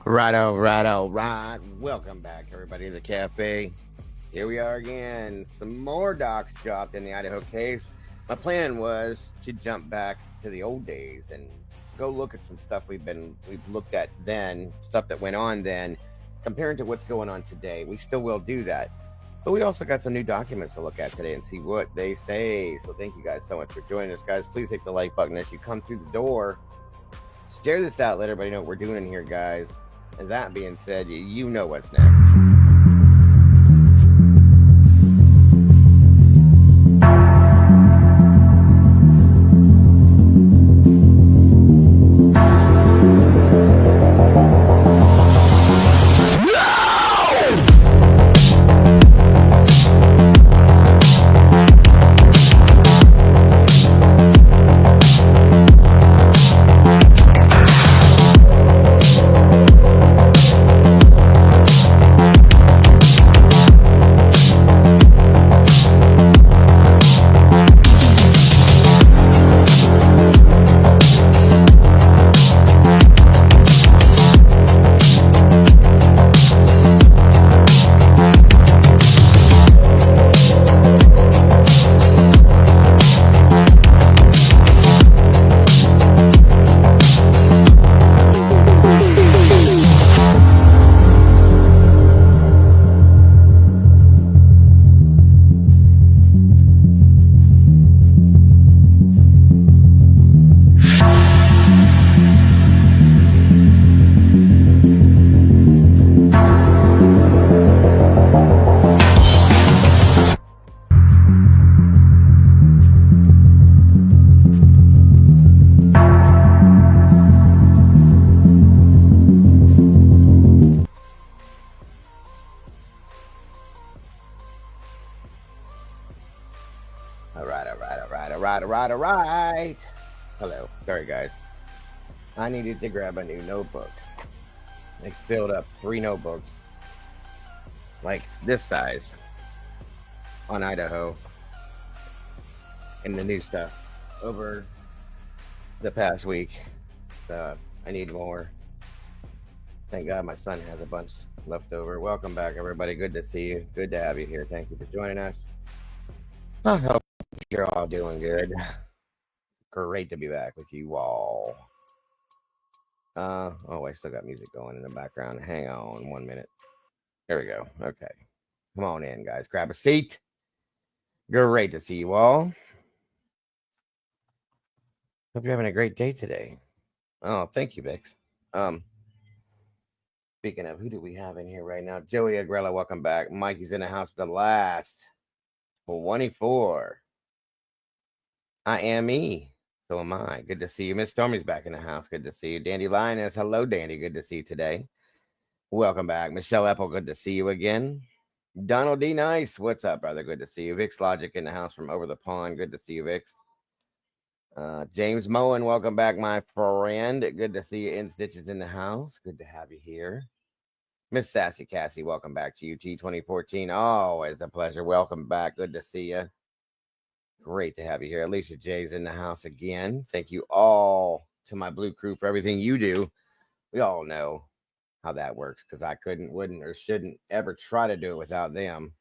Right. Welcome back, everybody, to the cafe. Here we are again. Some more docs dropped in the Idaho case. My plan was to jump back to the old days and go look at some stuff we've looked at then, stuff that went on then, comparing to what's going on today. We still will do that. But we also got some new documents to look at today and see what they say. So thank you guys so much for joining us, guys. Please hit the like button as you come through the door. Share this out, let everybody know what we're doing in here, guys. And that being said, you know what's next. All right. Hello. Sorry, guys. I needed to grab a new notebook. I filled up 3 notebooks, like this size, on Idaho, and the new stuff over the past week. I need more. Thank God my son has a bunch left over. Welcome back, everybody. Good to see you. Good to have you here. Thank you for joining us. I hope you're all doing good. Great to be back with you all. Oh, I still got music going in the background. Hang on 1 minute. There we go. Okay. Come on in, guys. Grab a seat. Great to see you all. Hope you're having a great day today. Oh, thank you, Bix. Speaking of, who do we have in here right now? Joey Agrella, welcome back. Mikey's in the house for the last 24. I am me. So am I. Good to see you. Miss Stormy's back in the house. Good to see you. Dandy Lioness. Hello, Dandy. Good to see you today. Welcome back. Michelle Apple. Good to see you again. Donald D. Nice. What's up, brother? Good to see you. Vix Logic in the house from over the pond. Good to see you, Vix. James Moen. Welcome back, my friend. Good to see you. In Stitches in the house. Good to have you here. Miss Sassy Cassie. Welcome back to UT 2014. Always a pleasure. Welcome back. Good to see you. Great to have you here. Alicia J's in the house again. Thank you all to my Blue Crew for everything you do. We all know how that works because I couldn't, wouldn't, or shouldn't ever try to do it without them.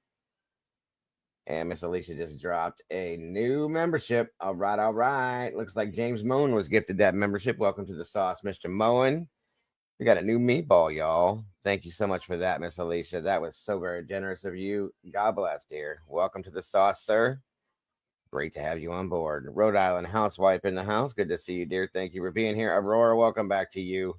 And Miss Alicia just dropped a new membership. All right. Looks like James Moen was gifted that membership. Welcome to the sauce, Mr. Moen. We got a new meatball, y'all. Thank you so much for that, Miss Alicia. That was so very generous of you. God bless, dear. Welcome to the sauce, sir. Great to have you on board. Rhode Island housewife in the house. Good to see you, dear. Thank you for being here. Aurora, welcome back to you.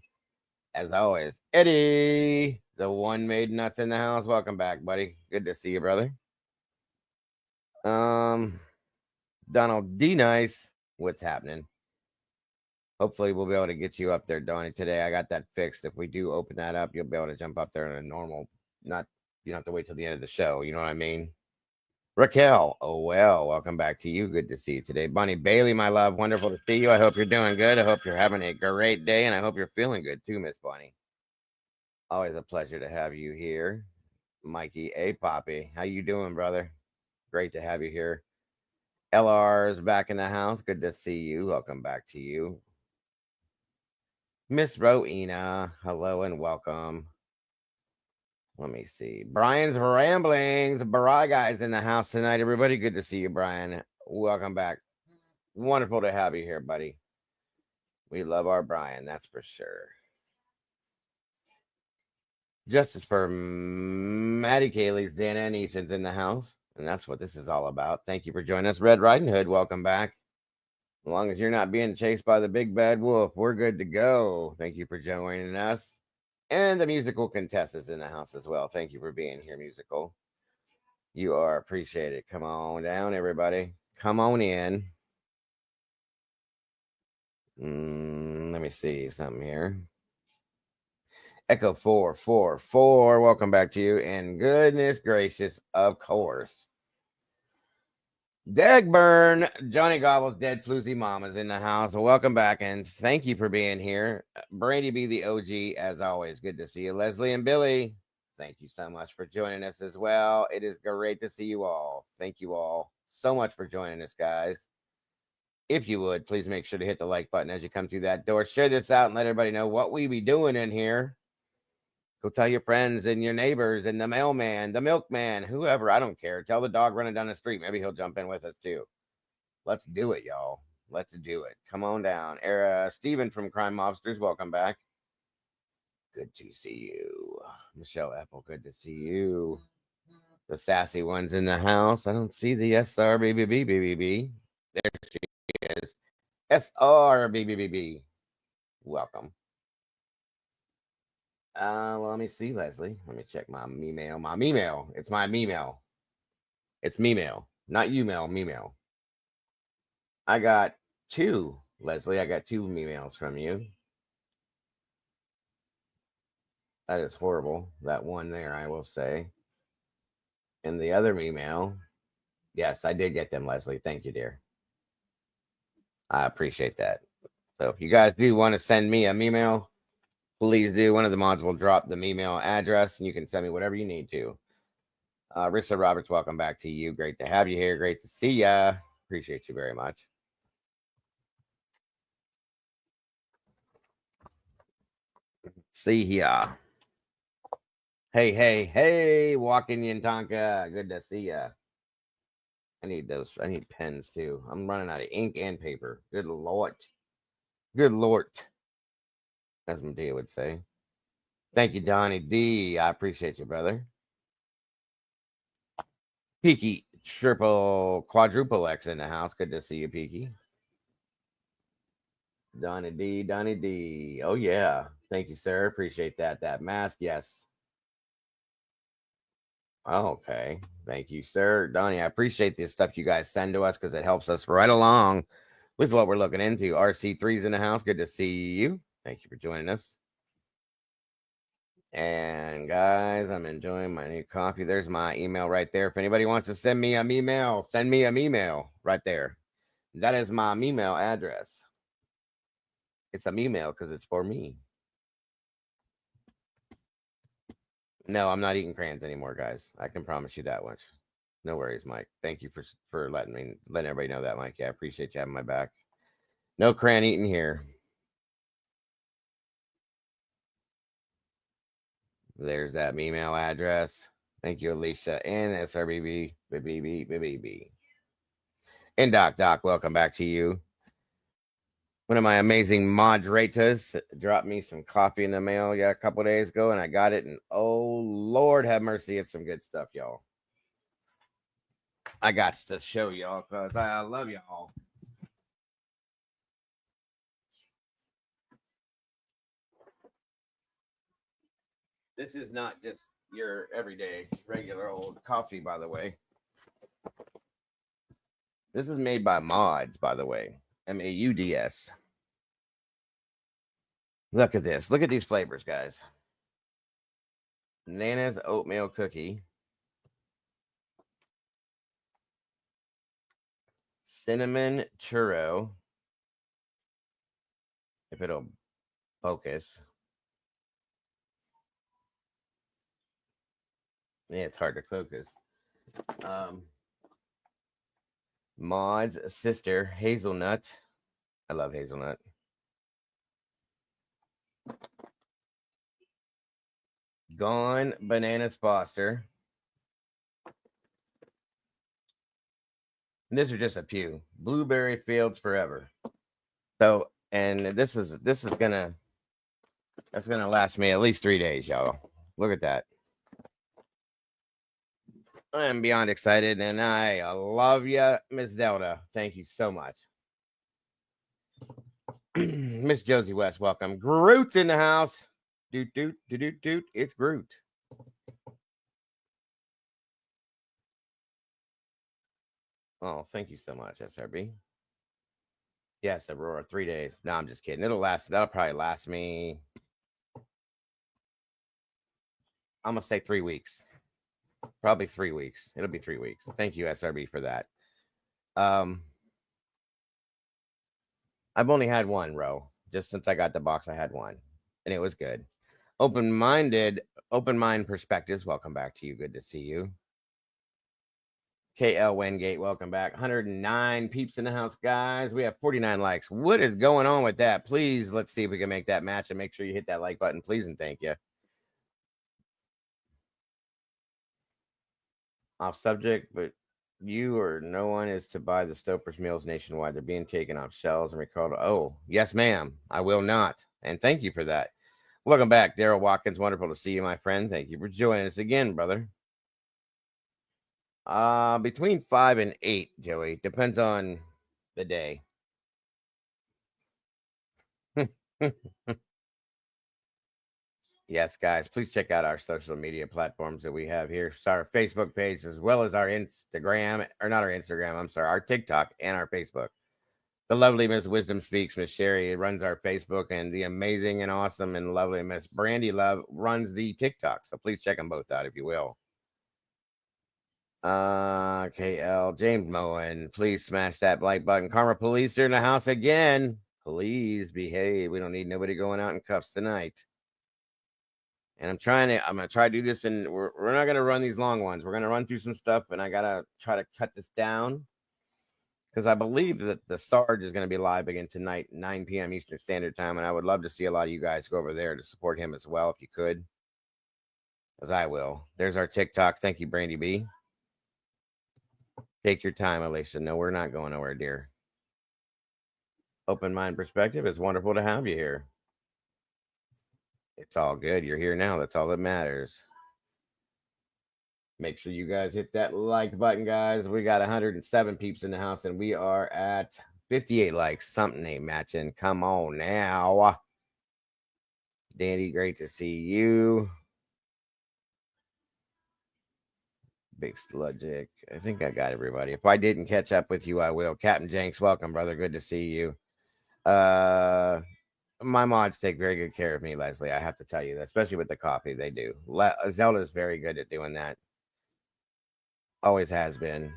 As always, Eddie, the one made nuts in the house. Welcome back, buddy. Good to see you, brother. Donald D. Nice. What's happening? Hopefully, we'll be able to get you up there, Donnie, today. I got that fixed. If we do open that up, you'll be able to jump up there in a normal, not, you don't have to wait till the end of the show. You know what I mean? Raquel, oh well, welcome back to you. Good to see you today. Bonnie Bailey, my love, wonderful to see you. I hope you're doing good. I hope you're having a great day, and I hope you're feeling good too, Miss Bonnie. Always a pleasure to have you here. Mikey A. Poppy, how you doing, brother? Great to have you here. LR's back in the house. Good to see you. Welcome back to you. Miss Rowena, hello and welcome. Let me see. Brian's Ramblings. Barai guy's in the house tonight, everybody. Good to see you, Brian. Welcome back. Wonderful to have you here, buddy. We love our Brian, that's for sure. Justice for Maddie Kaylee's Dana and Ethan's in the house, and that's what this is all about. Thank you for joining us. Red Riding Hood, welcome back. As long as you're not being chased by the big bad wolf, we're good to go. Thank you for joining us. And the musical contestants in the house as well. Thank you for being here, musical. You are appreciated. Come on down, everybody. Come on in. Let me see something here. Echo 444. Welcome back to you. And goodness gracious, of course. Dagburn, Johnny Gobble's dead floozy mama's in the house. Welcome back and thank you for being here. Brady B, the OG, as always. Good to see you. Leslie and Billy, thank you so much for joining us as well. It is great to see you all. Thank you all so much for joining us, guys. If you would, please make sure to hit the like button as you come through that door. Share this out and let everybody know what we be doing in here. Go tell your friends and your neighbors and the mailman, the milkman, whoever. I don't care. Tell the dog running down the street. Maybe he'll jump in with us too. Let's do it, y'all. Let's do it. Come on down. Steven from Crime Mobsters, welcome back. Good to see you. Michelle Apple, good to see you. The sassy one's in the house. I don't see the SRBBB. There she is. SRBBB. Welcome. Well, let me see, Leslie. Let me check my me-mail. My me-mail. It's my me-mail. It's me-mail. Not you-mail, me-mail. I got two, Leslie. I got two me-mails from you. That is horrible. That one there, I will say. And the other me-mail. Yes, I did get them, Leslie. Thank you, dear. I appreciate that. So if you guys do want to send me a me-mail, please do. One of the mods will drop the me-mail address, and you can send me whatever you need to. Rissa Roberts, welcome back to you. Great to have you here. Great to see ya. Appreciate you very much. See ya. Hey, walking Yantanka. Good to see ya. I need those. I need pens too. I'm running out of ink and paper. Good Lord. Good Lord. As Medea would say. Thank you, Donnie D. I appreciate you, brother. Peaky, triple, quadruple X in the house. Good to see you, Peaky. Donnie D. Oh, yeah. Thank you, sir. Appreciate that. That mask, yes. Okay. Thank you, sir. Donnie, I appreciate the stuff you guys send to us because it helps us right along with what we're looking into. RC3's in the house. Good to see you. Thank you for joining us. And guys, I'm enjoying my new coffee. There's my email right there. If anybody wants to send me an email, send me an email right there. That is my email address. It's an email because it's for me. No, I'm not eating crayons anymore, guys. I can promise you that much. No worries, Mike. Thank you for letting everybody know that, Mike. Yeah, I appreciate you having my back. No crayon eating here. There's that email address. Thank you, Alicia and SRBB. And Doc, welcome back to you. One of my amazing moderators dropped me some coffee in the mail a couple days ago, and I got it. And oh Lord, have mercy, it's some good stuff, y'all. I got to show y'all because I love y'all. This is not just your everyday, regular old coffee, by the way. This is made by mods, by the way. MAUDS. Look at this. Look at these flavors, guys. Nana's oatmeal cookie. Cinnamon churro. If it'll focus. Yeah, it's hard to focus. Maud's sister, hazelnut. I love hazelnut. Gone Bananas Foster. And these are just a few. Blueberry Fields Forever. So, and this is gonna that's gonna last me at least 3 days, y'all. Look at that. I am beyond excited, and I love you, Miss Delta. Thank you so much. Miss Josie West, welcome. Groot's in the house. Doot, doot, doot, doot, doot. It's Groot. Oh, thank you so much, SRB. Yes, Aurora, 3 days. No, I'm just kidding. That'll probably last me, I'm going to say 3 weeks. Probably 3 weeks. It'll be 3 weeks. Thank you, SRB, for that. I've only had one row. Just since I got the box, I had one. And it was good. Open mind perspectives. Welcome back to you. Good to see you. KL Wingate, welcome back. 109 peeps in the house, guys. We have 49 likes. What is going on with that? Please, let's see if we can make that match, and make sure you hit that like button, please, and thank you. Off subject, but you or no one is to buy the Stouffer's meals nationwide. They're being taken off shelves and recalled. Oh, yes, ma'am. I will not. And thank you for that. Welcome back, Daryl Watkins. Wonderful to see you, my friend. Thank you for joining us again, brother. Between 5 and 8, Joey. Depends on the day. Yes, guys, please check out our social media platforms that we have here. So our Facebook page, as well as our Instagram, or not our Instagram, I'm sorry, our TikTok and our Facebook. The lovely Miss Wisdom Speaks, Miss Sherry, runs our Facebook, and the amazing and awesome and lovely Miss Brandy Love runs the TikTok. So please check them both out, if you will. KL, James Moen, please smash that like button. Karma Police are in the house again. Please behave. We don't need nobody going out in cuffs tonight. And I'm gonna try to do this, and we're not gonna run these long ones. We're gonna run through some stuff, and I gotta try to cut this down because I believe that the Sarge is gonna be live again tonight, 9 p.m. Eastern Standard Time, and I would love to see a lot of you guys go over there to support him as well, if you could, as I will. There's our TikTok. Thank you, Brandy B. Take your time, Alicia. No, we're not going nowhere, dear. Open mind perspective. It's wonderful to have you here. It's all good. You're here now. That's all that matters. Make sure you guys hit that like button, guys. We got 107 peeps in the house, and we are at 58 likes. Something ain't matching. Come on now. Dandy, great to see you. Big Sludgic. I think I got everybody. If I didn't catch up with you, I will. Captain Jenks, welcome, brother. Good to see you. My mods take very good care of me, Leslie. I have to tell you that, especially with the coffee. They do. Zelda's very good at doing that. Always has been.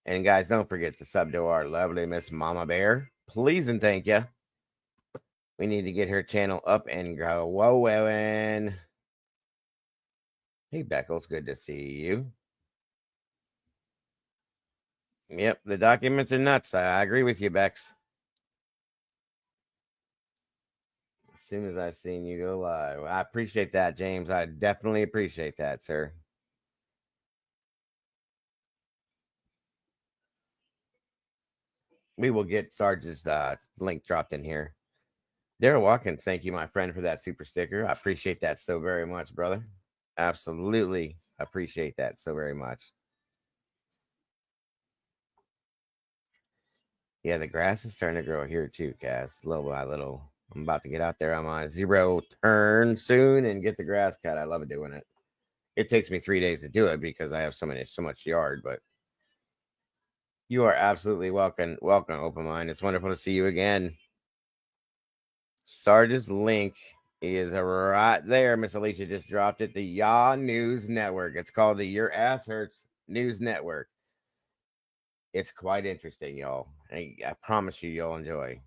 And guys, don't forget to sub to our lovely Miss Mama Bear. Please and thank you. We need to get her channel up and growing. Hey, Beckles, good to see you. Yep, the documents are nuts. I agree with you, Bex. As soon as I seen you go live. I appreciate that, James. I definitely appreciate that, sir. We will get Sarge's link dropped in here. Daryl Watkins, thank you, my friend, for that super sticker. I appreciate that so very much, brother. Absolutely appreciate that so very much. Yeah, the grass is starting to grow here too, Cass. Little by little. I'm about to get out there on my 0 turn soon and get the grass cut. I love doing it. It takes me 3 days to do it because I have so much yard, but you are absolutely welcome, Open Mind. It's wonderful to see you again. Sarge's link is right there. Miss Alicia just dropped it. The Yaw News Network. It's called the Your Ass Hurts News Network. It's quite interesting, y'all. I promise you'll enjoy.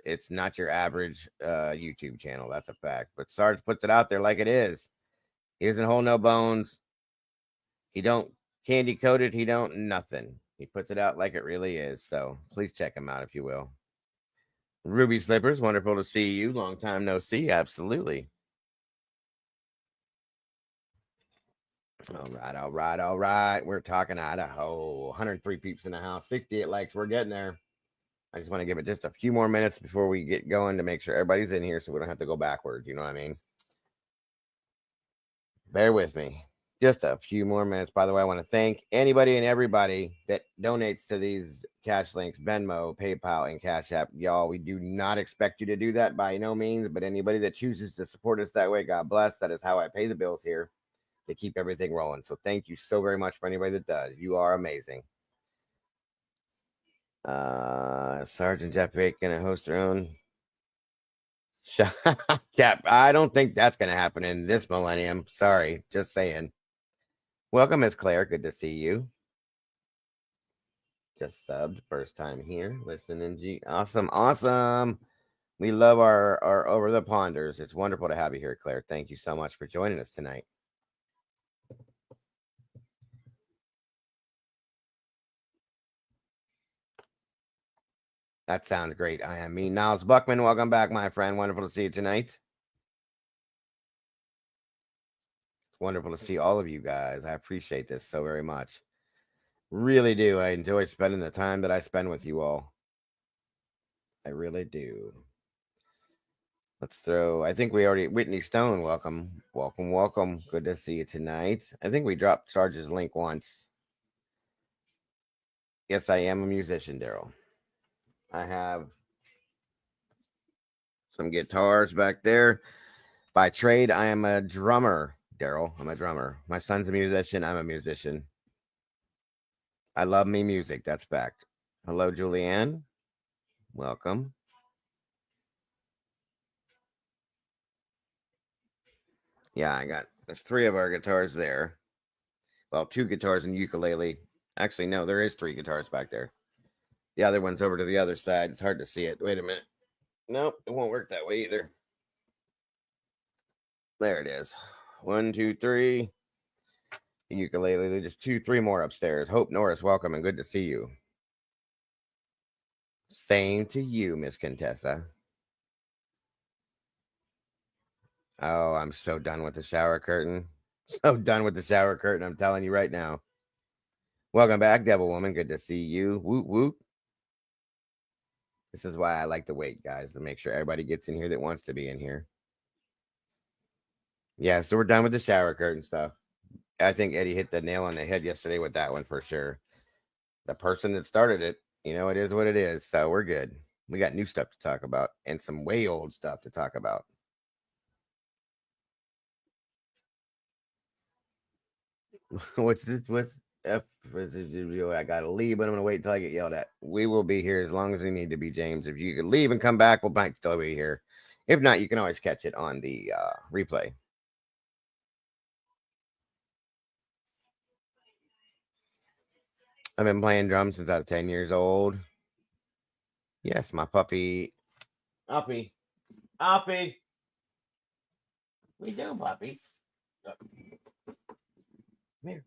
It's not your average YouTube channel. That's a fact. But Sarge puts it out there like it is. He doesn't hold no bones. He don't candy coat it. He don't nothing. He puts it out like it really is. So please check him out if you will. Ruby Slippers, wonderful to see you. Long time no see. Absolutely. All right. We're talking Idaho. 103 peeps in the house, 68 likes. We're getting there. I just want to give it just a few more minutes before we get going to make sure everybody's in here so we don't have to go backwards. You know what I mean? Bear with me. Just a few more minutes. By the way, I want to thank anybody and everybody that donates to these cash links, Venmo, PayPal, and Cash App. Y'all, we do not expect you to do that by no means, but anybody that chooses to support us that way, God bless. That is how I pay the bills here to keep everything rolling. So thank you so very much for anybody that does. You are amazing. Sergeant Jeff Bacon and host their own Cap. I don't think that's going to happen in this millennium. Sorry, just saying. Welcome, Miss Claire. Good to see you. Just subbed, first time here. Listening, G. Awesome. We love our over the ponders. It's wonderful to have you here, Claire. Thank you so much for joining us tonight. That sounds great. I am me, Niles Buckman. Welcome back, my friend. Wonderful to see you tonight. It's wonderful to see all of you guys. I appreciate this so very much. Really do. I enjoy spending the time that I spend with you all. I really do. Let's throw. I think we already. Whitney Stone, welcome. Good to see you tonight. I think we dropped Charge's link once. Yes, I am a musician, Daryl. I have some guitars back there. By trade, I am a drummer, Daryl. I'm a drummer. My son's a musician. I'm a musician. I love me music. That's fact. Hello, Julianne. Welcome. Yeah, there's 3 of our guitars there. Well, 2 guitars and ukulele. Actually, no, there is 3 guitars back there. The other one's over to the other side. It's hard to see it. Wait a minute. Nope, it won't work that way either. There it is. 1, 2, 3. Ukulele. There's 2, 3 more upstairs. Hope Norris, welcome and good to see you. Same to you, Miss Contessa. Oh, I'm so done with the shower curtain. So done with the shower curtain. I'm telling you right now. Welcome back, Devil Woman. Good to see you. Woot woot. This is why I like to wait, guys, to make sure everybody gets in here that wants to be in here. Yeah, so we're done with the shower curtain stuff. I think Eddie hit the nail on the head yesterday with that one for sure. The person that started it, it is what it is. So we're good. We got new stuff to talk about and some way old stuff to talk about. What's F? I gotta leave, but I'm gonna wait until I get yelled at. We will be here as long as we need to be, James. If you could leave and come back, we might still be here. If not, you can always catch it on the replay. I've been playing drums since I was 10 years old. Yes, my puppy. Uppy. What are you doing, puppy? Come here.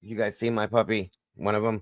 You guys see my puppy? One of them?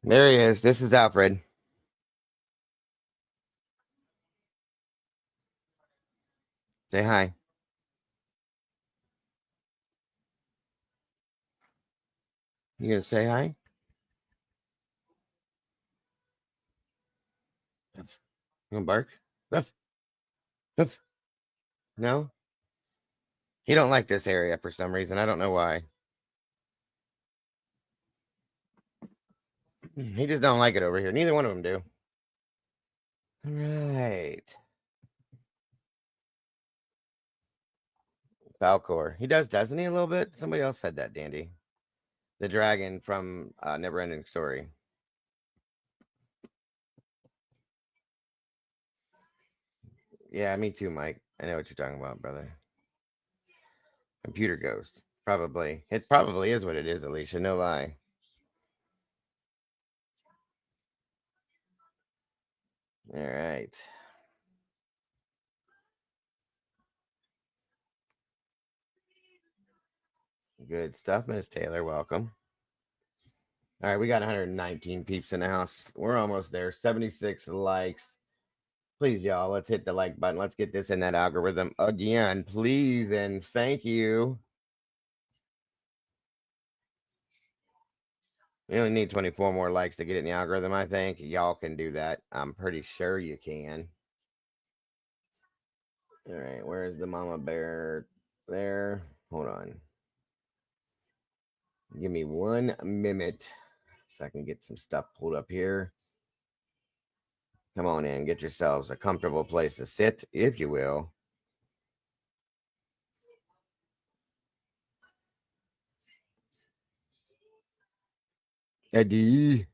There he is. This is Alfred. Say hi. You gonna say hi? You gonna bark? Ruff. Ruff. No? He don't like this area for some reason. I don't know why. He just don't like it over here. Neither one of them do. All right. Falcor. He does, doesn't he, a little bit? Somebody else said that, Dandy. The dragon from Neverending Story. Yeah, me too, Mike. I know what you're talking about, brother. Computer ghost. Probably. It probably is what it is, Alicia. No lie. All right. Good stuff, Miss Taylor. Welcome. All right, we got 119 peeps in the house. We're almost there. 76 likes. Please, y'all, let's hit the like button. Let's get this in that algorithm again, please, and thank you. We only need 24 more likes to get it in the algorithm. I think y'all can do that. I'm pretty sure you can. All right, where's the mama bear? There. Hold on. Give me 1 minute so I can get some stuff pulled up here. Come on in, get yourselves a comfortable place to sit, if you will. Eddie.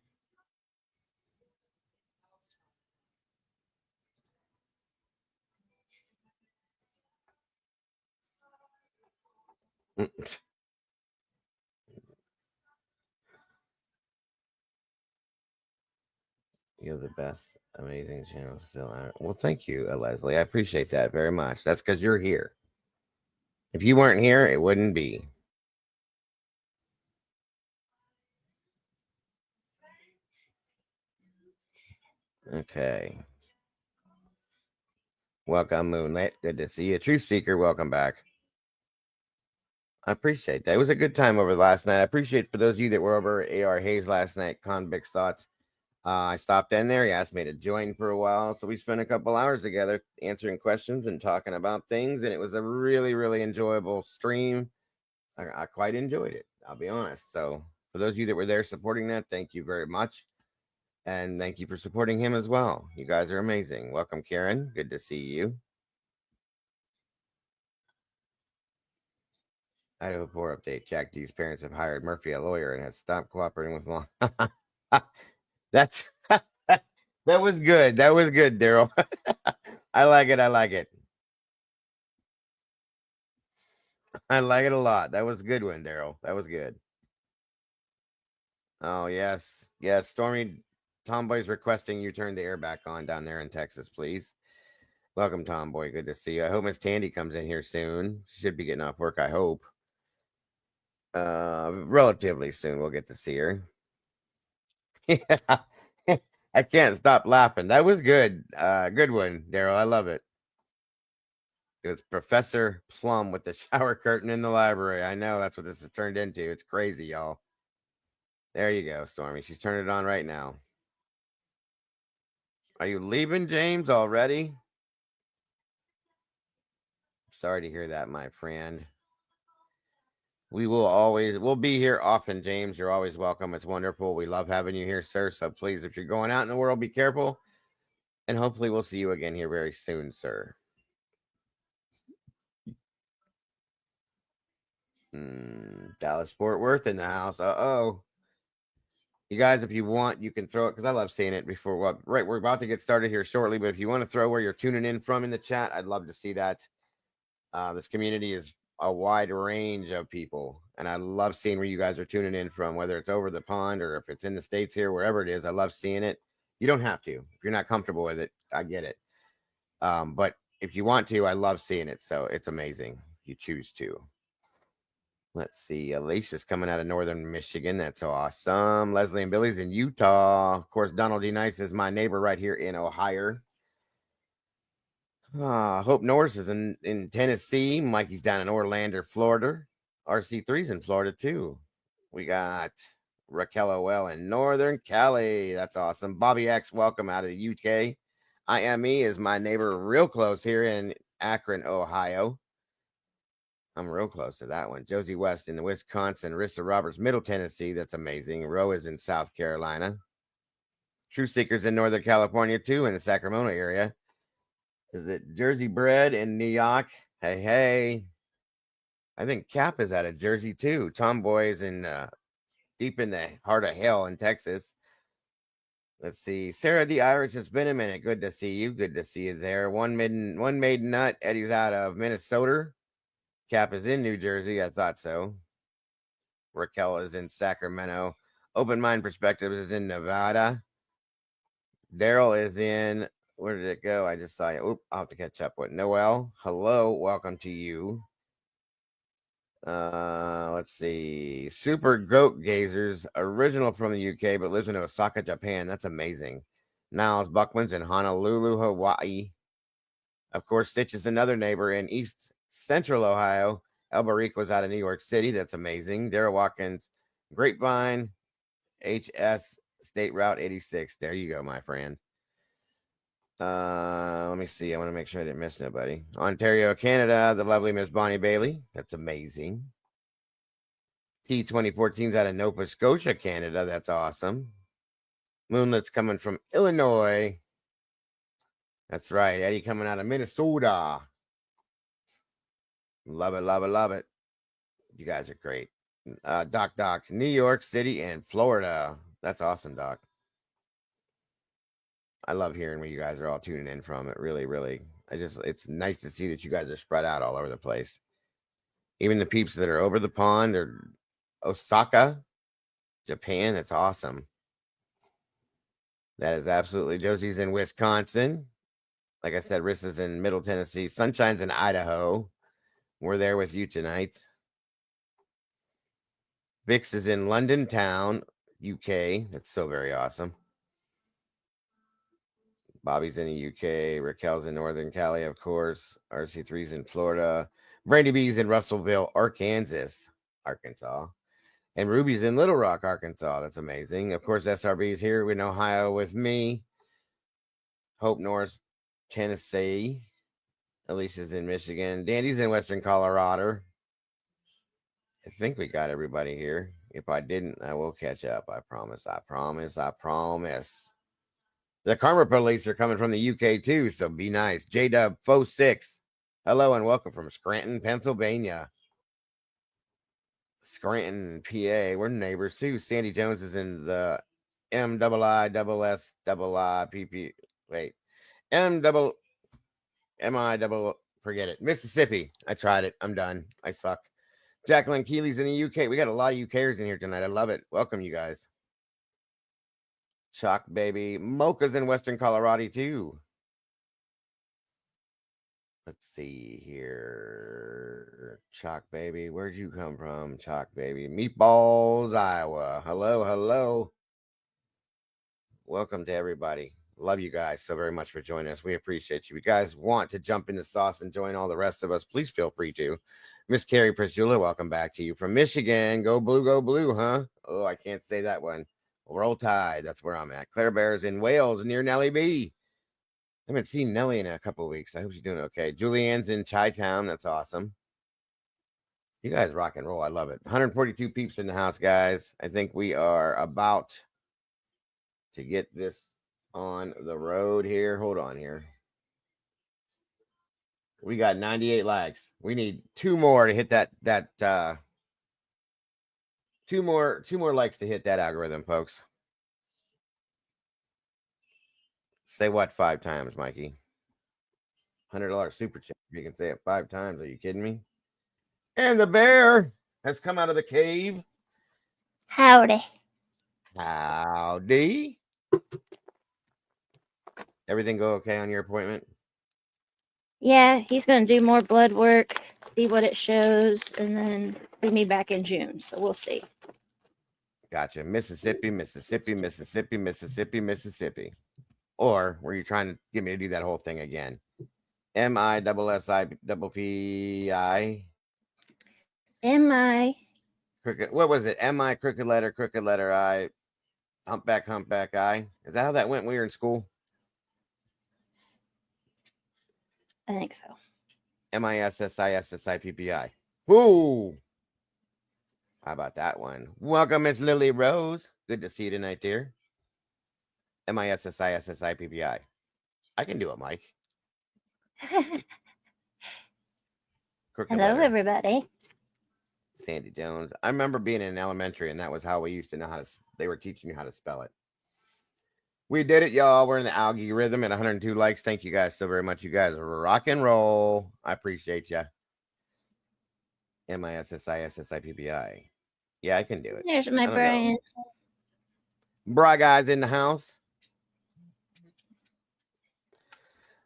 You're the best, amazing channel still. Well, thank you, Leslie. I appreciate that very much. That's because you're here. If you weren't here, it wouldn't be. Okay. Welcome, Moonlit. Good to see you. Truth Seeker, welcome back. I appreciate that. It was a good time over last night. I appreciate for those of you that were over at AR Hayes last night, Convict's Thoughts. I stopped in there. He asked me to join for a while. So we spent a couple hours together answering questions and talking about things. And it was a really, really enjoyable stream. I quite enjoyed it. I'll be honest. So for those of you that were there supporting that, thank you very much. And thank you for supporting him as well. You guys are amazing. Welcome, Karen. Good to see you. Idaho 4 update. Jack D's parents have hired Murphy, a lawyer, and has stopped cooperating with law. That's that was good. That was good, Daryl. I like it. I like it. I like it a lot. That was a good one, Daryl. That was good. Oh yes. Yes. Stormy Tomboy's requesting you turn the air back on down there in Texas, please. Welcome, Tomboy. Good to see you. I hope Miss Tandy comes in here soon. She should be getting off work, I hope. Relatively soon we'll get to see her. Yeah. I can't stop laughing. That was good. Good one, Daryl. I love it. It's Professor Plum with the shower curtain in the library. I know that's what this has turned into. It's crazy, y'all. There you go, Stormy. She's turning it on right now. Are you leaving, James, already? Sorry to hear that, my friend. We'll be here often, James. You're always welcome. It's wonderful. We love having you here, sir. So please, if you're going out in the world, be careful. And hopefully we'll see you again here very soon, sir. Dallas Fort Worth in the house. Uh-oh. You guys, if you want, you can throw it because I love seeing it before. Well, right, we're about to get started here shortly, but if you want to throw where you're tuning in from in the chat, I'd love to see that. This community is a wide range of people, and I love seeing where you guys are tuning in from, whether it's over the pond or if it's in the States here, wherever it is. I love seeing it. You don't have to. If you're not comfortable with it, I get it. But if you want to, I love seeing it. So it's amazing if you choose to. Let's see. Alicia's coming out of northern Michigan. That's awesome. Leslie and Billy's in Utah. Of course, Donald D. Nice is my neighbor right here in Ohio. Hope Norris is in Tennessee. Mikey's down in Orlando, Florida. RC3's in Florida too. We got Raquel OL in Northern Cali. That's awesome. Bobby X, welcome out of the UK. IME is my neighbor real close here in Akron, Ohio. I'm real close to that one. Josie West in Wisconsin. Rissa Roberts, Middle Tennessee. That's amazing. Roe is in South Carolina. True Seekers in Northern California, too, in the Sacramento area. Is it Jersey Bread in New York? Hey, hey. I think Cap is out of Jersey, too. Tomboy is in deep in the heart of hell in Texas. Let's see. Sarah the Irish, it's been a minute. Good to see you. Good to see you there. One maiden nut. Eddie's out of Minnesota. Cap is in New Jersey. I thought so. Raquel is in Sacramento. Open Mind Perspectives is in Nevada. Daryl is in, where did it go? I just saw you. Oop, I'll have to catch up with Noel. Hello, welcome to you. Let's see. Super Goat Gazers, original from the UK, but lives in Osaka, Japan. That's amazing. Niles Buckman's in Honolulu, Hawaii. Of course, Stitch is another neighbor in East Central Ohio. Albarico's out of New York City. That's amazing. Daryl Watkins, Grapevine, HS State Route 86. There you go, my friend. Let me see. I want to make sure I didn't miss nobody. Ontario, Canada, the lovely Miss Bonnie Bailey. That's amazing. T2014's out of Nova Scotia, Canada. That's awesome. Moonlight's coming from Illinois. That's right. Eddie coming out of Minnesota. Love it, love it, love it. You guys are great. Doc, New York City and Florida. That's awesome, Doc. I love hearing where you guys are all tuning in from. It really, really, it's nice to see that you guys are spread out all over the place. Even the peeps that are over the pond or Osaka, Japan. That's awesome. That is absolutely. Josie's in Wisconsin. Like I said, Rissa's in Middle Tennessee. Sunshine's in Idaho. We're there with you tonight. Vix is in London Town, UK. That's so very awesome. Bobby's in the UK. Raquel's in Northern Cali, of course. RC3's in Florida. Brandy B's in Russellville, Arkansas. And Ruby's in Little Rock, Arkansas. That's amazing. Of course, SRB's here in Ohio with me. Hope North, Tennessee. Alicia's in Michigan. Dandy's in Western Colorado. I think we got everybody here. If I didn't, I will catch up. I promise. I promise. I promise. The Karma Police are coming from the UK too, so be nice. JDub46. Hello and welcome from Scranton, Pennsylvania. Scranton, PA. We're neighbors too. Sandy Jones is in the MIISSIPP. Wait. Forget it. Mississippi. I tried it. I'm done. I suck. Jacqueline Keeley's in the UK. We got a lot of UKers in here tonight. I love it. Welcome, you guys. Chalk Baby. Mocha's in Western Colorado, too. Let's see here. Chalk Baby. Where'd you come from, Chalk Baby? Meatballs, Iowa. Hello, hello. Welcome to everybody. Love you guys so very much for joining us. We appreciate you. If you guys want to jump in the sauce and join all the rest of us, please feel free to. Miss Carrie Priscilla, welcome back to you from Michigan. Go blue, huh? Oh, I can't say that one. Roll Tide, that's where I'm at. Claire Bear's in Wales near Nellie B. I haven't seen Nellie in a couple of weeks. I hope she's doing okay. Julianne's in Chi-Town. That's awesome. You guys rock and roll. I love it. 142 peeps in the house, guys. I think we are about to get this on the road here. Hold on here. We got 98 likes. We need 2 more to hit that 2 more likes to hit that algorithm, folks. Say what 5 times, Mikey? $100 super chat. You can say it 5 times. Are you kidding me? And the bear has come out of the cave. Howdy. Howdy. Everything go okay on your appointment? Yeah, he's going to do more blood work, see what it shows, and then bring me back in June. So we'll see. Gotcha. Mississippi. Or were you trying to get me to do that whole thing again? MISSIPPI. MI. What was it? MI crooked letter I, humpback I. Is that how that went when we were in school? I think so. MISSIPPI. Ooh. How about that one? Welcome, Miss Lily Rose. Good to see you tonight, dear. MISSISSIPPI. I can do it, Mike. Crooked Hello, letter. everybody. Sandy Jones. I remember being in elementary, and that was how we used to know how to. They were teaching you how to spell it. We did it, y'all. We're in the algorithm at 102 likes. Thank you guys so very much. You guys rock and roll. I appreciate you. MISSISSIPPI. Yeah, I can do it. There's my I don't know. Brian. Bra guys in the house.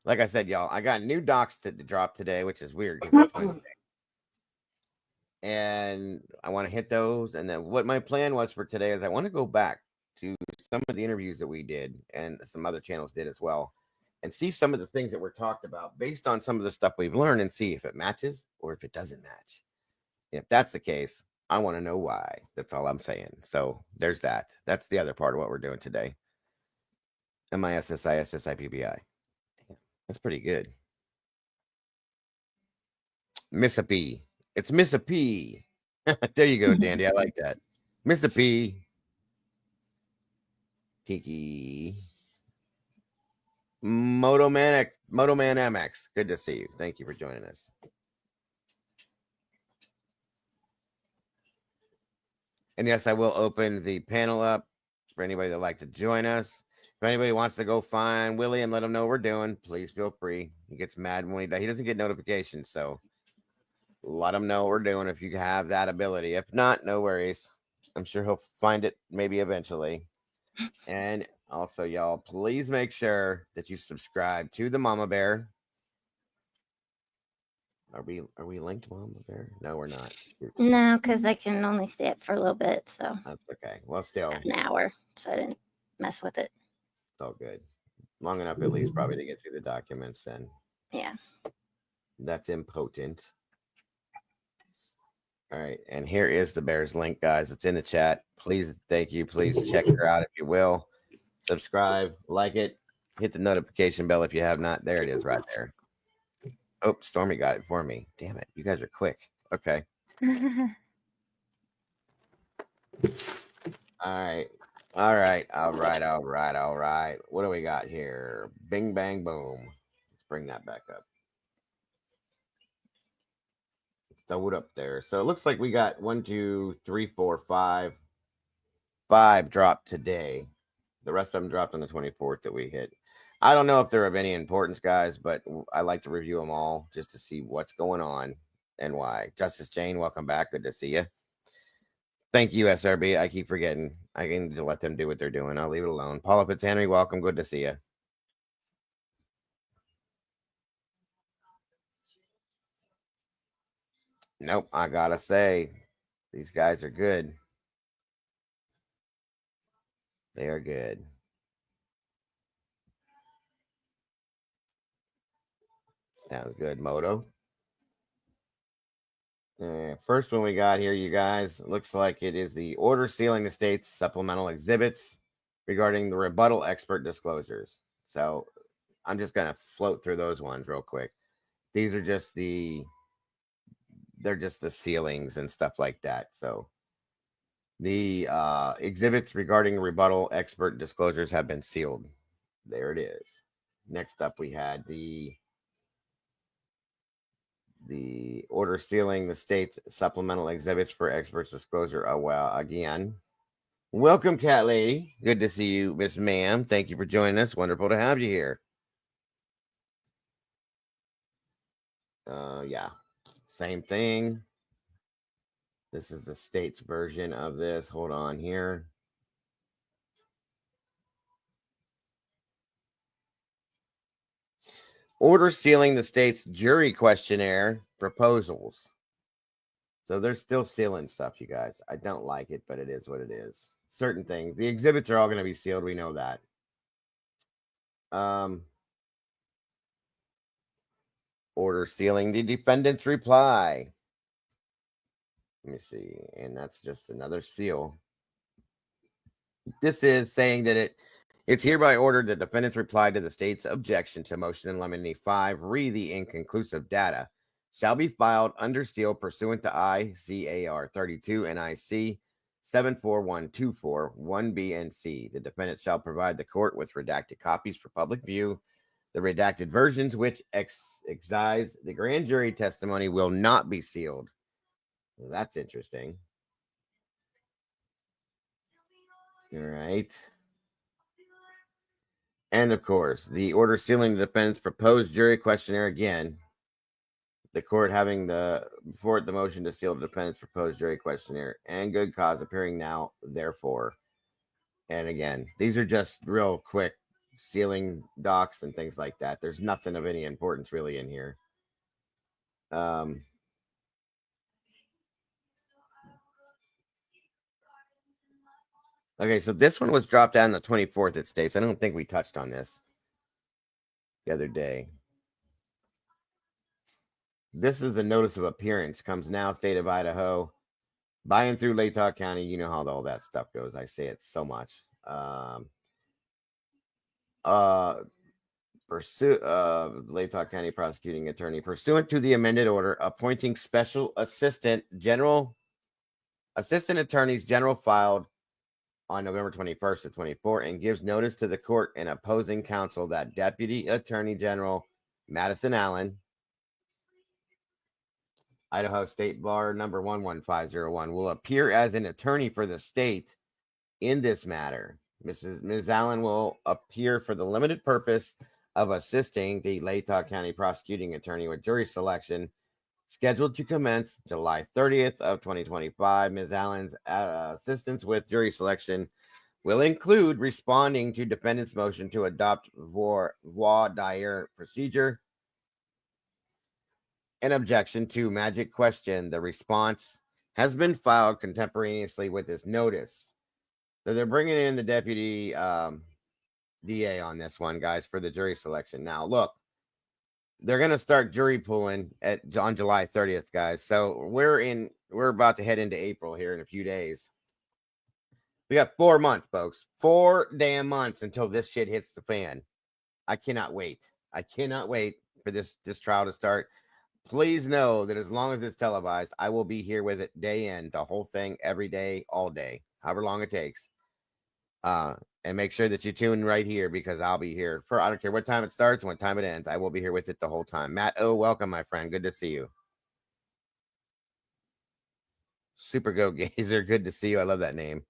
Like I said, y'all, I got new docs to drop today, which is weird because it's Wednesday. And I want to hit those. And then what my plan was for today is I want to go back to some of the interviews that we did and some other channels did as well, and see some of the things that were talked about based on some of the stuff we've learned and see if it matches or if it doesn't match. And if that's the case, I want to know why. That's all I'm saying. So there's that. That's the other part of what we're doing today. MISSISSIPPI. That's pretty good. Miss a P. It's Miss a P. There you go, Dandy. I like that. Miss a P. Kiki. Motoman MX. Good to see you. Thank you for joining us. And yes, I will open the panel up for anybody that'd like to join us. If anybody wants to go find Willie and let him know what we're doing, please feel free. He gets mad when he doesn't get notifications, so let him know what we're doing if you have that ability. If not, no worries. I'm sure he'll find it maybe eventually. And also, y'all, please make sure that you subscribe to the Mama Bear. Are we linked to Mama Bear? No, we're not. No, because I can only stay up for a little bit, so That's okay. Well, still, an hour, so I didn't mess with it. it's all good. Long enough, at least, probably to get through the documents. Then, yeah, that's impotent. All right, and here is the Bears link, guys. It's in the chat. Please, thank you. Please check her out if you will. Subscribe, like it, hit the notification bell if you have not. There it is, right there. Oh, Stormy got it for me. Damn it, you guys are quick. Okay. All right. What do we got here? Bing, bang, boom. Let's bring that back up. Throw it up there. So it looks like we got 1, 2, 3, 4, 5. 5 dropped today. The rest of them dropped on the 24th that we hit. I don't know if they're of any importance, guys, but I like to review them all just to see what's going on and why. Justice Jane, welcome back. Good to see you. Thank you, SRB. I keep forgetting. I need to let them do what they're doing. I'll leave it alone. Paula Fitzhenry, welcome. Good to see you. Nope, I gotta say, these guys are good. They are good. Sounds good, Moto. First one we got here, you guys, looks like it is the order sealing the state's supplemental exhibits regarding the rebuttal expert disclosures. So I'm just going to float through those ones real quick. These are just they're just the sealings and stuff like that. So the exhibits regarding rebuttal expert disclosures have been sealed. There it is. Next up, we had the order sealing the state's supplemental exhibits for experts disclosure. Oh, well, again. Welcome, Cat Lady. Good to see you, Miss Ma'am. Thank you for joining us. Wonderful to have you here. Yeah. Same thing. This is the state's version of this. Hold on here. Order sealing the state's jury questionnaire proposals. So they're still sealing stuff, you guys. I don't like it, but it is what it is. Certain things. The exhibits are all going to be sealed. We know that. Order sealing the defendant's reply. Let me see. And that's just another seal. This is saying that it's hereby ordered the defendant's reply to the state's objection to motion in limine 5, re the inconclusive data, shall be filed under seal pursuant to ICAR 32 and IC 74124 1B and C. The defendant shall provide the court with redacted copies for public view. The redacted versions, which excise the grand jury testimony, will not be sealed. Well, that's interesting. All right. And of course, the order sealing the defendant's proposed jury questionnaire again. The court having before it the motion to seal the defendant's proposed jury questionnaire and good cause appearing now, therefore. And again, these are just real quick sealing docs and things like that. There's nothing of any importance really in here. Okay, so this one was dropped down the 24th, it states. I don't think we touched on this the other day. This is the notice of appearance. Comes now, state of Idaho. By and through Latah County. You know how all that stuff goes. I say it so much. Latah County prosecuting attorney, pursuant to the amended order appointing special assistant attorneys general filed on November 21st of 24, and gives notice to the court and opposing counsel that Deputy Attorney General Madison Allen, Idaho State Bar number 11501, will appear as an attorney for the state in this matter. Ms. Allen will appear for the limited purpose of assisting the Latah County prosecuting attorney with jury selection, scheduled to commence July 30th of 2025. Ms. Allen's assistance with jury selection will include responding to defendant's motion to adopt voir dire procedure. An objection to magic question. The response has been filed contemporaneously with this notice. So they're bringing in the deputy DA on this one, guys, for the jury selection. Now, look, they're going to start jury pooling on July 30th, guys. So we're about to head into April here in a few days. We got 4 months, folks. 4 damn months until this shit hits the fan. I cannot wait. I cannot wait for this trial to start. Please know that as long as it's televised, I will be here with it day in, the whole thing, every day, all day, however long it takes. And make sure that you tune right here, because I'll be here for, I don't care what time it starts and what time it ends. I will be here with it the whole time. Matt O, welcome, my friend. Good to see you. Super Go Gazer, good to see you. I love that name.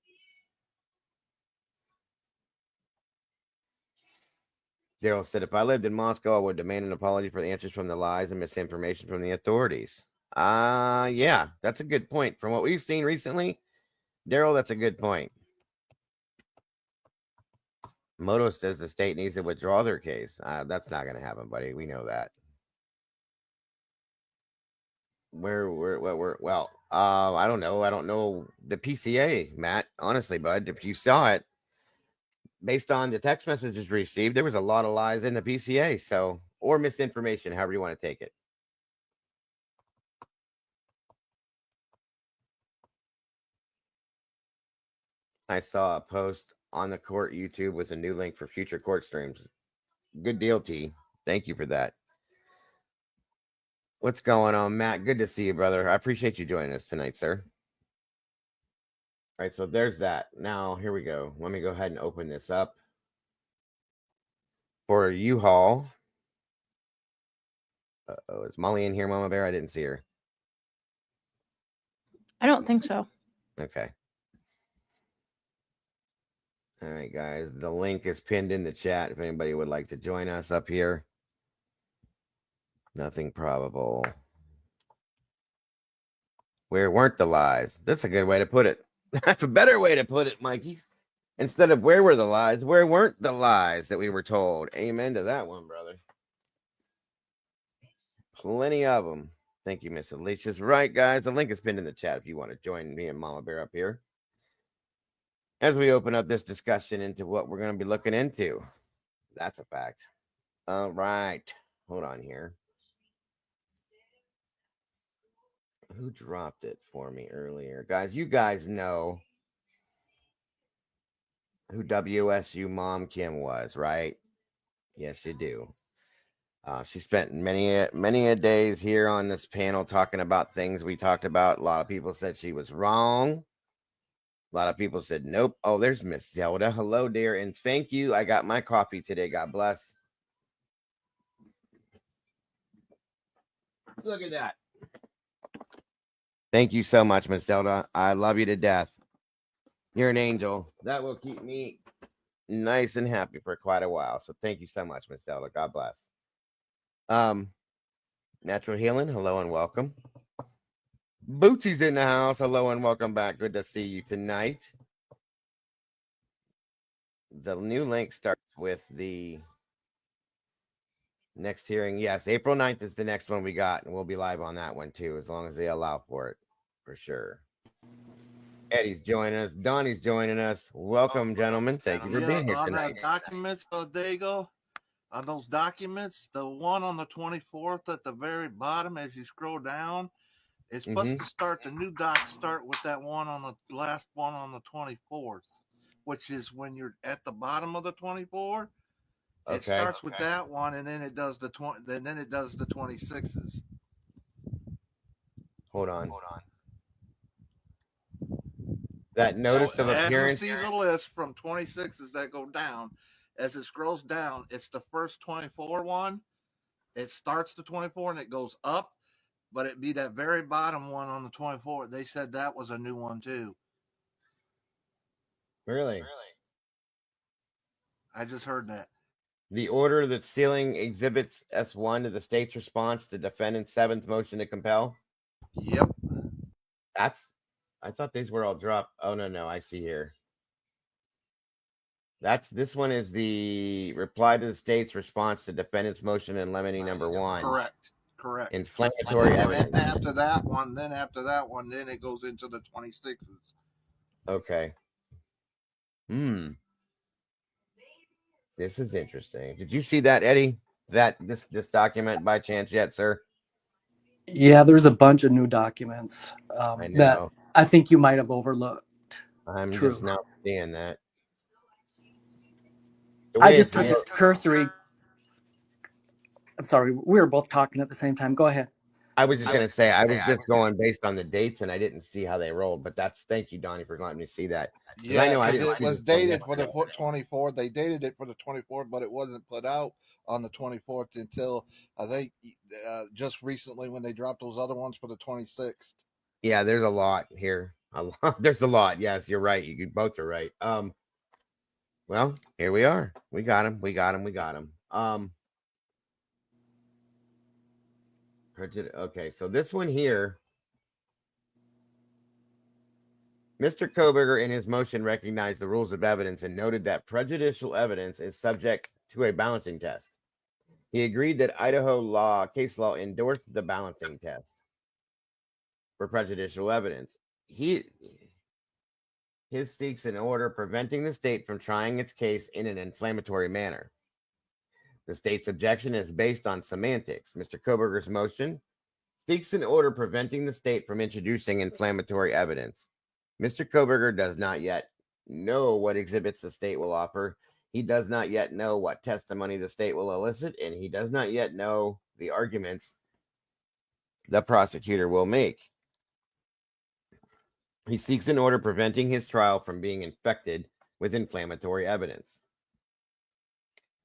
Daryl said, if I lived in Moscow, I would demand an apology for the answers from the lies and misinformation from the authorities. Yeah, that's a good point. From what we've seen recently, Daryl, that's a good point. Moto says the state needs to withdraw their case. That's not going to happen, buddy. We know that. I don't know. I don't know the PCA, Matt. Honestly, bud, if you saw it, based on the text messages received, there was a lot of lies in the PCA, so, or misinformation, however you want to take it. I saw a post on the court YouTube with a new link for future court streams. Good deal, T. Thank you for that. What's going on, Matt? Good to see you, brother. I appreciate you joining us tonight, sir. All right, so there's that. Now, here we go. Let me go ahead and open this up for U-Haul. Uh-oh, is Molly in here, Mama Bear? I didn't see her. I don't think so. Okay. All right, guys. The link is pinned in the chat if anybody would like to join us up here. Nothing probable. Where weren't the lies? That's a good way to put it. That's a better way to put it, Mikey. Instead of where were the lies, where weren't the lies that we were told? Amen to that one, brother. Plenty of them. Thank you, Miss Alicia's right, guys. The link is pinned in the chat if you want to join me and Mama Bear up here as we open up this discussion into what we're going to be looking into. That's a fact. All right. Hold on here. Who dropped it for me earlier? Guys, you guys know who WSU Mom Kim was, right? Yes, you do. She spent many a days here on this panel talking about things we talked about. A lot of people said she was wrong. A lot of people said nope. Oh, there's Miss Zelda. Hello, dear, and thank you. I got my coffee today. God bless. Look at that. Thank you so much, Miss Zelda. I love you to death. You're an angel. That will keep me nice and happy for quite a while. So thank you so much, Miss Zelda. God bless. Natural Healing, hello and welcome. Bootsy's in the house. Hello and welcome back. Good to see you tonight. The new link starts with the next hearing. Yes, April 9th is the next one we got, and we'll be live on that one too, as long as they allow for it, for sure. Eddie's joining us. Donnie's joining us. Welcome, gentlemen. Thank you for being here on tonight. that documents, Dago, on those documents, the one on the 24th at the very bottom, as you scroll down, it's supposed to start, the new docs start with that one on the last one on the 24th, which is when you're at the bottom of the 24. It starts with that one, and then it does the 20, then it does the 26s. Hold on. That notice of appearance. As you see the list from 26s that go down, as it scrolls down, it's the first 24 one. It starts the 24 and it goes up, but it be that very bottom one on the 24. They said that was a new one too. Really? I just heard that. The order that's sealing exhibits S1 to the state's response to defendant's seventh motion to compel. Yep. I thought these were all dropped. Oh, no, I see here. This one is the reply to the state's response to defendant's motion in limine number 1. Correct. Inflammatory evidence. Then after that one, then it goes into the 26s. Okay. This is interesting. Did you see that, Eddie? This document by chance yet, sir? Yeah, there's a bunch of new documents I know. that I think you might have overlooked. I'm just now seeing that. I just took a cursory. I'm sorry, we were both talking at the same time. Go ahead. I was just going to say, I was just going based on the dates, and I didn't see how they rolled. But thank you, Donnie, for letting me see that. Yeah, I know it was dated for the 24th. They dated it for the 24th, but it wasn't put out on the 24th until I think just recently when they dropped those other ones for the 26th. Yeah, there's a lot here. There's a lot. Yes, you're right. You both are right. Well, here we are. We got him. Okay, so this one here, Mr. Koberger in his motion recognized the rules of evidence and noted that prejudicial evidence is subject to a balancing test. He agreed that Idaho case law endorsed the balancing test for prejudicial evidence. His seeks an order preventing the state from trying its case in an inflammatory manner. The state's objection is based on semantics. Mr. Koberger's motion seeks an order preventing the state from introducing inflammatory evidence. Mr. Koberger does not yet know what exhibits the state will offer. He does not yet know what testimony the state will elicit, and he does not yet know the arguments the prosecutor will make. He seeks an order preventing his trial from being infected with inflammatory evidence.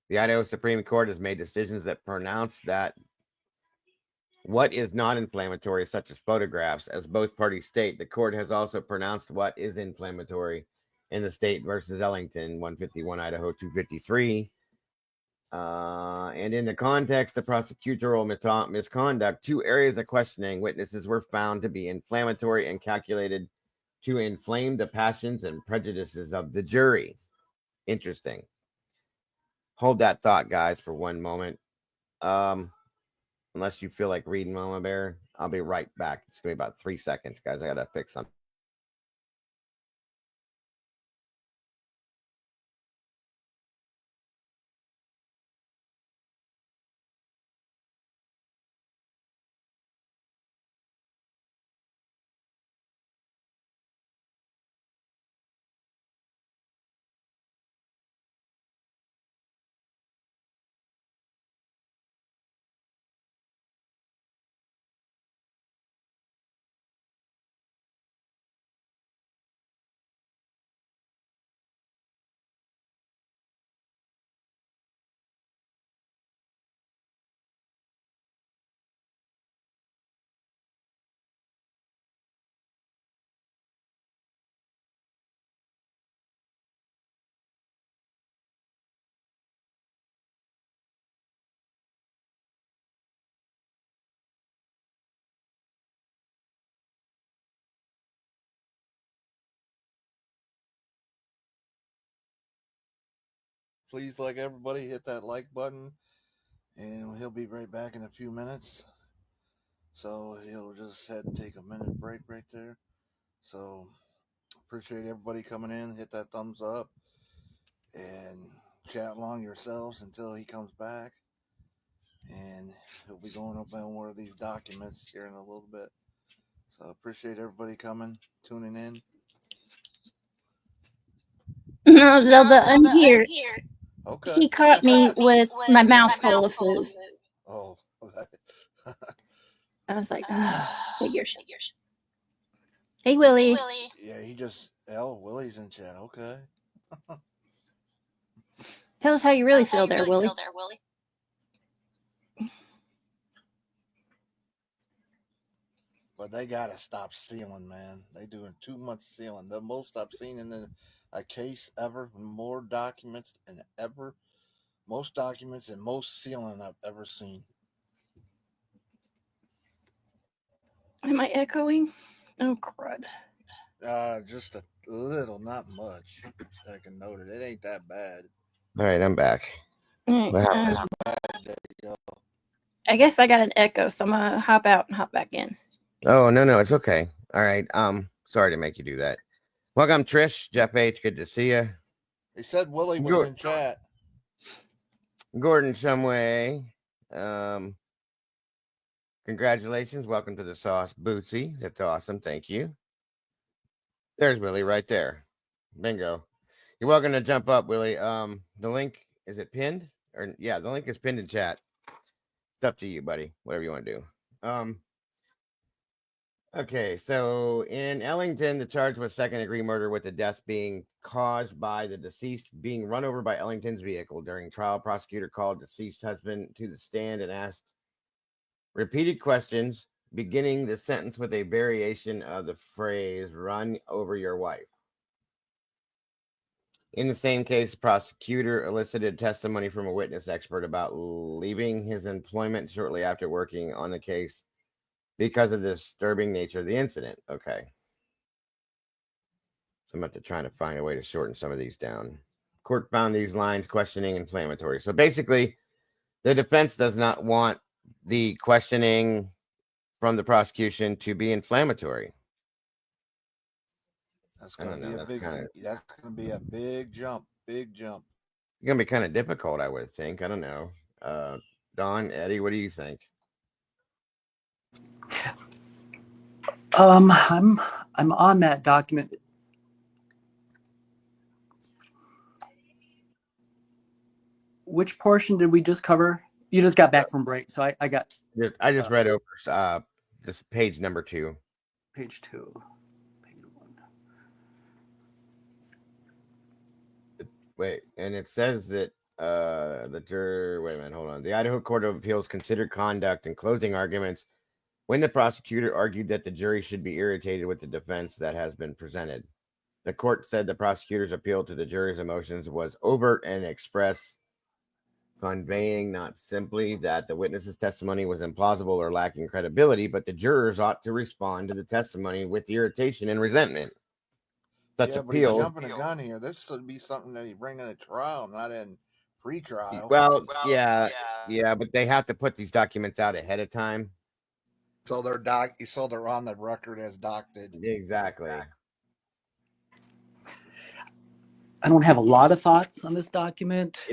The Idaho Supreme Court has made decisions that pronounce that what is not inflammatory, such as photographs, as both parties state. The court has also pronounced what is inflammatory in the state versus Ellington, 151 Idaho 253. And in the context of prosecutorial misconduct, 2 areas of questioning witnesses were found to be inflammatory and calculated to inflame the passions and prejudices of the jury. Interesting. Hold that thought, guys, for one moment. Unless you feel like reading Mama Bear, I'll be right back. It's going to be about 3 seconds, guys. I got to fix something. please, like everybody, hit that like button, and he'll be right back in a few minutes. So he'll just had to take a minute break right there. So appreciate everybody coming in. Hit that thumbs up and chat along yourselves until he comes back. And he'll be going over more of these documents here in a little bit. So appreciate everybody coming, tuning in. No, Zelda, I'm here. Okay. He caught me with my mouth full of food. Oh. I was like, figures. Hey, Willie. Yeah, Willie's in chat. Okay. Tell us how you really feel there, Willie. But they gotta stop stealing, man. They doing too much stealing. The most I've seen in a case ever, more documents than ever, most documents and most stealing I've ever seen. Am I echoing? Oh, crud. Just a little, not much. I can note it. It ain't that bad. All right, I'm back. Right, There you go. I guess I got an echo, so I'm gonna hop out and hop back in. Oh, no, it's okay. All right. Sorry to make you do that. Welcome, Trish, Jeff H. Good to see you. They said Willie was in chat. Gordon Shumway. Congratulations. Welcome to the sauce, Bootsy. That's awesome. Thank you. There's Willie right there. Bingo. You're welcome to jump up, Willie. The link, is it pinned? Or yeah, the link is pinned in chat. It's up to you, buddy. Whatever you want to do. Okay, so in Ellington, the charge was second-degree murder with the death being caused by the deceased being run over by Ellington's vehicle. During trial, prosecutor called deceased husband to the stand and asked repeated questions, beginning the sentence with a variation of the phrase, run over your wife. In the same case, the prosecutor elicited testimony from a witness expert about leaving his employment shortly after working on the case because of the disturbing nature of the incident. Okay. So I'm trying to find a way to shorten some of these down. Court found these lines questioning inflammatory. So basically, the defense does not want the questioning from the prosecution to be inflammatory. That's gonna be a big jump. Big jump. It's gonna be kind of difficult, I would think. I don't know. Don, Eddie, what do you think? I'm on that document. Which portion did we just cover? You just got back from break, so I got. I just read over this page number 2. Page 2. Page 1. Wait, and it says that the juror. Wait a minute, hold on. The Idaho Court of Appeals considered conduct in closing arguments when the prosecutor argued that the jury should be irritated with the defense that has been presented. The court said the prosecutor's appeal to the jury's emotions was overt and express, conveying not simply that the witness's testimony was implausible or lacking credibility, but the jurors ought to respond to the testimony with irritation and resentment. Such appeal. But he's jumping the gun here. This should be something that you bring in a trial, not in pre-trial. Well, yeah, but they have to put these documents out ahead of time. So they're on the record as doctored. Exactly. I don't have a lot of thoughts on this document.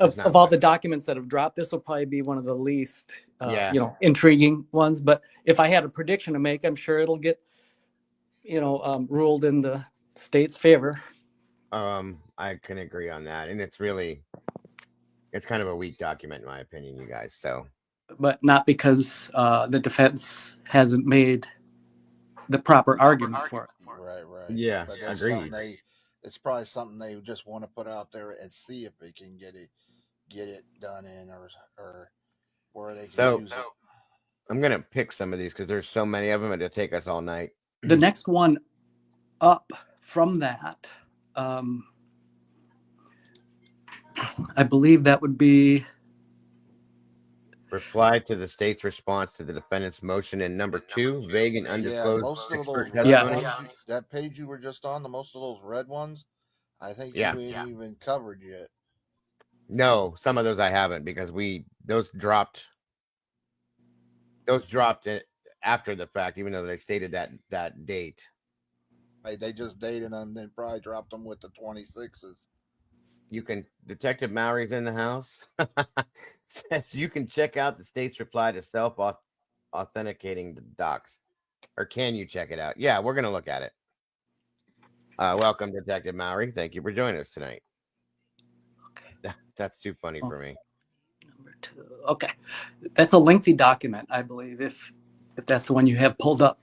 Of all the documents that have dropped, this will probably be one of the least, intriguing ones. But if I had a prediction to make, I'm sure it'll get, ruled in the state's favor. I can agree on that, and it's kind of a weak document in my opinion, you guys. So, but not because the defense hasn't made the proper argument for it. Right. Yeah, agreed. It's probably something they just want to put out there and see if they can get it done in or where they can use it. I'm gonna pick some of these because there's so many of them it'll take us all night. The next one up from that, I believe that would be reply to the state's response to the defendant's motion in number 2, vague and undisclosed. Most of those red ones, that page you were just on, most of those red ones, I think you ain't even covered yet. No, some of those I haven't because those dropped it after the fact, even though they stated that date. Right, they just dated them. They probably dropped them with the 26s. You can Detective Mowry's in the house. Says you can check out the state's reply to authenticating the docs, or can you check it out? Yeah, we're gonna look at it. Welcome, Detective Mowry. Thank you for joining us tonight. Okay. That's too funny for me. Number 2. Okay, that's a lengthy document, I believe. If that's the one you have pulled up.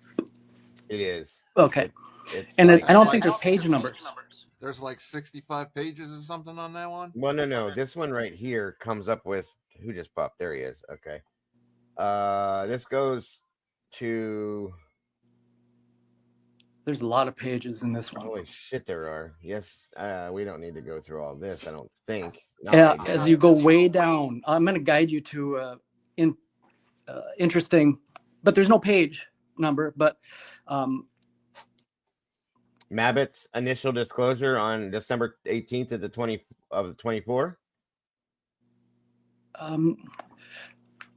It is. Okay. It's and like, I don't think there's page numbers. There's like 65 pages or something on that one. Well, no. This one right here comes up with who just popped. There he is. Okay. This goes to. There's a lot of pages in this one. Holy shit, there are. Yes, we don't need to go through all this, I don't think. Yeah, as you go way down, I'm going to guide you to interesting, but there's no page number, but Mabbitt's initial disclosure on December 18th of the 24.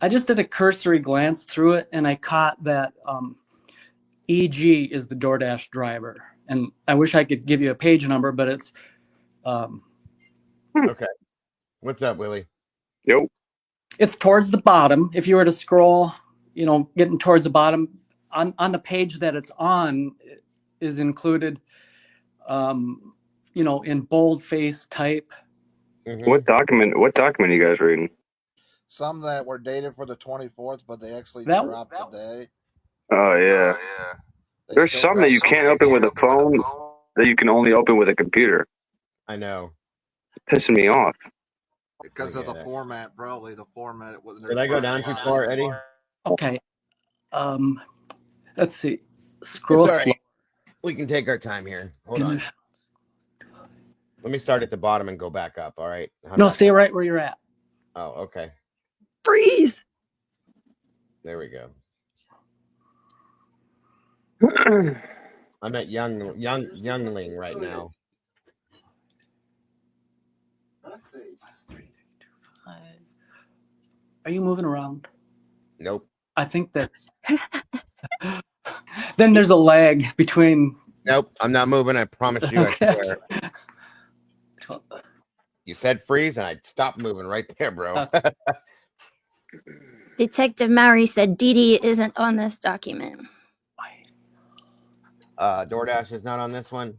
I just did a cursory glance through it, and I caught that EG is the DoorDash driver. And I wish I could give you a page number, but it's... Okay. What's up, Willie? Yo. It's towards the bottom. If you were to scroll, getting towards the bottom, on the page that it's on is included, in boldface type. Mm-hmm. What document are you guys reading? Some that were dated for the 24th, but they actually dropped today. Oh, yeah. There's some that you can't open with a phone that you can only open with a computer. I know. It's pissing me off. Because of the format, probably the format. Did I go down too far, Eddie? Okay. Let's see. Scroll slow. We can take our time here. Hold on. Let me start at the bottom and go back up, all right? No, stay right where you're at. Oh, okay. Freeze! There we go. I'm at youngling right now. Are you moving around? Nope. I think that then there's a lag between. Nope, I'm not moving. I promise you. Okay. I swear. You said freeze, and I stopped moving right there, bro. Detective Mowry said Dee Dee isn't on this document. DoorDash is not on this one.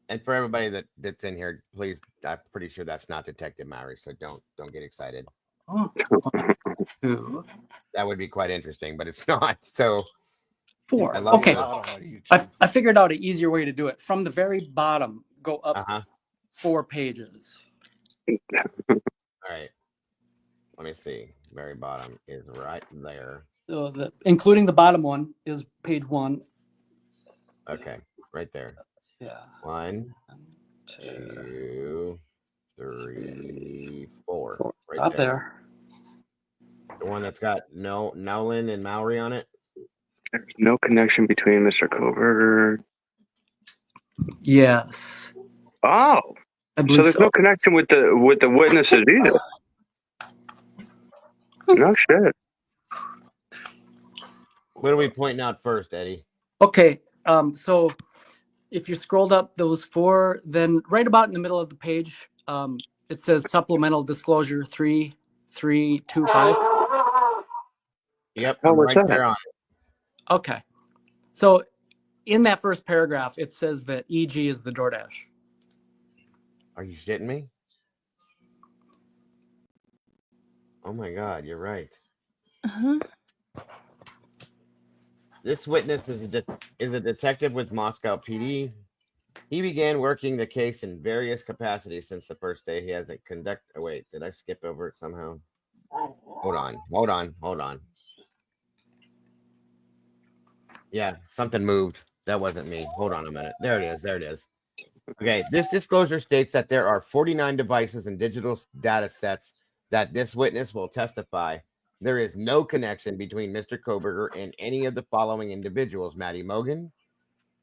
And for everybody that's in here, please, I'm pretty sure that's not Detective Mowry, so don't get excited. Oh. That would be quite interesting, but it's not. So 4. Okay. I figured out an easier way to do it. From the very bottom, go up 4 pages. All right. Let me see. Very bottom is right there. So including the bottom one is page 1. Okay. Right there. Yeah. 1, 2, 3, 4. Right up there. The one that's got Nolan and Mowry on it. There's no connection between Mr. Koberger. Yes. Oh. So there's no connection with the witnesses either. No shit. What are we pointing out first, Eddie? Okay. So if you scrolled up those 4, then right about in the middle of the page, it says supplemental disclosure 3325. Yep, I'm right there on it. Okay. So in that first paragraph, it says that EG is the DoorDash. Are you shitting me? Oh my God, you're right. Uh-huh. This witness is a detective with Moscow PD. He began working the case in various capacities since the first day. He hasn't conducted. Oh, wait, did I skip over it somehow? Hold on. Yeah, something moved. That wasn't me. Hold on a minute. There it is. Okay, this disclosure states that there are 49 devices and digital data sets that this witness will testify. There is no connection between Mr. Koberger and any of the following individuals: Maddie Mogan,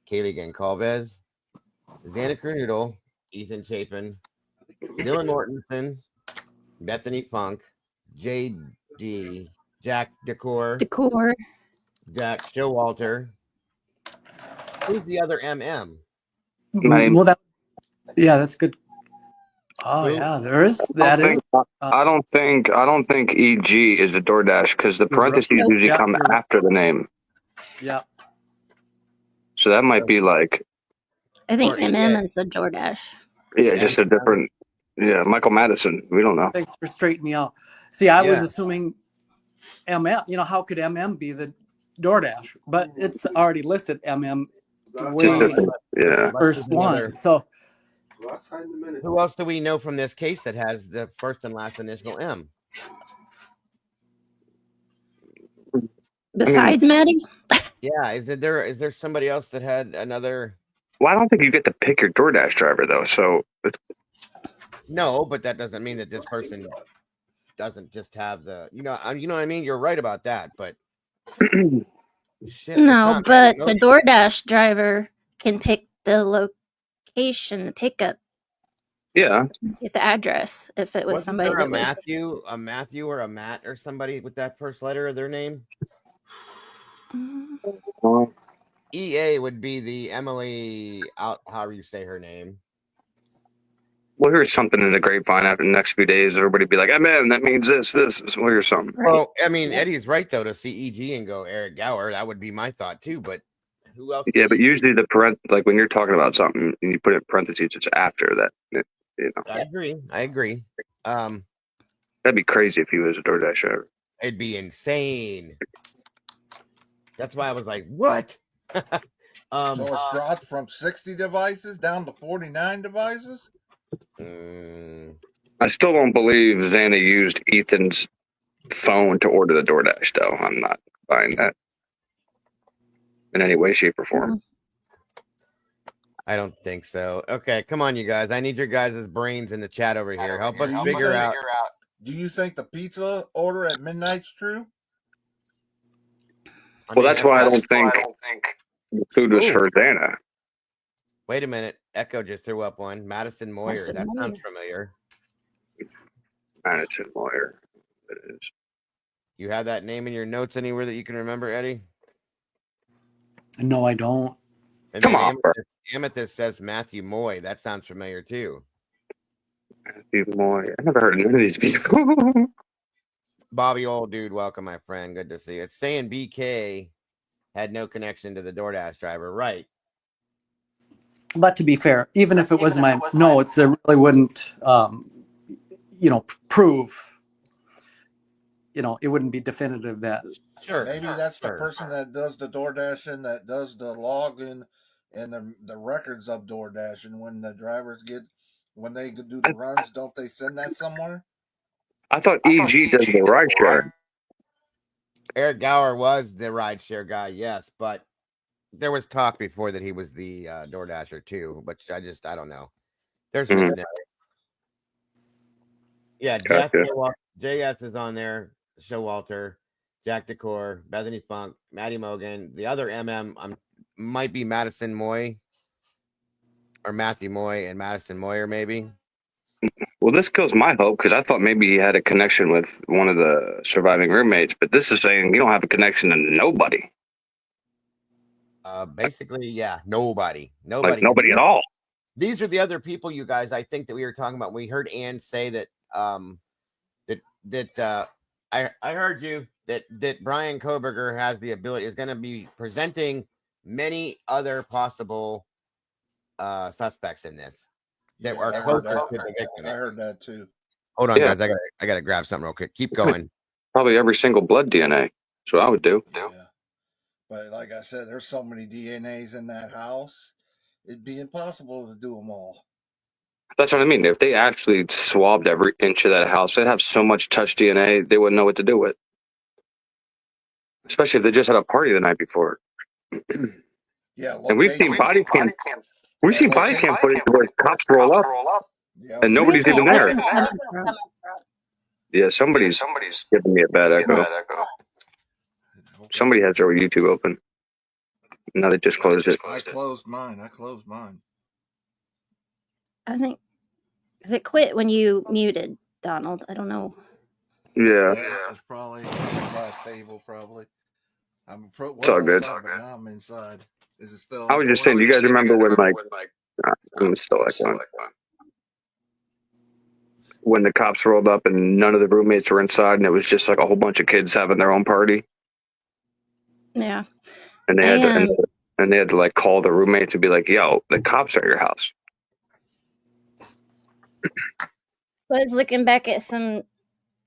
Kaylee Goncalves, Xana Kernudel, Ethan Chapin, Dylan Mortensen, Bethany Funk, J.D., Jack Decor, Jack Showalter. Who's the other MM? Well, that's good. Oh Who? yeah, there is. That is. I don't think EG is a DoorDash because the parentheses usually come after the name. Yeah. So that might be like. I think MM is the DoorDash. Yeah, just a different. Yeah, Michael Madison. We don't know. Thanks for straightening me out. See, I was assuming MM. You know, how could MM be the DoorDash? But it's already listed MM. First one. So. Who else do we know from this case that has the first and last initial M? Besides Maddie? Yeah, is there somebody else that had another? Well, I don't think you get to pick your DoorDash driver though. So no, but that doesn't mean that this person doesn't just have the you know what I mean. You're right about that, but shit. No, but the DoorDash driver can pick the location, the pickup. Yeah. Get the address if it was Wasn't somebody there that a Matthew or a Matt or somebody with that first letter of their name? EA would be the Emily out however you say her name. We'll hear something in the grapevine after the next few days. Everybody be like, "Man, that means this." We'll hear something. Well, I mean, Eddie's right though to see EG and go Eric Gower. That would be my thought too. But who else? Yeah, but usually like when you're talking about something and you put it in parentheses, it's after that. You know. I agree. That'd be crazy if he was a DoorDash driver. It'd be insane. That's why I was like, "What?" So it's dropped from 60 devices down to 49 devices? I still don't believe Xana used Ethan's phone to order the DoorDash, though. I'm not buying that in any way, shape, or form. I don't think so. Okay, come on, you guys. I need your guys' brains in the chat over here. Help us figure out. Do you think the pizza order at midnight's true? Well, that's why I don't think the food was for Xana. Wait a minute. Echo just threw up one. Madison Moyer. That sounds familiar. Madison Moyer. It is. You have that name in your notes anywhere that you can remember, Eddie? No, I don't. And come on. Amethyst says Matthew Moy. That sounds familiar too. Matthew Moy. I never heard of none of these people. Bobby, old dude, welcome, my friend. Good to see you. It's saying BK had no connection to the DoorDash driver, right? But to be fair, even if it was my notes, it really wouldn't, prove. It wouldn't be definitive that. Sure. Maybe that's the person that does the DoorDashing, that does the login and the records of DoorDashing. When the drivers when they do the runs, don't they send that somewhere? I thought EG does the rideshare. Eric Gower was the rideshare guy, yes, but there was talk before that he was the DoorDasher too, but I don't know. There's yeah, JS is on there. Showalter, Jack Decor, Bethany Funk, Maddie Mogan. The other MM might be Madison Moy or Matthew Moy and Madison Moyer, maybe. Well, this kills my hope because I thought maybe he had a connection with one of the surviving roommates, but this is saying you don't have a connection to nobody. Basically, yeah, nobody, like nobody at all. These are the other people, you guys. I think that we were talking about. We heard Ann say that I heard you that Brian Koberger has the ability, is going to be presenting many other possible suspects in this that are closer to the victim. I heard that too. Hold on, guys. I gotta grab something real quick. Keep going. Probably every single blood DNA. That's what I would do. Yeah. But like I said, there's so many DNAs in that house, it'd be impossible to do them all. That's what I mean. If they actually swabbed every inch of that house, they'd have so much touch DNA, they wouldn't know what to do with. Especially if they just had a party the night before. Yeah, and we've seen body cam. We've seen body cam footage where cops roll up, and nobody's even there. Yeah, somebody's giving me a bad echo. Somebody has their YouTube open. No, they just closed it. I closed mine. I think, because it quit when you muted, Donald. I don't know. Yeah. It's probably by a table, probably. I'm It's all good. outside, but now I'm inside. Is it still I was just saying, echoing? do you guys remember when, like, I'm still echoing. When the cops rolled up and none of the roommates were inside and it was just like a whole bunch of kids having their own party? Yeah. And they had to, and they had to like call the roommate to be like, yo, the cops are at your house. I was looking back at some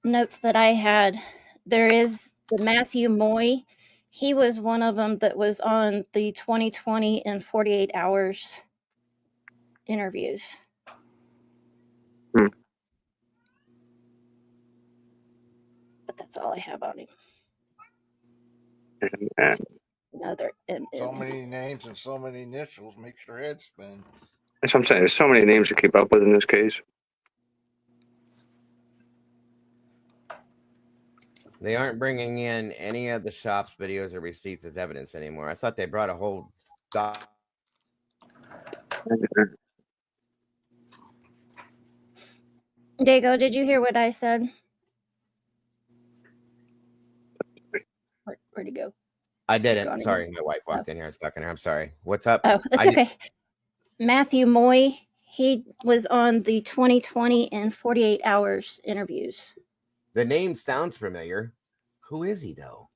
notes that I had. There is the Matthew Moy. He was one of them that was on the 2020 and 48 hours interviews. Hmm. But that's all I have on him. And Another so many names and so many initials makes your head spin. that's what I'm saying. There's so many names to keep up with in this case. They aren't bringing in any of the shop's videos or receipts as evidence anymore. I thought they brought a whole doc. Dago, did you hear what I said? Where'd he go? I didn't. Sorry, my wife walked in here. I was talking to her. I'm sorry. What's up? Oh, that's okay. Matthew Moy, he was on the 2020 and 48 hours interviews. The name sounds familiar. Who is he, though?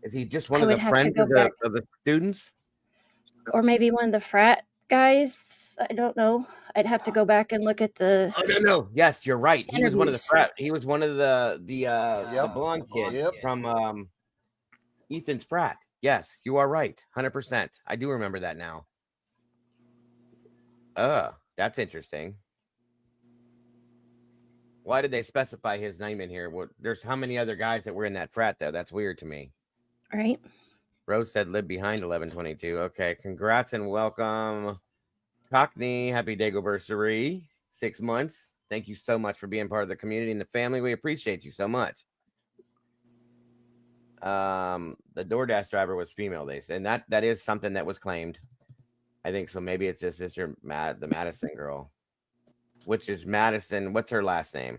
Is he just one of the friends of the students? Or maybe one of the frat guys? I don't know. I'd have to go back and look at the. Oh, no. Yes, you're right. He was one of the frat. He was one of the blonde kids from Ethan's frat. Yes, you are right. 100%. I do remember that now. That's interesting. Why did they specify his name in here? Well, there's how many other guys that were in that frat, though? That's weird to me. Right. Rose said live behind 1122. Okay, congrats and welcome. Cockney, happy Dagoversary. 6 months. Thank you so much for being part of the community and the family. We appreciate you so much. The DoorDash driver was female, they said, and that is something that was claimed. I think so. Maybe it's his sister, the Madison girl, which is Madison. What's her last name?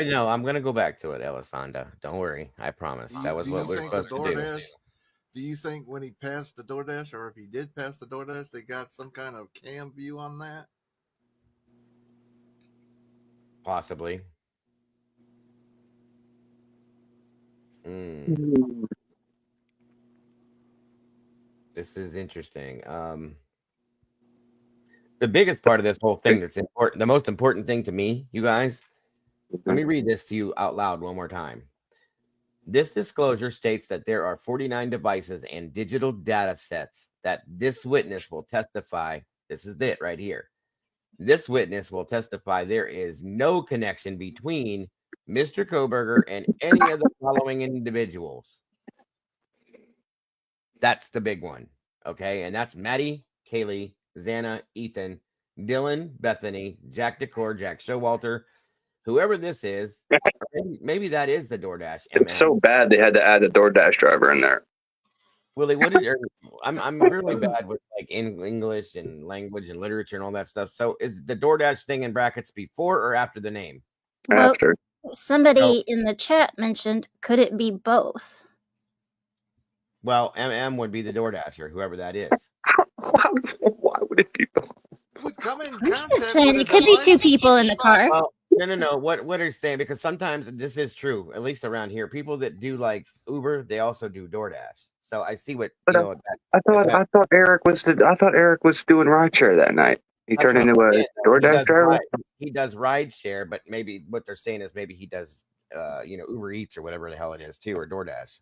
No, I'm gonna go back to it, Elisanda. Don't worry, I promise. That was what we're supposed to do. Do you think when he passed the DoorDash, or if he did pass the DoorDash, they got some kind of cam view on that? Possibly. This is interesting. The biggest part of this whole thing that's important, the most important thing to me, you guys, let me read this to you out loud one more time. This disclosure states that there are 49 devices and digital data sets that this witness will testify. This is it right here. This witness will testify there is no connection between Mr. Koberger and any of the following individuals. That's the big one. Okay. And that's Maddie, Kaylee, Xana, Ethan, Dylan, Bethany, Jack Decor, Jack Showalter, whoever this is. Maybe that is the DoorDash. It's so bad they had to add the DoorDash driver in there. Willie, what did I'm really bad with like English and language and literature and all that stuff. So is the DoorDash thing in brackets before or after the name? Well, after. Somebody in the chat mentioned, could it be both? Well, MM would be the DoorDasher, whoever that is. Why would it be both? Would come in contact saying it could be two people in the car. Well, no. What are you saying? Because sometimes this is true, at least around here. People that do like Uber, they also do DoorDash. So I see what you know. I thought Eric was doing rideshare that night. He turned into a DoorDash driver. He does rideshare, but maybe what they're saying is maybe he does Uber Eats or whatever the hell it is too, or DoorDash.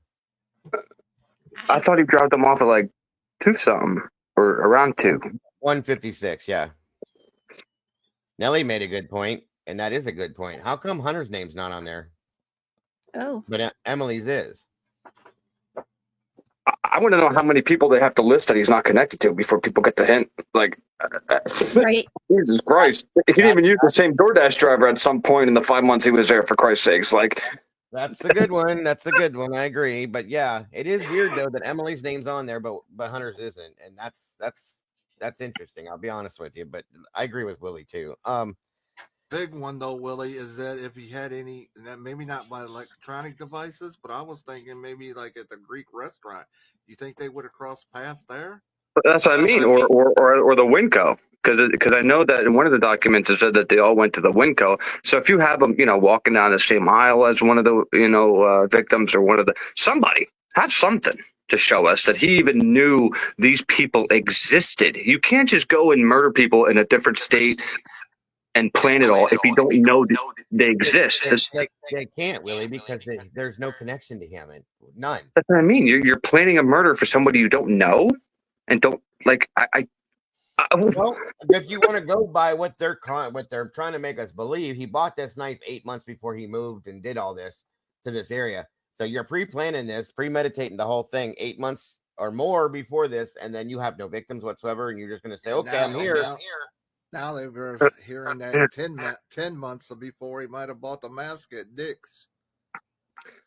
I thought he dropped them off at like 2 something or around 2. 156, yeah. Nelly made a good point, and that is a good point. How come Hunter's name's not on there? Oh. But Emily's is. I want to know how many people they have to list that he's not connected to before people get the hint. Like, right. Jesus Christ. He didn't even use the same DoorDash driver at some point in the 5 months he was there, for Christ's sakes. Like, That's a good one. That's a good one. I agree. But yeah, it is weird though that Emily's name's on there, but Hunter's isn't, and that's interesting. I'll be honest with you, but I agree with Willie too. Big one though, Willie, is that if he had any, maybe not by electronic devices, but I was thinking maybe like at the Greek restaurant. You think they would have crossed paths there? But that's what I mean, or the Winco, because I know that in one of the documents it said that they all went to the Winco. So if you have them, walking down the same aisle as one of the victims or one of the somebody have something to show us that he even knew these people existed. You can't just go and murder people in a different state and plan it all if you don't know they exist. They can't, Willie, because there's no connection to him, and none. That's what I mean. You're planning a murder for somebody you don't know. And don't like well, if you want to go by what they're trying to make us believe, he bought this knife 8 months before he moved and did all this to this area. So you're pre-planning this, premeditating the whole thing 8 months or more before this, and then you have no victims whatsoever, and you're just going to say, "Okay, I'm here." Now they were hearing that 10 months before he might have bought the mask at Dick's.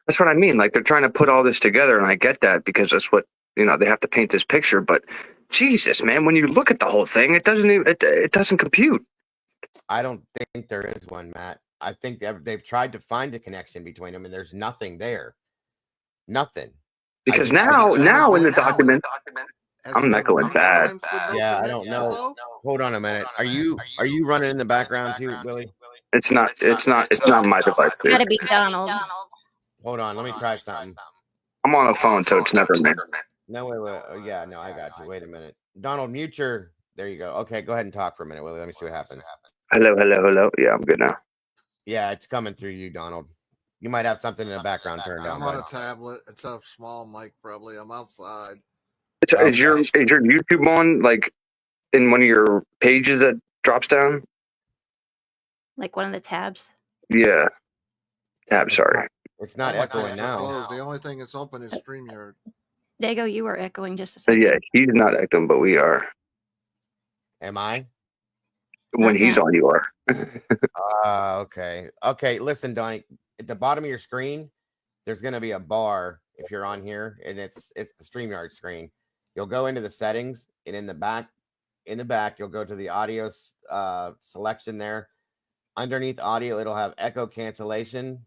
That's what I mean. Like they're trying to put all this together, and I get that because that's what they have to paint this picture. But Jesus, man, when you look at the whole thing, it doesn't compute. I don't think there is one, Matt. I think they've tried to find a connection between them, and there's nothing there. Nothing. Because now in the document, I'm echoing bad. Yeah, I don't know. Hold on a minute. Are you running in the background too, Willie? It's not my device. It's got to be Donald. Hold on, let me try something. I'm on a phone, so it's never me. No, wait. Oh, yeah, no, I got you. Wait a minute. Donald, mute your. There you go. Okay, go ahead and talk for a minute, Willie. Let me see what happens. Hello. Yeah, I'm good now. Yeah, it's coming through you, Donald. You might have something in the background turned on. I'm on a tablet. It's a small mic, probably. I'm outside. Is your YouTube on, like, in one of your pages that drops down? Like one of the tabs? Yeah. Tab, sorry. It's not echoing now. The only thing that's open is StreamYard. Dago, you were echoing just a second. Yeah, he's not echoing, but we are. Am I? When he's on, you are. Okay. Okay, listen, Donnie. At the bottom of your screen, there's going to be a bar if you're on here, and it's the StreamYard screen. You'll go into the settings, and in the back, you'll go to the audio selection there. Underneath audio, it'll have echo cancellation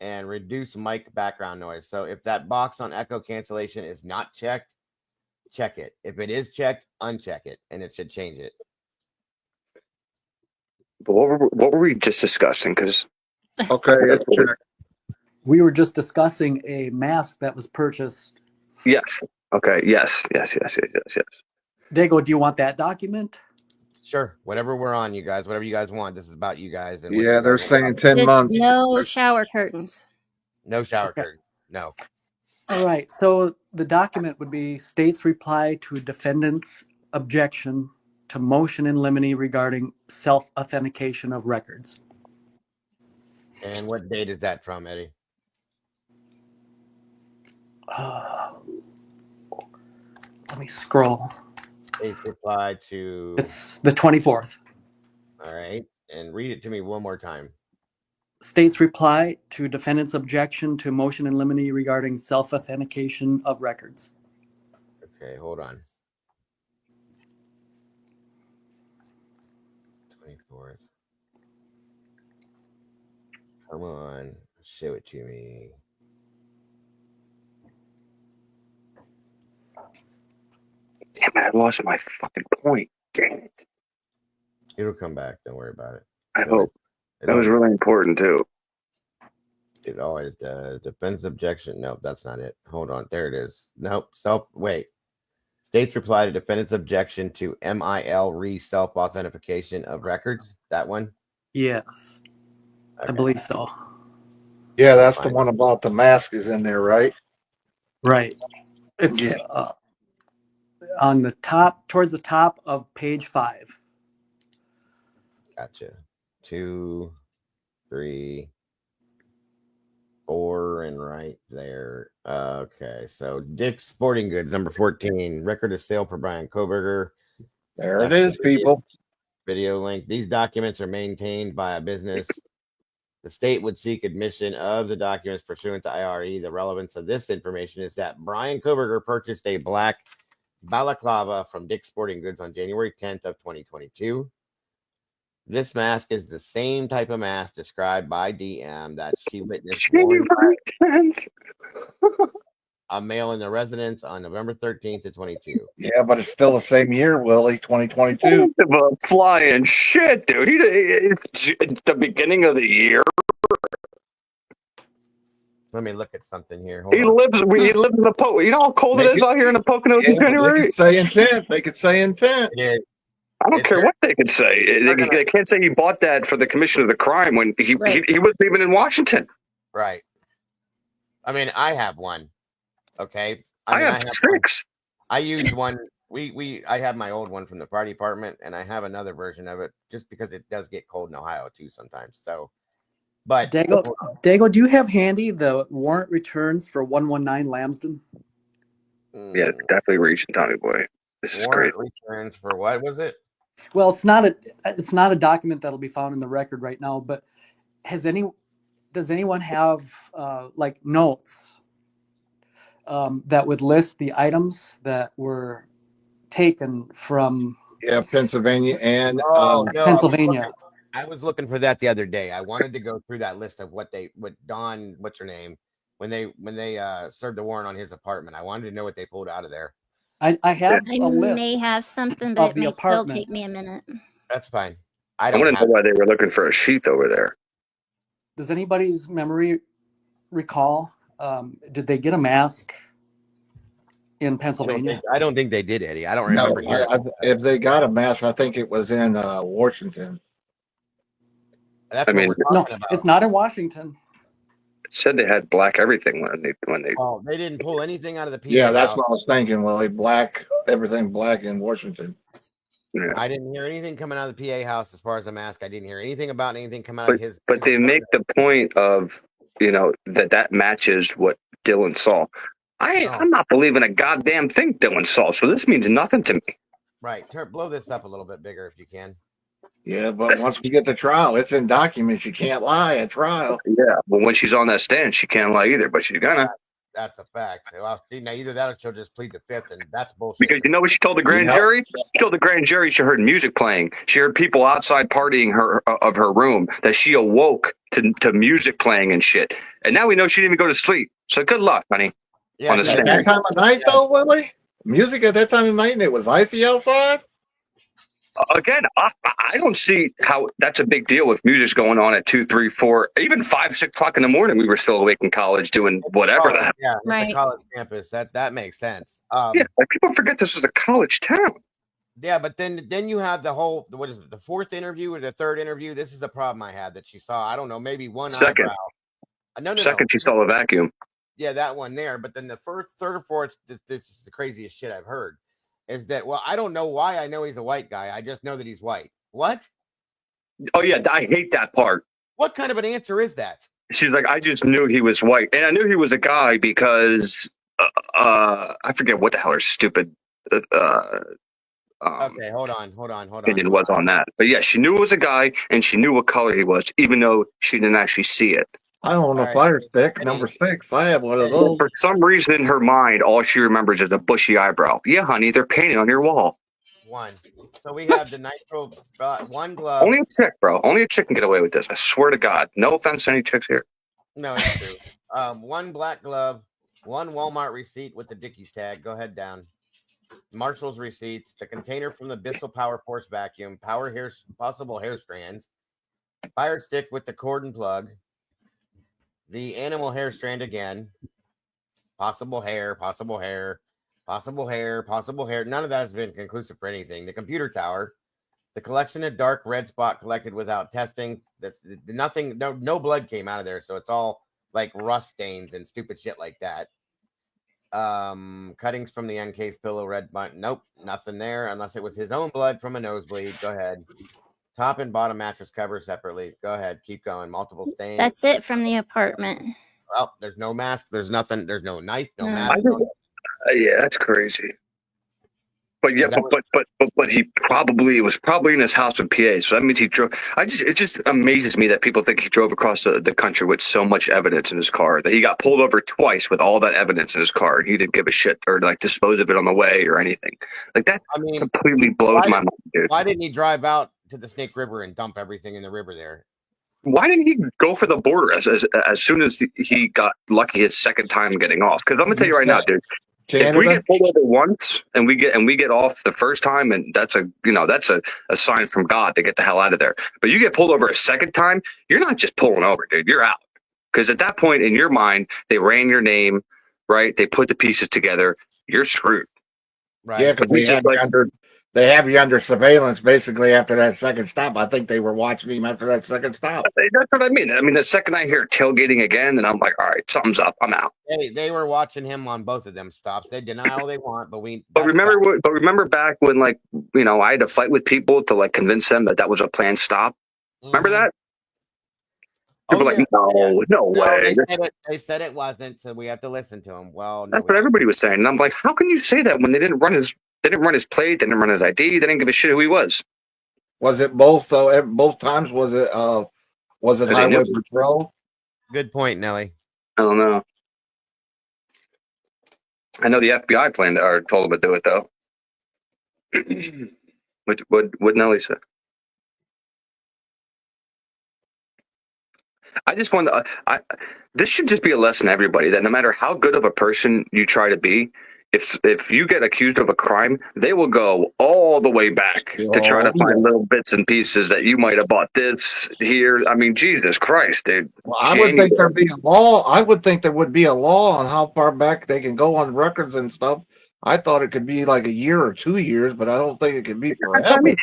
and reduce mic background noise. So if that box on echo cancellation is not checked, check it. If it is checked, uncheck it, and it should change it. But what were we just discussing? Because okay, we were just discussing a mask that was purchased. Yes. Okay. Yes. Dago, do you want that document? Sure. Whatever we're on, you guys. Whatever you guys want. This is about you guys. And yeah, they're saying 10 Just months. no shower curtains. No shower curtain. No. All right. So the document would be state's reply to a defendant's objection to motion in limine regarding self-authentication of records. And what date is that from, Eddie? Let me scroll. State's reply to... It's the 24th. All right. And read it to me one more time. State's reply to defendant's objection to motion in limine regarding self-authentication of records. Okay, hold on. 24th. Come on. Show it to me. Damn it, I lost my fucking point. Damn it. It'll come back. Don't worry about it. I hope. That was really important, too. It always does. Defense objection. Nope, that's not it. Hold on. There it is. Nope. Wait. State's reply to defendant's objection to MIL self-authentication of records. That one? Yes. Okay. I believe so. Yeah, that's the one about the mask is in there, right? Right. It's on the top, towards the top of page 5. Gotcha. 2, 3, 4, and right there. Okay, so Dick's Sporting Goods, number 14. Record of sale for Brian Koberger. There it is, people. Video link. These documents are maintained by a business The state would seek admission of the documents pursuant to IRE. The relevance of this information is that Brian Koberger purchased a black balaclava from Dick's Sporting Goods on January 10th of 2022. This mask is the same type of mask described by DM that she witnessed January 10th. A male in the residence on November 13th of 22. Yeah, but it's still the same year, Willie, 2022. Flying shit, dude. It's the beginning of the year. Let me look at something here. He lives in the Poconos. You know how cold it is out here in the Poconos in January? They could say intent. They could say intent. I don't care what they could say. They can't say he bought that for the commission of the crime when he wasn't even in Washington. Right. I mean, I have one. Okay. I have 6. I used one. I have my old one from the fire department, and I have another version of it just because it does get cold in Ohio too sometimes. So, but Dago, do you have handy the warrant returns for 119 Lambsden? Yeah, definitely reaching, Tommy boy. This is warrant crazy. Returns for what was it? Well, it's not a document that'll be found in the record right now. But does anyone have like notes that would list the items that were taken from Pennsylvania and Pennsylvania? I was looking for that the other day. I wanted to go through that list of what Don, what's her name, when they served the warrant on his apartment. I wanted to know what they pulled out of there. I have a list. I may have something, but it may still take me a minute. That's fine. I want to know why they were looking for a sheath over there. Does anybody's memory recall? Did they get a mask in Pennsylvania? I don't think they did, Eddie. I don't remember. If they got a mask, I think it was in Washington. That's what we're talking about. It's not in Washington. It said they had black everything when they. Oh, they didn't pull anything out of the PA. Yeah, that's what I was thinking, Willie. Everything black in Washington. Yeah. I didn't hear anything coming out of the PA house as far as a mask. I didn't hear anything about anything coming out of his. But they make the point of, that matches what Dylan saw. I'm not believing a goddamn thing Dylan saw, so this means nothing to me. Right. Blow this up a little bit bigger if you can. Yeah, but once we get to trial, it's in documents. You can't lie at trial. Yeah, but when she's on that stand, she can't lie either, but she's gonna. That's a fact. Well, see, now either that or she'll just plead the fifth, and that's bullshit. Because you know what she told the grand jury? She told the grand jury she heard music playing. She heard people outside partying of her room, that she awoke to music playing and shit. And now we know she didn't even go to sleep. So good luck, honey. Yeah, on the stand. At that time of night, though, Willie? Music at that time of night, and it was icy outside? Again, I don't see how that's a big deal if music's going on at 2, 3, 4, even 5, 6 o'clock in the morning. We were still awake in college doing whatever. Yeah, right. The college campus. That makes sense. People forget this is a college town. Yeah, but then you have the whole, what is it, the fourth interview or the third interview? This is the problem I had that she saw. I don't know, maybe one second. Eyebrow. No. Second, she saw a vacuum. Yeah, that one there. But then the third or fourth, this is the craziest shit I've heard. Is that, well, I don't know why I know he's a white guy. I just know that he's white. What? Oh, yeah. I hate that part. What kind of an answer is that? She's like, I just knew he was white. And I knew he was a guy because I forget what the hell her stupid okay, hold on. Opinion was on that. But yeah, she knew it was a guy and she knew what color he was, even though she didn't actually see it. I don't know. Fire stick, number 6. I have one of those. For some reason in her mind, all she remembers is a bushy eyebrow. Yeah, honey, they're painted on your wall. One. So we have the nitro, one glove. Only a chick, bro. Only a chick can get away with this. I swear to God. No offense to any chicks here. No, it's true. One black glove, one Walmart receipt with the Dickies tag. Go ahead down. Marshall's receipts, the container from the Bissell Power Force vacuum, possible hair strands, fire stick with the cord and plug, the animal hair strand again, possible hair. None of that has been conclusive for anything. The computer tower, the collection of dark red spot collected without testing. That's nothing. No blood came out of there, so it's all like rust stains and stupid shit like that. Cuttings from the uncased pillow, red button. Nope, nothing there unless it was his own blood from a nosebleed. Go ahead. Top and bottom mattress cover separately. Go ahead. Keep going. Multiple stains. That's it from the apartment. Well, there's no mask. There's nothing. There's no knife. No mask. Yeah, that's crazy. But yeah, but he was probably in his house in PA. So that means he drove. It just amazes me that people think he drove across the country with so much evidence in his car, that he got pulled over twice with all that evidence in his car. He didn't give a shit or like dispose of it on the way or anything. Like that completely blows my mind, dude. Why didn't he drive out to the Snake River and dump everything in the river there? Why didn't he go for the border as soon as he got lucky his second time getting off? Because I'm gonna tell you right now, dude. Canada? If we get pulled over once and we get off the first time, and that's a sign from God to get the hell out of there. But you get pulled over a second time, you're not just pulling over, dude. You're out. Because at that point in your mind, they ran your name, right? They put the pieces together. You're screwed. Right. Yeah, because they have you under surveillance basically after that second stop. I think they were watching him after that second stop. That's what I mean. I mean, the second I hear tailgating again, then I'm like, all right, something's up. I'm out. They were watching him on both of them stops. They deny all they want, but remember back when, like, I had to fight with people to like convince them that was a planned stop. Remember that? People were like, no way. They said it wasn't, so we have to listen to them. Well, that's what everybody was saying, and I'm like, how can you say that when they didn't run his plate, they didn't run his ID, they didn't give a shit who he was? Was it both though? Both times was it highway patrol? Good point, Nelly. I don't know. I know the FBI planned or told him to do it though. What Nelly said. I just want to. This should just be a lesson to everybody that no matter how good of a person you try to be, if you get accused of a crime, they will go all the way back to try to find little bits and pieces that you might have bought this here. I mean, Jesus Christ, dude. Well, I would think there'd be a law. I would think there would be a law on how far back they can go on records and stuff. I thought it could be like a year or 2 years, but I don't think it can be forever.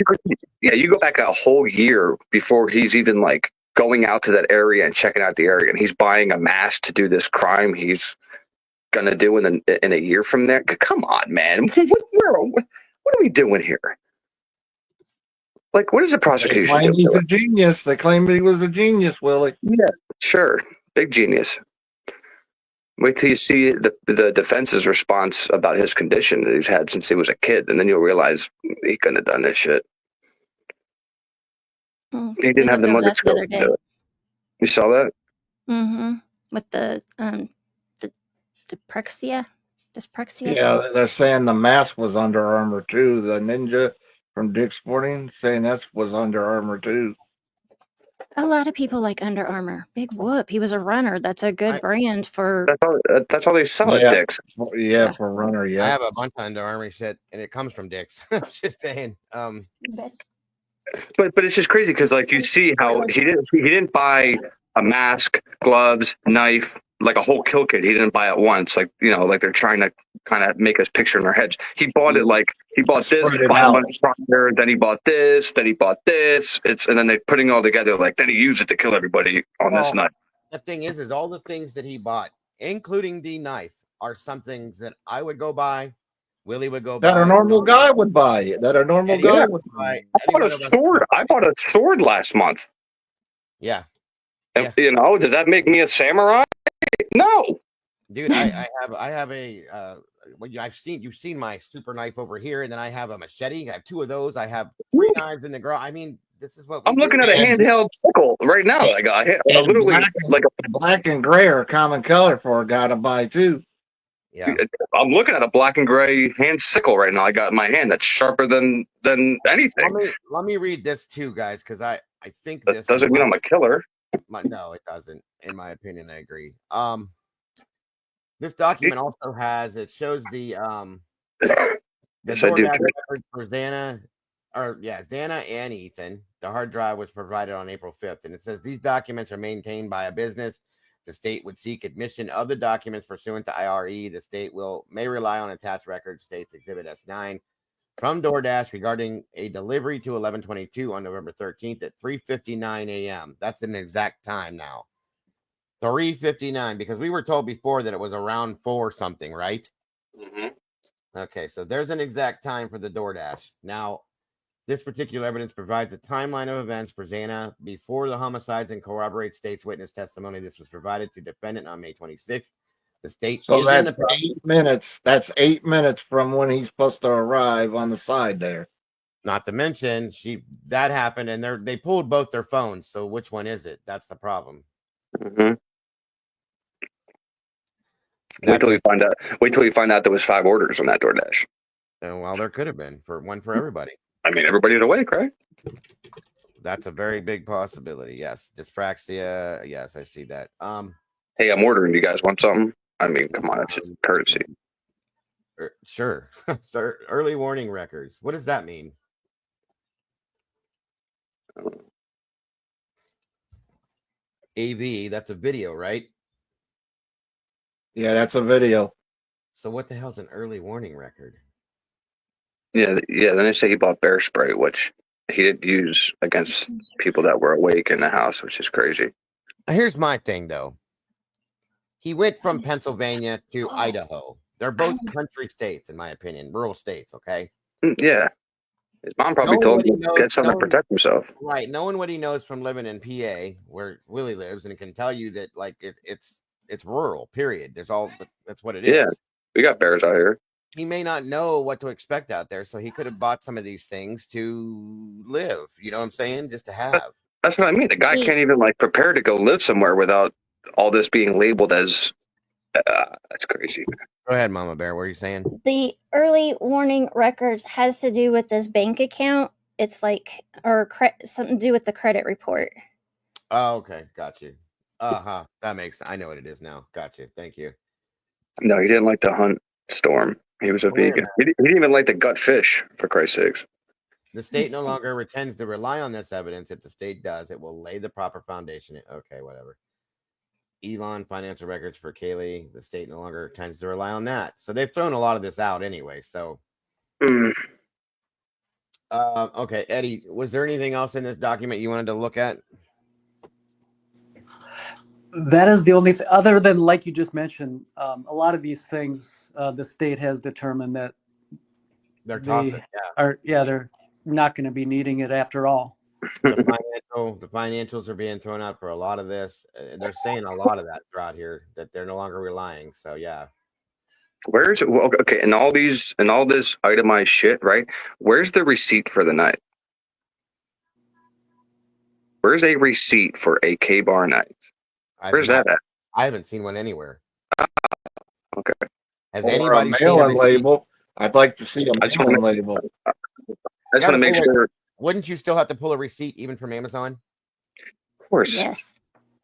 You go back a whole year before he's even like going out to that area and checking out the area, and he's buying a mask to do this crime he's gonna do in a year from there. Come on, man. What are we doing here? Like, what is the prosecution? They claim he's a genius. They claim he was a genius, Willie. Yeah, sure. Big genius. Wait till you see the defense's response about his condition that he's had since he was a kid, and then you'll realize he couldn't have done this shit. He didn't have the motor skills to do it. You saw that? Mm-hmm. With the dyspraxia. Yeah, they're saying the mask was Under Armour too. The ninja from Dick's Sporting saying that was Under Armour too. A lot of people like Under Armour. Big whoop. He was a runner. That's a good brand for. That's all they sell at Dick's. Yeah, for a runner. Yeah, I have a bunch of Under Armour shit, and it comes from Dick's. Just saying. But it's just crazy because like you see how he didn't buy a mask, gloves, knife, like a whole kill kit. He didn't buy it once. Like like they're trying to kind of make us picture in our heads. He bought it like he bought this 5 months prior, then he bought this, then he bought this. And then they're putting it all together. Like then he used it to kill everybody on this night. The thing is all the things that he bought, including the knife, are some things that I would go buy. Willie would go buy. That a normal guy would buy. That a normal guy would buy. I bought a sword. I bought a sword last month. Yeah. And, does that make me a samurai? No. Dude, I have a you've seen my super knife over here, and then I have a machete. I have 2 of those. I have 3 knives in the garage. I mean, this is what I'm looking at a handheld sickle right now. I got literally like a black and gray are a common color for a guy to buy too. Yeah, I'm looking at a black and gray hand sickle right now. I got in my hand that's sharper than anything. Let me read this too, guys, because I think this doesn't mean I'm a killer. No, it doesn't. In my opinion, I agree. This document also shows the DoorDash records for Xana and Ethan. The hard drive was provided on April 5th, and it says these documents are maintained by a business. The state would seek admission of the documents pursuant to IRE. The state may rely on attached records, states Exhibit S9 from DoorDash regarding a delivery to 11/22 on November 13th at 3:59 a.m. That's an exact time now. 3:59, because we were told before that it was around 4 something, right? Mm-hmm. Okay, so there's an exact time for the DoorDash. Now, this particular evidence provides a timeline of events for Xana before the homicides and corroborates state's witness testimony. This was provided to defendant on May 26th. The state So is in that's the 8 minutes. That's 8 minutes from when he's supposed to arrive on the side there. Not to mention that happened, and they pulled both their phones. So which one is it? That's the problem. Mm-hmm. Wait till you find out. Wait till you find out there was 5 orders on that DoorDash. Well, there could have been one for everybody. I mean, everybody's awake, right? That's a very big possibility. Yes, dyspraxia. Yes, I see that. Hey, I'm ordering. You guys want something? I mean, come on, it's just courtesy. Sure. Sir, early warning records. What does that mean? AV, that's a video, right? Yeah, that's a video. So what the hell's an early warning record? Yeah. Then they say he bought bear spray, which he did use against people that were awake in the house, which is crazy. Here's my thing, though. He went from Pennsylvania to Idaho. They're both country states, in my opinion, rural states, okay? Yeah. His mom probably told him to get something to protect himself. Right. Knowing what he knows from living in PA, where Willie lives, and he can tell you that, like, it's rural, period. That's what it is. Yeah. We got bears out here. He may not know what to expect out there, so he could have bought some of these things to live. You know what I'm saying? Just to have. That's what I mean. The guy can't even prepare to go live somewhere without all this being labeled as. That's crazy. Go ahead, Mama Bear. What are you saying? The early warning records has to do with this bank account. It's something to do with the credit report. Oh, okay. Got you. That makes. I know what it is now. Got you. Thank you. No, he didn't like to hunt storm. He was a vegan. He didn't even like to gut fish, for Christ's sakes. The state no longer intends to rely on this evidence. If the state does, it will lay the proper foundation. Okay, whatever. Elon financial records for Kaylee. The state no longer intends to rely on that. So they've thrown a lot of this out anyway. So, okay, Eddie, was there anything else in this document you wanted to look at? That is the only other than, like you just mentioned, a lot of these things, the state has determined that they're not going to be needing it after all. The financials are being thrown out for a lot of this. They're saying a lot of that throughout here, that they're no longer relying. So yeah. Where's okay? And all this itemized shit, right? Where's the receipt for the night? Where's a receipt for a K-bar night? Where's that at? I haven't seen one anywhere. Okay. Has anybody seen a label? I'd like to see a mailing label. I just want to make sure. Wouldn't you still have to pull a receipt even from Amazon? Of course. Yes.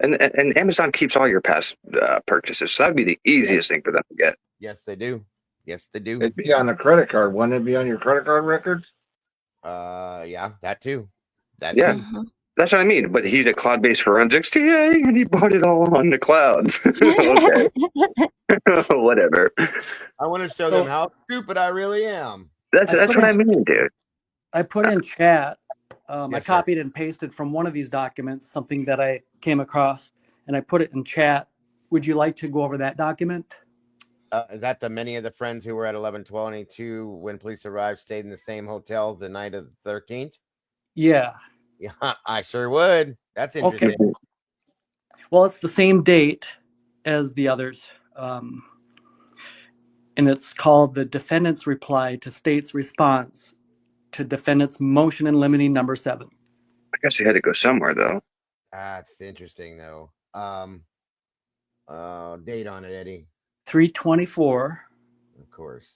And Amazon keeps all your past purchases, so that'd be the easiest thing for them to get. Yes, they do. Yes, they do. It'd be on the credit card. Wouldn't it be on your credit card records? Yeah, that too. Too. That's what I mean. But he's a cloud-based forensics TA, and he bought it all on the cloud. Okay. Whatever. I want to show them how stupid I really am. That's what I mean, dude. I put in chat. I copied and pasted from one of these documents something that I came across, and I put it in chat. Would you like to go over that document? Is that the many of the friends who were at 11/22 when police arrived stayed in the same hotel the night of the 13th? Yeah. Yeah, I sure would. That's interesting. Okay. Well, it's the same date as the others. And it's called the defendant's reply to state's response to defendant's motion in limine number 7. I guess he had to go somewhere, though. That's interesting, though. Date on it, Eddie. 3/24. Of course.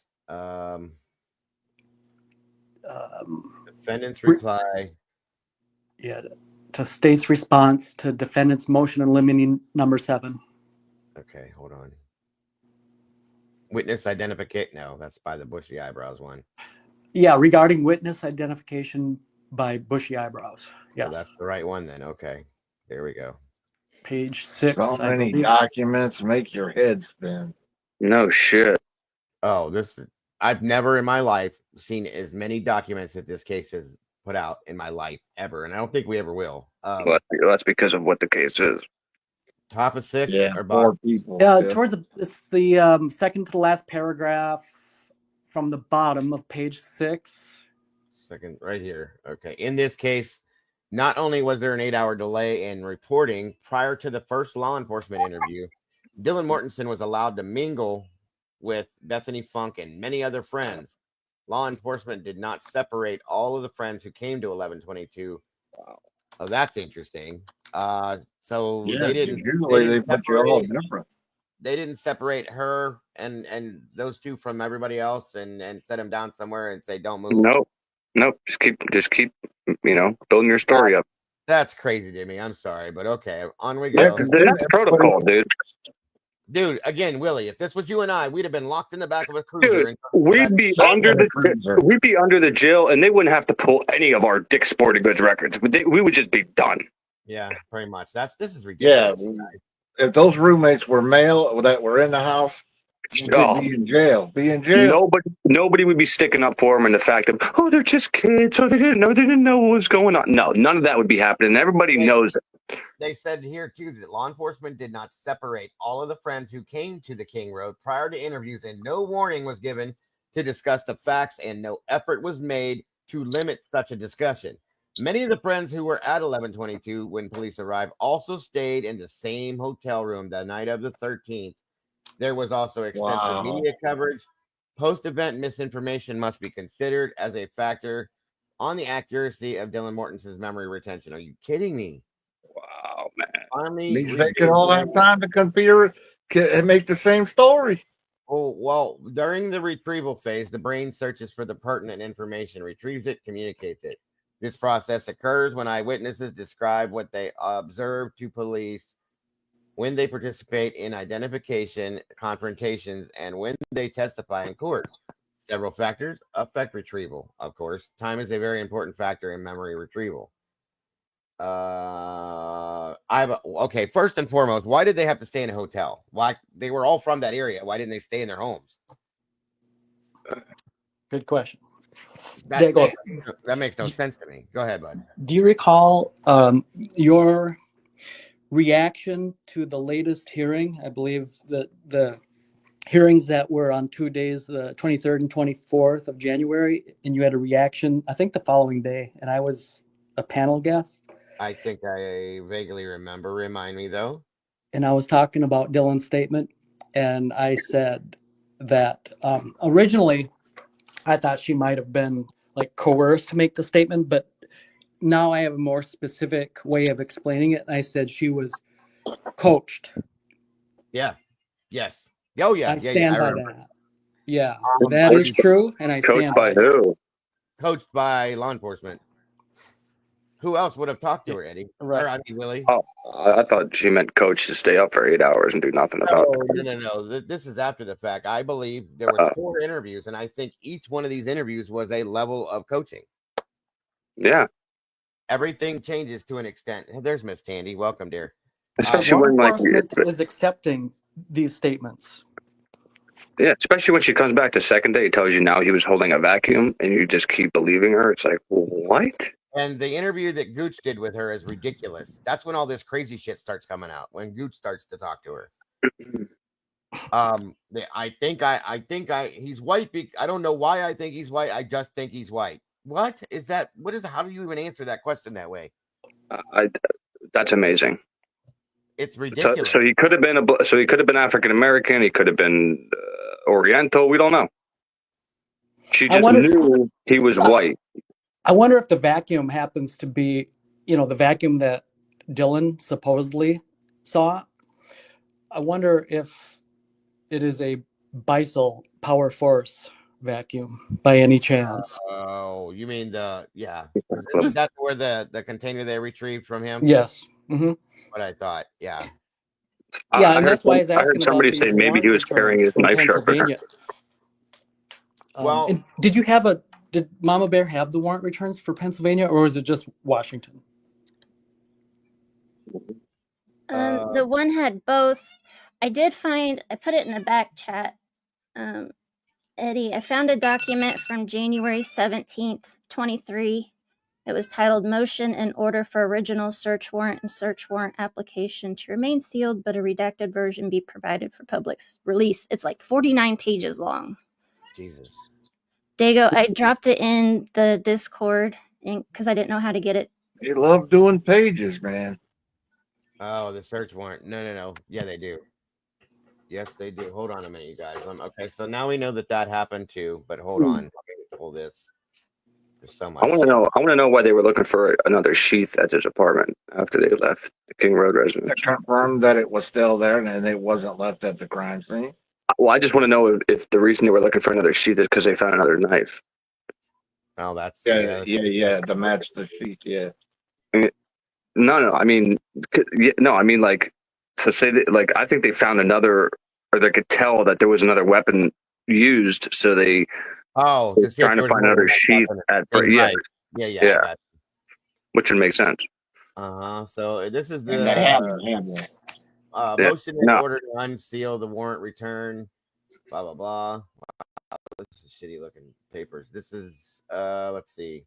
Defendant's reply. Yeah, to state's response to defendant's motion in limine number 7. Okay, hold on. Witness identification. No, that's by the bushy eyebrows one. Yeah, regarding witness identification by bushy eyebrows. Yes. So that's the right one then. Okay, there we go. Page 6. So many documents make your head spin. No shit. Oh, I've never in my life seen as many documents that this case has put out in my life ever, and I don't think we ever will. Well, that's because of what the case is. Top of 6 or 4 people. Yeah, it's the second to the last paragraph from the bottom of page 6. Second, right here. Okay. In this case, not only was there an 8-hour delay in reporting prior to the first law enforcement interview, Dylan Mortensen was allowed to mingle with Bethany Funk and many other friends. Law enforcement did not separate all of the friends who came to 1122. Wow. Oh, that's interesting. So Yeah, they didn't. usually they put you all different. They didn't separate her and those two from everybody else and set them down somewhere and say don't move. Nope. Just keep building your story up. That's crazy to me. I'm sorry, but okay, on we go. Yeah, because that's protocol, dude. Dude, again, Willie, if this was you and I, we'd have been locked in the back of a cruiser. Dude, we'd be under the jail, and they wouldn't have to pull any of our Dick's Sporting Goods records. We would just be done. Yeah, pretty much. This is ridiculous. Yeah, if those roommates were male that were in the house, they'd be in jail. Nobody would be sticking up for them, and the fact that they're just kids, they didn't know what was going on. No, none of that would be happening. Everybody knows it. They said here too that law enforcement did not separate all of the friends who came to the King Road prior to interviews, and no warning was given to discuss the facts, and no effort was made to limit such a discussion. Many of the friends who were at 1122 when police arrived also stayed in the same hotel room the night of the 13th. There was also extensive media coverage. Post-event misinformation must be considered as a factor on the accuracy of Dylan Mortensen's memory retention. Are you kidding me? Wow, man. Finally, he's taking all that time to compare and make the same story. Oh, well, during the retrieval phase, the brain searches for the pertinent information, retrieves it, communicates it. This process occurs when eyewitnesses describe what they observed to police, when they participate in identification confrontations, and when they testify in court. Several factors affect retrieval. Of course, time is a very important factor in memory retrieval. Okay, first and foremost, why did they have to stay in a hotel? Why? They were all from that area. Why didn't they stay in their homes? Good question. That makes no sense to me. Go ahead, bud. Do you recall your reaction to the latest hearing? I believe that the hearings that were on 2 days, the 23rd and 24th of January, and you had a reaction, I think the following day, and I was a panel guest. I think I vaguely remember. Remind me, though. And I was talking about Dylan's statement, and I said that originally I thought she might have been coerced to make the statement, but now I have a more specific way of explaining it. I said she was coached. Yeah. Yes. Oh, yeah. I stand by that. Yeah, that is true, and I stand by it. Who? Coached by law enforcement. Who else would have talked to her, Eddie? Right. Or, I mean, Willie. Oh, I thought she meant coach to stay up for 8 hours and do nothing about it. No. This is after the fact. I believe there were 4 interviews, and I think each one of these interviews was a level of coaching. Yeah. Everything changes to an extent. There's Miss Tandy. Welcome, dear. Especially when enforcement is accepting these statements. Yeah, especially when she comes back the second day, tells you now he was holding a vacuum, and you just keep believing her. It's like, what? And the interview that Gooch did with her is ridiculous. That's when all this crazy shit starts coming out, when Gooch starts to talk to her. I think he's white. I don't know why I think he's white. I just think he's white. What is that? How do you even answer that question that way? That's amazing. It's ridiculous. So he could have been African American. He could have been Oriental. We don't know. She just knew he was white. I wonder if the vacuum happens to be, the vacuum that Dylan supposedly saw. I wonder if it is a Beisel Power Force vacuum by any chance. Oh, you mean Isn't that where the container they retrieved from him? Yes. Mm-hmm. What I thought, yeah. Yeah, and that's why I was asking. I heard somebody say maybe he was carrying his knife sharpener. Well, did Mama Bear have the warrant returns for Pennsylvania, or was it just Washington? The one had both. I put it in the back chat, Eddie. I found a document from January 17th, 23. It was titled Motion and Order for Original Search Warrant and Search Warrant Application to Remain Sealed, but a redacted version be provided for public release. It's 49 pages long. Jesus. Dago, I dropped it in the Discord because I didn't know how to get it. They love doing pages, man. Oh, the search warrant. No. Yeah, they do. Yes, they do. Hold on a minute, you guys. Okay, so now we know that happened too. But hold on, let me pull this. There's so much. I want to know. I want to know why they were looking for another sheath at his apartment after they left the King Road residence. To confirm that it was still there and it wasn't left at the crime scene. Well, I just want to know if the reason they were looking for another sheath is because they found another knife. Oh, that's yeah. The match the sheath, yeah. No. I mean, like, so say that, like, I think they found another, or they could tell that there was another weapon used, so they were trying to find another sheath at yeah, which would make sense. So this is the motion in order to unseal the warrant return. Blah blah blah. This is shitty looking papers. This is let's see.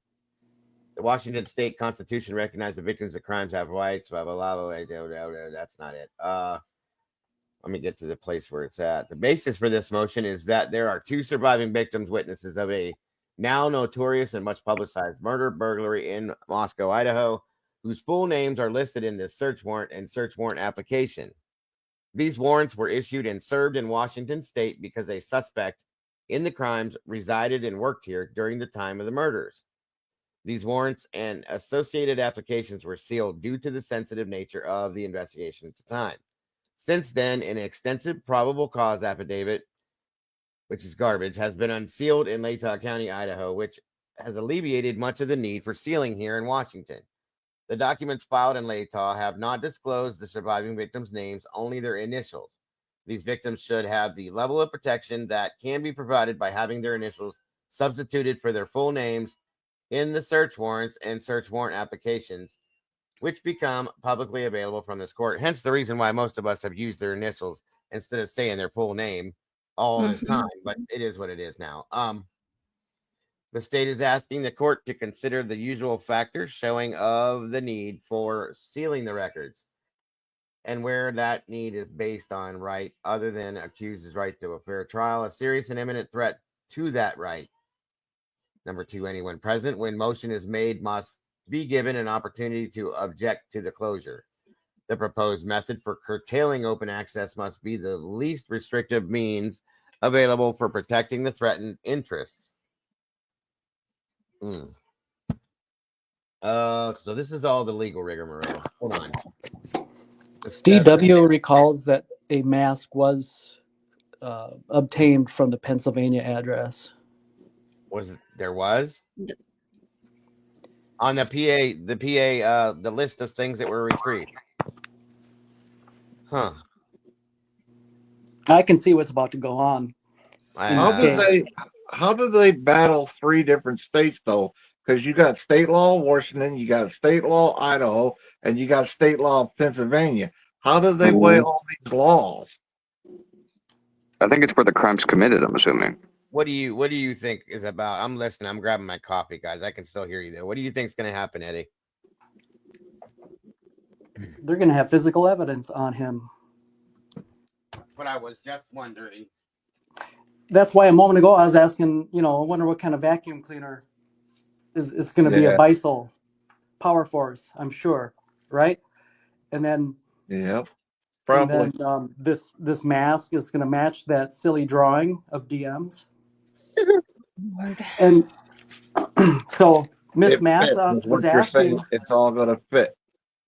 The Washington State Constitution recognized the victims of crimes have rights. Blah blah blah. Blah. That's not it. Let me get to the place where it's at. The basis for this motion is that there are 2 surviving victims, witnesses of a now notorious and much publicized murder burglary in Moscow, Idaho, whose full names are listed in this search warrant and search warrant application. These warrants were issued and served in Washington State because a suspect in the crimes resided and worked here during the time of the murders. These warrants and associated applications were sealed due to the sensitive nature of the investigation at the time. Since then, an extensive probable cause affidavit, which is garbage, has been unsealed in Latah County, Idaho, which has alleviated much of the need for sealing here in Washington. The documents filed in Latah have not disclosed the surviving victims' names, only their initials. These victims should have the level of protection that can be provided by having their initials substituted for their full names in the search warrants and search warrant applications, which become publicly available from this court. Hence the reason why most of us have used their initials instead of saying their full name all this time. But it is what it is now. The state is asking the court to consider the usual factors showing of the need for sealing the records, and where that need is based on right other than accused's right to a fair trial, a serious and imminent threat to that right. Number 2, anyone present when motion is made must be given an opportunity to object to the closure. The proposed method for curtailing open access must be the least restrictive means available for protecting the threatened interests. So this is all the legal rigmarole. Hold on. DW recalls that a mask was obtained from the Pennsylvania address. There was? On the PA, the list of things that were retrieved. Huh. I can see what's about to go on. How do they battle 3 different states though? Because you got state law Washington, you got state law Idaho, and you got state law Pennsylvania. How do they weigh all these laws? I think it's where the crime's committed, I'm assuming. What do you think is about? I'm listening. I'm grabbing my coffee, guys. I can still hear you there. What do you think is going to happen, Eddie? They're going to have physical evidence on him. That's what I was just wondering. That's why a moment ago I was asking, I wonder what kind of vacuum cleaner is going to be a Bissell Power Force, I'm sure, right? And then probably. And then this mask is going to match that silly drawing of DM's. And so Miss Mass was asking, it's all going to fit.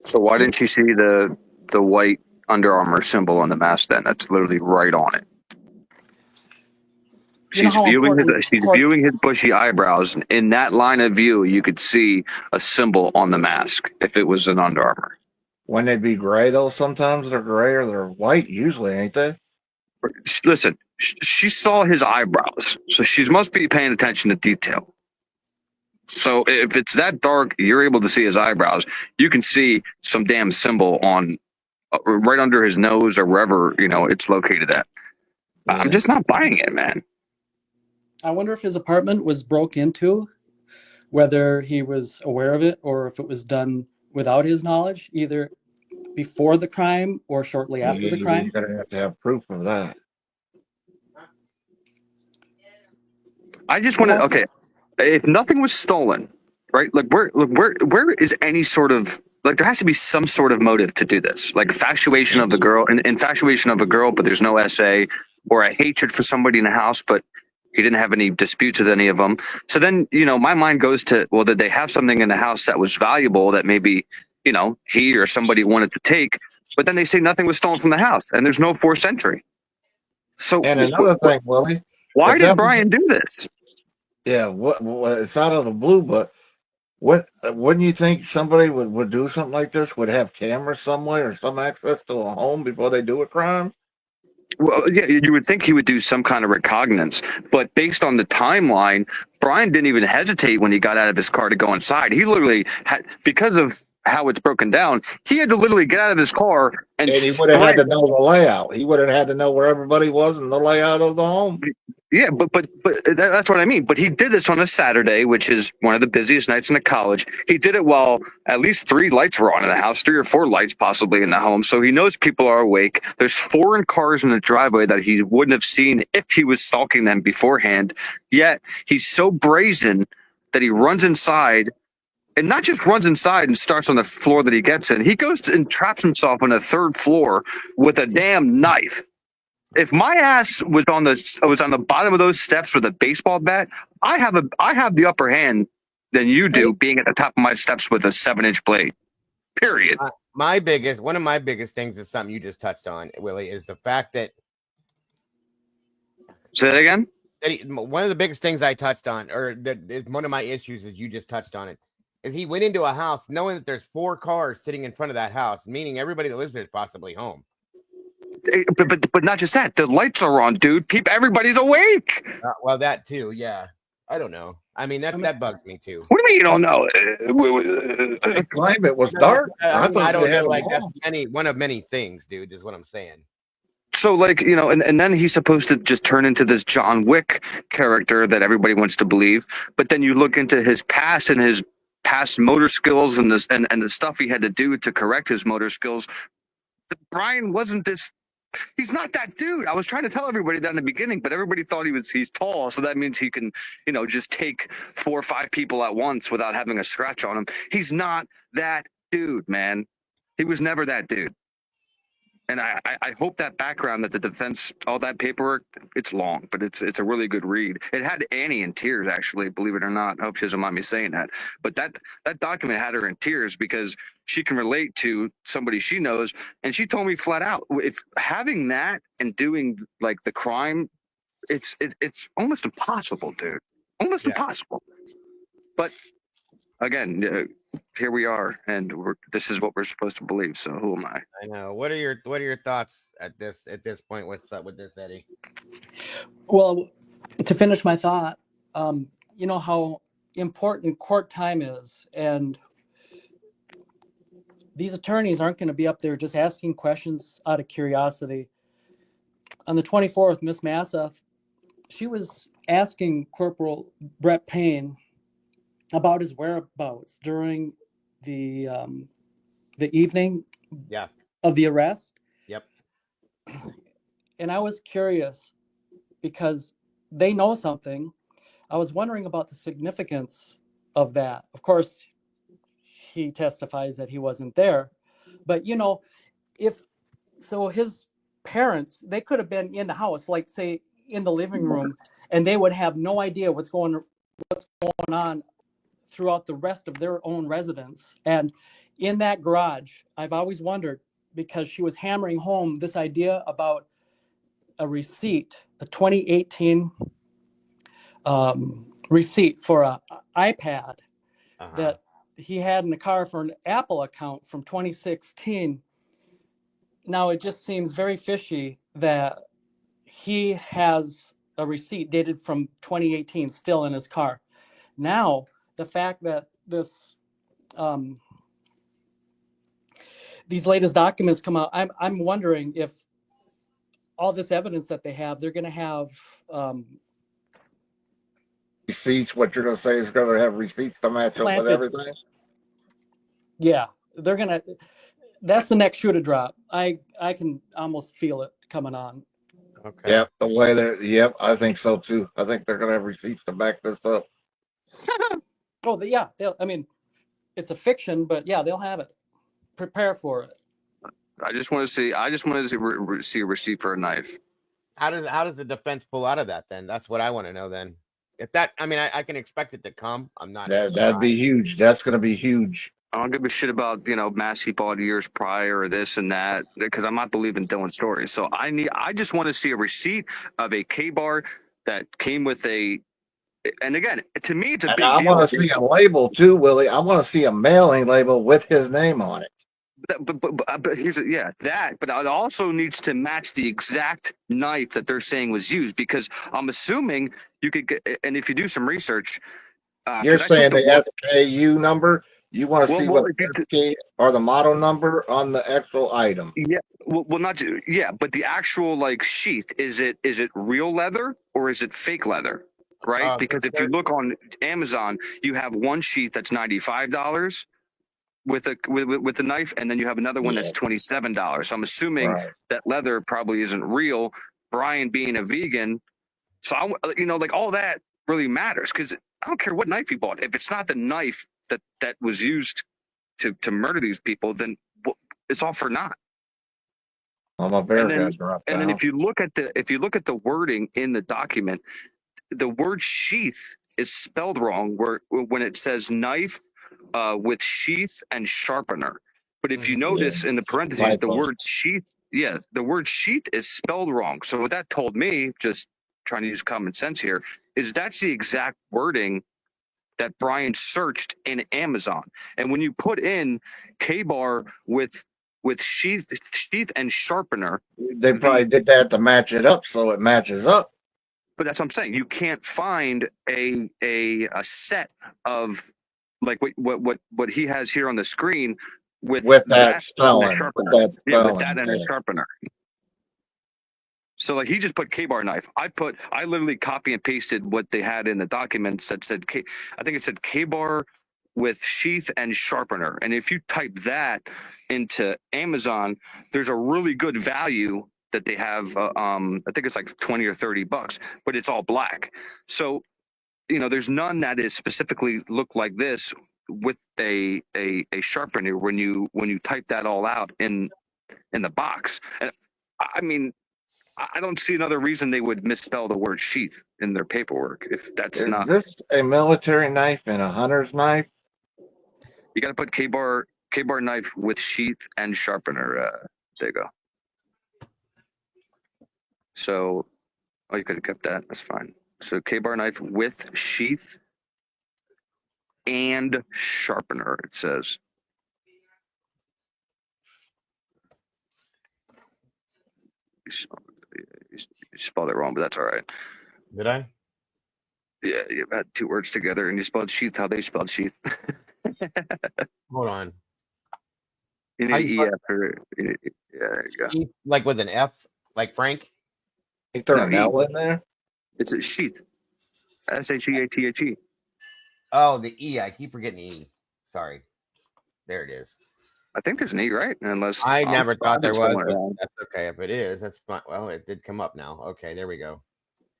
So why didn't you see the white Under Armour symbol on the mask then? That's literally right on it. She's viewing his bushy eyebrows. In that line of view, you could see a symbol on the mask if it was an Under Armour. Wouldn't they be gray though? Sometimes they're gray or they're white. Usually, ain't they? Listen, she saw his eyebrows, so she must be paying attention to detail. So if it's that dark, you're able to see his eyebrows. You can see some damn symbol on right under his nose or wherever it's located at. Yeah. I'm just not buying it, man. I wonder if his apartment was broke into, whether he was aware of it or if it was done without his knowledge, either before the crime or shortly after the crime. You're gonna have to have proof of that. I just want to. Okay, if nothing was stolen, right? Like where is any sort of like there has to be some sort of motive to do this, like infatuation of the girl, and infatuation of a girl, but there's no SA, or a hatred for somebody in the house, but he didn't have any disputes with any of them. So then, my mind goes to, well, did they have something in the house that was valuable that maybe, he or somebody wanted to take, but then they say nothing was stolen from the house and there's no forced entry. So, and another thing, Willie, why did Brian do this? Yeah, what it's out of the blue, but wouldn't you think somebody would do something like this, would have cameras somewhere or some access to a home before they do a crime? Well, yeah, you would think he would do some kind of recognizance, but based on the timeline, Brian didn't even hesitate when he got out of his car to go inside. He literally had, because of how it's broken down, he had to literally get out of his car and he would have had to know the layout. He would have had to know where everybody was and the layout of the home. Yeah, but that's what I mean. But he did this on a Saturday, which is one of the busiest nights in the college. He did it while at least 3 lights were on in the house, 3 or 4 lights possibly in the home. So he knows people are awake. There's foreign cars in the driveway that he wouldn't have seen if he was stalking them beforehand. Yet he's so brazen that he runs inside, and not just runs inside and starts on the floor that he gets in. He goes and traps himself on the 3rd floor with a damn knife. If my ass was on the bottom of those steps with a baseball bat, I have the upper hand than you do, being at the top of my steps with a 7-inch blade. Period. One of my biggest things is something you just touched on, Willie, is the fact that. Say that again. One of the biggest things I touched on, or that is one of my issues, is you just touched on it, is he went into a house knowing that there's 4 cars sitting in front of that house, meaning everybody that lives there is possibly home. But not just that, the lights are on, dude. Everybody's awake. Well, that too, yeah. I don't know. I mean, that bugs me too. What do you mean you don't know? They claim it was dark. I don't know. Like that's one of many things, dude. Is what I'm saying. So, like, and then he's supposed to just turn into this John Wick character that everybody wants to believe. But then you look into his past and his past motor skills and the stuff he had to do to correct his motor skills. Brian wasn't this. He's not that dude. I was trying to tell everybody that in the beginning, but everybody thought he's tall, so that means he can, just take 4 or 5 people at once without having a scratch on him. He's not that dude, man. He was never that dude. And I hope that background that the defense, all that paperwork, it's long, but it's a really good read. It had Annie in tears, actually, believe it or not. I hope she doesn't mind me saying that. But that document had her in tears because she can relate to somebody she knows. And she told me flat out, if having that and doing like the crime, it's almost impossible, dude. Almost impossible. But again, here we are, and this is what we're supposed to believe. So who am I? I know. What are your thoughts at this point? What's up with this, Eddie? Well, to finish my thought, you know how important court time is, and these attorneys aren't going to be up there just asking questions out of curiosity. On the 24th, Miss Massa, she was asking Corporal Brett Payne about his whereabouts during the evening of the arrest. Yep. And I was curious because they know something. I was wondering about the significance of that. Of course, he testifies that he wasn't there, but if his parents, they could have been in the house, like say in the living room, and they would have no idea what's going on throughout the rest of their own residence. And in that garage, I've always wondered, because she was hammering home this idea about a receipt, a 2018 receipt for an iPad that he had in the car for an Apple account from 2016. Now it just seems very fishy that he has a receipt dated from 2018 still in his car. Now, the fact that these latest documents come out, I'm wondering if all this evidence that they have, they're going to have receipts. What you're going to say is going to have receipts to match up with everything. Yeah, they're going to. That's the next shoe to drop. I can almost feel it coming on. Okay. Yep, the way they're. Yep, I think so too. I think they're going to have receipts to back this up. Oh, yeah. I mean, it's a fiction, but yeah, they'll have it. prepare for it. I just want to see. I just wanted to see a receipt for a knife. How does the defense pull out of that then? That's what I want to know then. If that, I mean, I can expect it to come. I'm not. That'd be huge. That's going to be huge. I don't give a shit about mass he bought years prior or this and that, because I'm not believing Dylan's story. So I just want to see a receipt of a K-bar that came with a. And again, to me, it's a big deal. I want to see a label too, Willie. I want to see a mailing label with his name on it. But here's that. But it also needs to match the exact knife that they're saying was used, because I'm assuming you could get. And if you do some research, you're saying the SKU number. You want to see what the SK or the model number on the actual item. Yeah. Well, not but the actual sheath, is it real leather or is it fake leather? Right? Because if you look on Amazon, you have one sheath that's $95 with a knife, and then you have another one that's $27. So I'm assuming that leather probably isn't real. Brian being a vegan, so all that really matters, because I don't care what knife you bought. If it's not the knife that was used to murder these people, then it's all for naught. I'm a bear and then if you look at the wording in the document, the word sheath is spelled wrong when it says knife with sheath and sharpener. But if you notice in the parentheses, the word sheath is spelled wrong. So what that told me, just trying to use common sense here, is that's the exact wording that Brian searched in Amazon. And when you put in K-bar with sheath and sharpener, they probably did that to match it up so it matches up. But that's what I'm saying. You can't find a set of what he has here on the screen with that spelling. With that and a sharpener. So he just put K-bar knife. I literally copy and pasted what they had in the documents that said I think it said K-bar with sheath and sharpener. And if you type that into Amazon, there's a really good value that they have. I think it's like $20 or $30, but it's all black. So, there's none that is specifically look like this with a sharpener when you type that all out in the box. And I mean, I don't see another reason they would misspell the word sheath in their paperwork if that's not. Is this a military knife and a hunter's knife? You got to put K-bar knife with sheath and sharpener. There you go. So, you could have kept that. That's fine. So K-bar knife with sheath and sharpener, it says. You spelled it wrong, but that's all right. Did I? Yeah, you had two words together, and you spelled sheath how they spelled sheath. Hold on. You need E after. Yeah, there you go. Sheath, like with an F, like Frank? He threw an L in there? It's a sheath. SHEATHE. Oh, the E. I keep forgetting the E. Sorry. There it is. I think there's an E, right? Unless I never thought there was, but that's okay. If it is, that's fine. Well, it did come up now. Okay, there we go.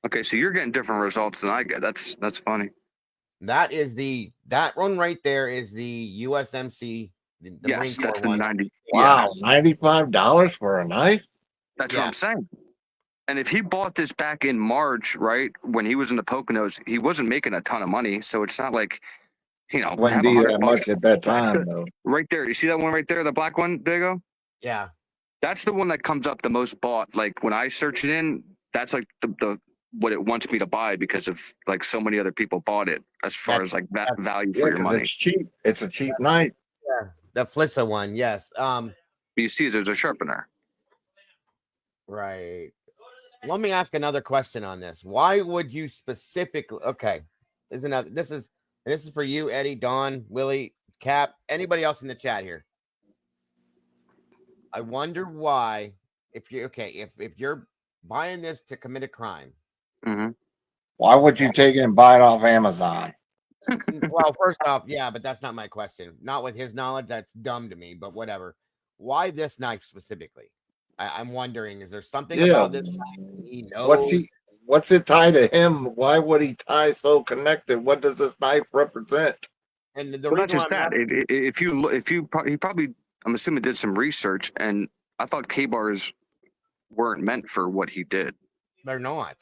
Okay, so you're getting different results than I get. That's funny. That is that one right there is the USMC. The yes, that's the 90. Wow, $95 for a knife? That's what I'm saying. And if he bought this back in March, right, when he was in the Poconos, he wasn't making a ton of money. So it's not like, wouldn't be that much at that time, though. Right there. You see that one right there, the black one, Diego? Yeah. That's the one that comes up the most bought. Like when I search it in, that's like the what it wants me to buy because of so many other people bought it as far as that value for your money. It's cheap. It's a cheap knife. Yeah. The Flissa one, yes. You see there's a sharpener. Right. Let me ask another question on this. Why would you specifically? Okay, this is for you, Eddie, Don, Willie, Cap, anybody else in the chat here. I wonder why, if you're buying this to commit a crime, why would you take it and buy it off Amazon? Well, first off, yeah, but that's not my question. Not with his knowledge, that's dumb to me. But whatever. Why this knife specifically? I'm wondering, is there something about this he knows? What's it tied to him? Why would he tie so connected? What does this knife represent? And the reason not just that. He probably I'm assuming did some research, and I thought K-bars weren't meant for what he did. They're not.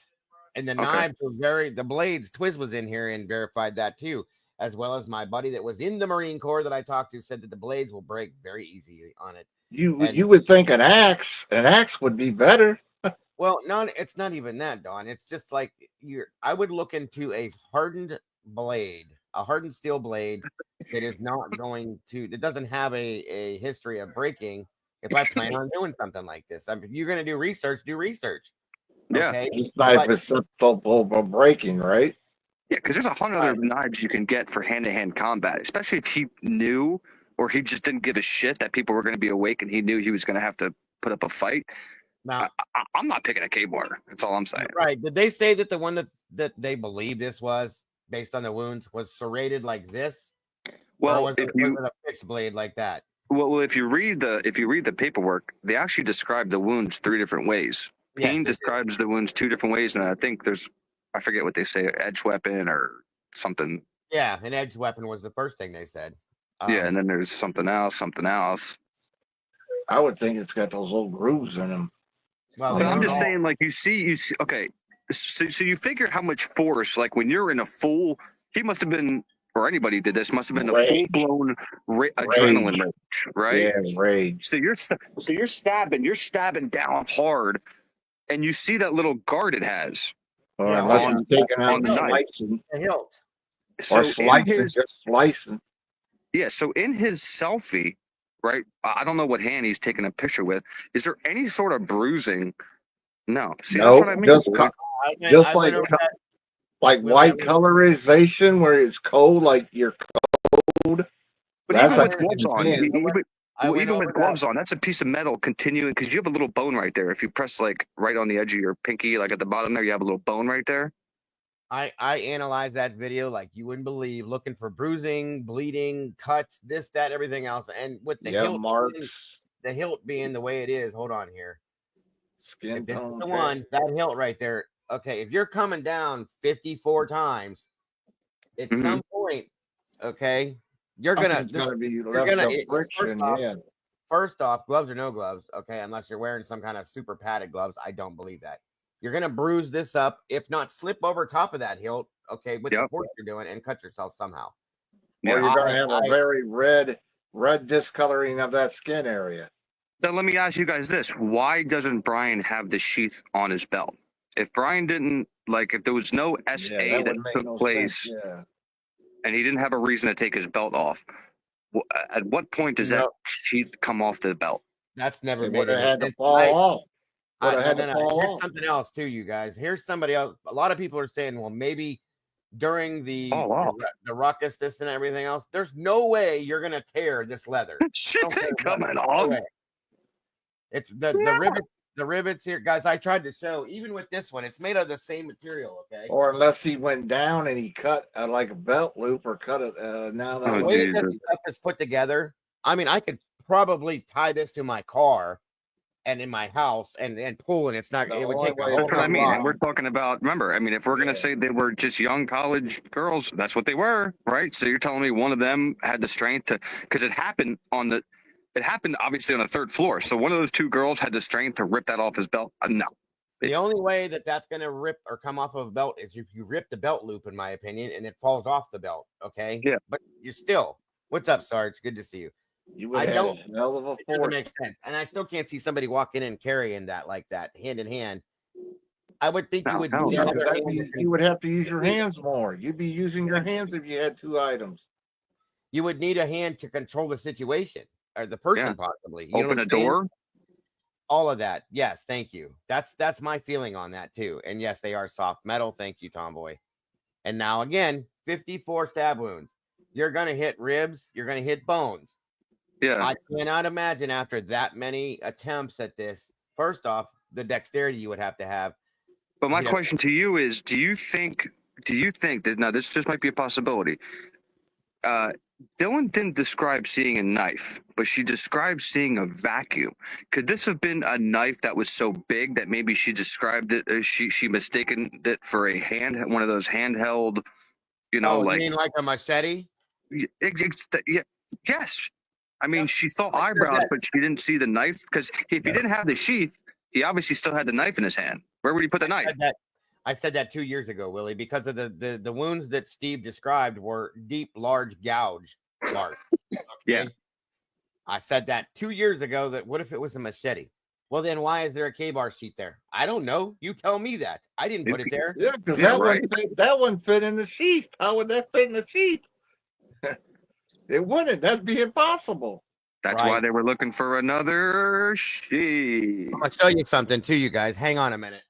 And the knives was the blades, Twiz was in here and verified that too, as well as my buddy that was in the Marine Corps that I talked to said that the blades will break very easy on it. You would think an axe would be better. Well, it's not even that, Don. It's just like I would look into a hardened blade, a hardened steel blade that is not going to, that doesn't have a history of breaking. If I plan on doing something like this, if you're going to do research, do research. Yeah. Okay. This knife is susceptible of breaking, right? Yeah, because there's a hundred other knives you can get for hand-to-hand combat, especially if he knew or he just didn't give a shit that people were going to be awake and he knew he was going to have to put up a fight. Now, I'm not picking a K-bar. That's all I'm saying. Right. Did they say that the one that they believe this was, based on the wounds, was serrated like this? Well, was it a fixed blade like that? Well, if you read the paperwork, they actually describe the wounds 3 different ways. Payne describes the wounds 2 different ways, and I think I forget what they say, edge weapon or something. Yeah, an edge weapon was the first thing they said. Yeah, and then there's something else. I would think it's got those little grooves in them. Well, I'm just saying, like you see. Okay, so you figure how much force, like when you're in a full, he must have been, or anybody did this, must have been a full-blown adrenaline rage, right? Yeah, rage. So you're stabbing down hard, and you see that little guard it has. Unless he's taking out the hilt. Or slicing. Yeah, so in his selfie, right? I don't know what hand he's taking a picture with. Is there any sort of bruising? No. See, that's what I mean. Just like white colorization where it's cold, like you're cold. But even with gloves on, even with gloves on, that's a piece of metal continuing, because you have a little bone right there. If you press like right on the edge of your pinky, like at the bottom there, you have a little bone right there. I analyzed that video like you wouldn't believe, looking for bruising, bleeding, cuts, this, that, everything else, and with the hilt marks, the hilt being the way it is. Hold on here, skin tone. The one that hilt right there. Okay, if you're coming down 54 times, at some point, okay, you're gonna be left friction. First off, gloves or no gloves, okay, unless you're wearing some kind of super padded gloves, I don't believe that. You're going to bruise this up, if not slip over top of that hilt, okay, with the force you're doing, and cut yourself somehow. Or you're going to have a very red discoloring of that skin area. So let me ask you guys this. Why doesn't Brian have the sheath on his belt? If Brian didn't, like, if there was no SA that took place, and he didn't have a reason to take his belt off, at what point does that sheath come off the belt? That's never made it had to fall off. Here's something else too, you guys. Here's somebody else. A lot of people are saying, well, maybe during the ruckus, this and everything else, there's no way you're gonna tear this leather. Shit ain't coming off. It's the rivets here, guys. I tried to show, even with this one, it's made of the same material. Okay. Or unless he went down and he cut like a belt loop or cut it. Now that the way that this stuff is put together, I mean, I could probably tie this to my car and in my house and pull, and it's not, it would take a whole lot. I mean, and we're talking about, remember, I mean, if we're going to say they were just young college girls, that's what they were, right? So you're telling me one of them had the strength to, because it happened obviously on the 3rd floor. So one of those 2 girls had the strength to rip that off his belt. No. The only way that's going to rip or come off of a belt is if you rip the belt loop, in my opinion, and it falls off the belt. Okay. Yeah. But you're still, what's up, Sarge? Good to see you. I don't. It doesn't make sense, and I still can't see somebody walking in and carrying that like that, hand in hand. I would think you would. You would have to use your hands more. You'd be using your hands if you had 2 items. You would need a hand to control the situation or the person, possibly. You open a door. All of that. Yes, thank you. That's my feeling on that too. And yes, they are soft metal. Thank you, Tomboy. And now again, 54 stab wounds. You're gonna hit ribs. You're gonna hit bones. Yeah. I cannot imagine after that many attempts at this, first off, the dexterity you would have to have. But my question to you is, do you think that, now this just might be a possibility. Dylan didn't describe seeing a knife, but she described seeing a vacuum. Could this have been a knife that was so big that maybe she described it, she mistaken it for a one of those handheld, you mean like a machete? Yes. I mean, she saw eyebrows, but she didn't see the knife. Because if he didn't have the sheath, he obviously still had the knife in his hand. Where would he put the knife? I said that 2 years ago, Willie, because of the wounds that Steve described were deep, large gouge marks. Okay? Yeah. I said that 2 years ago. That what if it was a machete? Well, then why is there a K-bar sheet there? I don't know. You tell me that. I didn't put it there. Yeah, because that one fit in the sheath. How would that fit in the sheath? It wouldn't. That'd be impossible. That's why they were looking for another sheet. I'm gonna show you something too, you guys. Hang on a minute.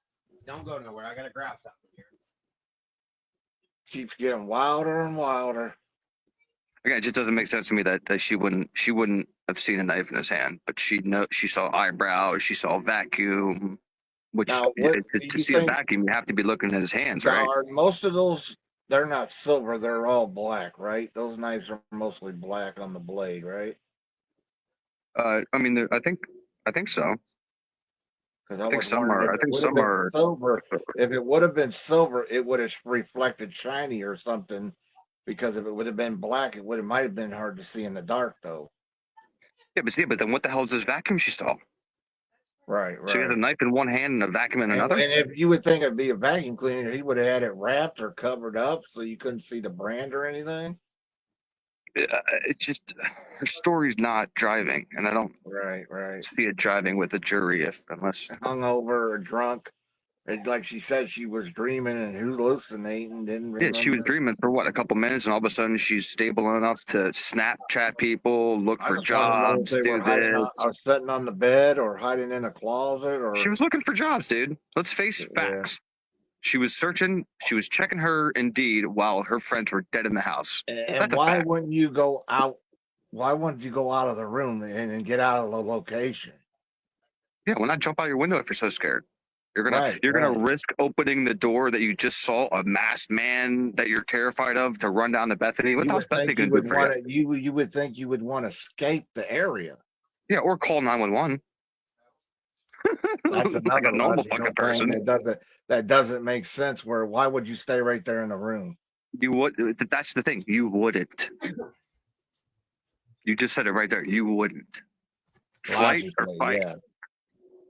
Don't go nowhere. I gotta grab something here. Keeps getting wilder and wilder. Again, it just doesn't make sense to me that she wouldn't have seen a knife in his hand, but she saw eyebrows, she saw vacuum. Which Now, to see a vacuum, you have to be looking at his hands, right? Most of those, they're not silver; they're all black, right? Those knives are mostly black on the blade, right? I mean, I think so. Because I think some are silver. If it would have been silver, it would have reflected shiny or something. Because if it would have been black, it might have been hard to see in the dark, though. Yeah, but then what the hell is this vacuum she saw? Right. She had a knife in one hand and a vacuum in another. And if you would think it'd be a vacuum cleaner, he would have had it wrapped or covered up so you couldn't see the brand or anything. It's just her story's not driving, and I don't see it driving with the jury unless hungover or drunk. Like she said, she was dreaming and hallucinating. Didn't remember. Yeah, she was dreaming for what, a couple minutes, and all of a sudden she's stable enough to Snapchat people, look for jobs, do this. Or sitting on the bed or hiding in a closet, or she was looking for jobs, dude. Let's face facts. She was searching. She was checking her Indeed while her friends were dead in the house. And why wouldn't you go out? Why wouldn't you go out of the room and get out of the location? Yeah, why not jump out your window if you're so scared? You're gonna risk opening the door that you just saw a masked man that you're terrified of to run down to Bethany. What else Bethany gonna do for you? You would think you would want to escape the area. Yeah, or call 911. That's like a normal fucking person. That doesn't make sense. Why would you stay right there in the room? You would. That's the thing. You wouldn't. You just said it right there. You wouldn't. Flight or fight. Yeah.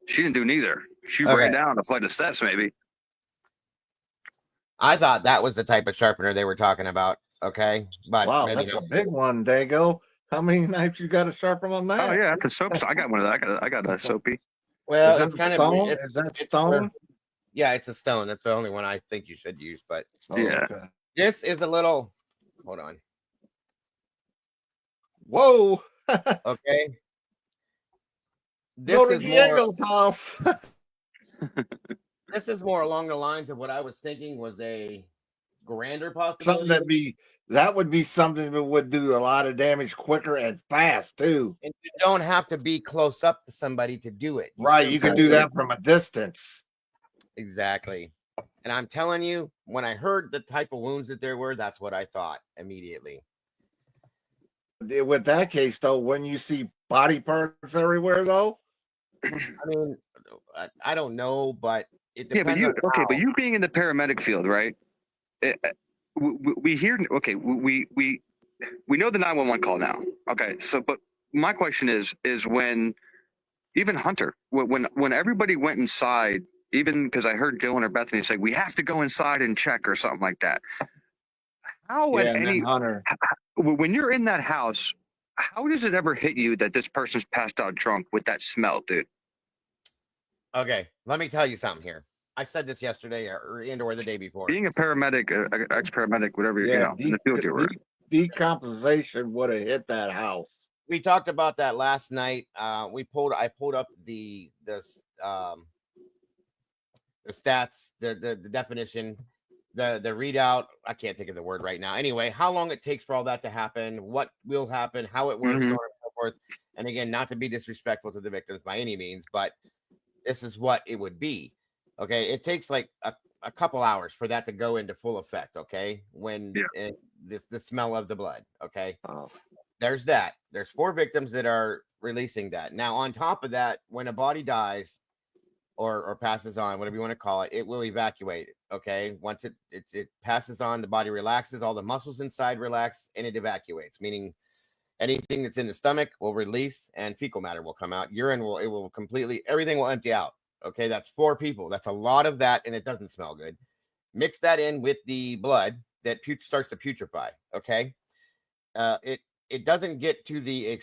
She didn't do neither. She ran down a flight of steps, maybe. I thought that was the type of sharpener they were talking about. Okay, but wow, that's a big one, Dago. How many knives you got to sharpen on that? Oh yeah, that's a soap. I got one of that. I got a soapy. Well, it's kind of is that stone? Yeah, it's a stone. That's the only one I think you should use. But this is a little. Hold on. Whoa. Okay. Go to Diego's house. This is more along the lines of what I was thinking was a grander possibility. That would be something that would do a lot of damage quicker and fast too. And you don't have to be close up to somebody to do it. You can do that from a distance. Exactly. And I'm telling you, when I heard the type of wounds that there were, that's what I thought immediately. With that case, though, when you see body parts everywhere, though, I mean, I don't know, but it depends. Yeah, but you being in the paramedic field, right? We hear. Okay, we know the 911 call now. Okay, so but my question is when even Hunter, when everybody went inside, even because I heard Dylan or Bethany say we have to go inside and check or something like that. Hunter. When you're in that house, how does it ever hit you that this person's passed out drunk with that smell, dude? Okay, let me tell you something here. I said this yesterday or the day before. Being a paramedic, ex-paramedic, whatever, in the field you were in. Decomposition would have hit that house. We talked about that last night. I pulled up the stats, the definition, the readout. I can't think of the word right now. Anyway, how long it takes for all that to happen, what will happen, how it works, so on and so forth. And again, not to be disrespectful to the victims by any means, but this is what it would be. Okay, it takes like a couple hours for that to go into full effect. Okay, when the smell of the blood. Okay, there's that. There's 4 victims that are releasing that. Now, on top of that, when a body dies or passes on, whatever you want to call it, it will evacuate. Okay, once it passes on, the body relaxes, all the muscles inside relax, and it evacuates. Meaning, Anything that's in the stomach will release, and fecal matter will come out. Urine will completely, everything will empty out. Okay, that's 4 people. That's a lot of that, and it doesn't smell good. Mix that in with the blood that starts to putrefy. Okay, it doesn't get to the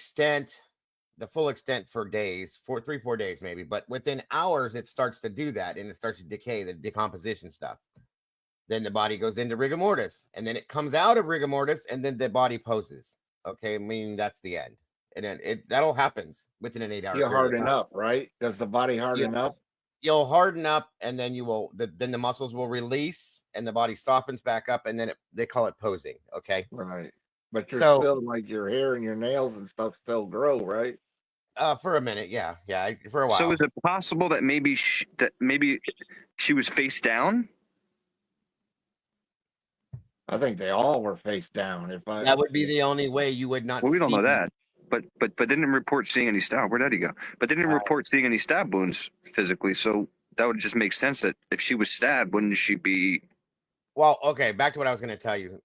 full extent for days, 3-4 days maybe, but within hours it starts to do that, and it starts to decay, the decomposition stuff. Then the body goes into rigor mortis, and then it comes out of rigor mortis, and then the body poses. Okay, meaning that's the end, and then that'll happens within an 8-hour You period. harden up, right? Does the body harden up? You'll harden up, and then then the muscles will release, and the body softens back up, and then they call it posing. Okay, right. But you're still like your hair and your nails and stuff still grow, right? For a minute, yeah, for a while. So is it possible that maybe she was face down? I think they all were face down. That would be the only way you would not. Well, we don't see know that, but they didn't report seeing any stab. Where did he go? But they didn't report seeing any stab wounds physically. So that would just make sense that if she was stabbed, wouldn't she be? Well, okay. Back to what I was going to tell you,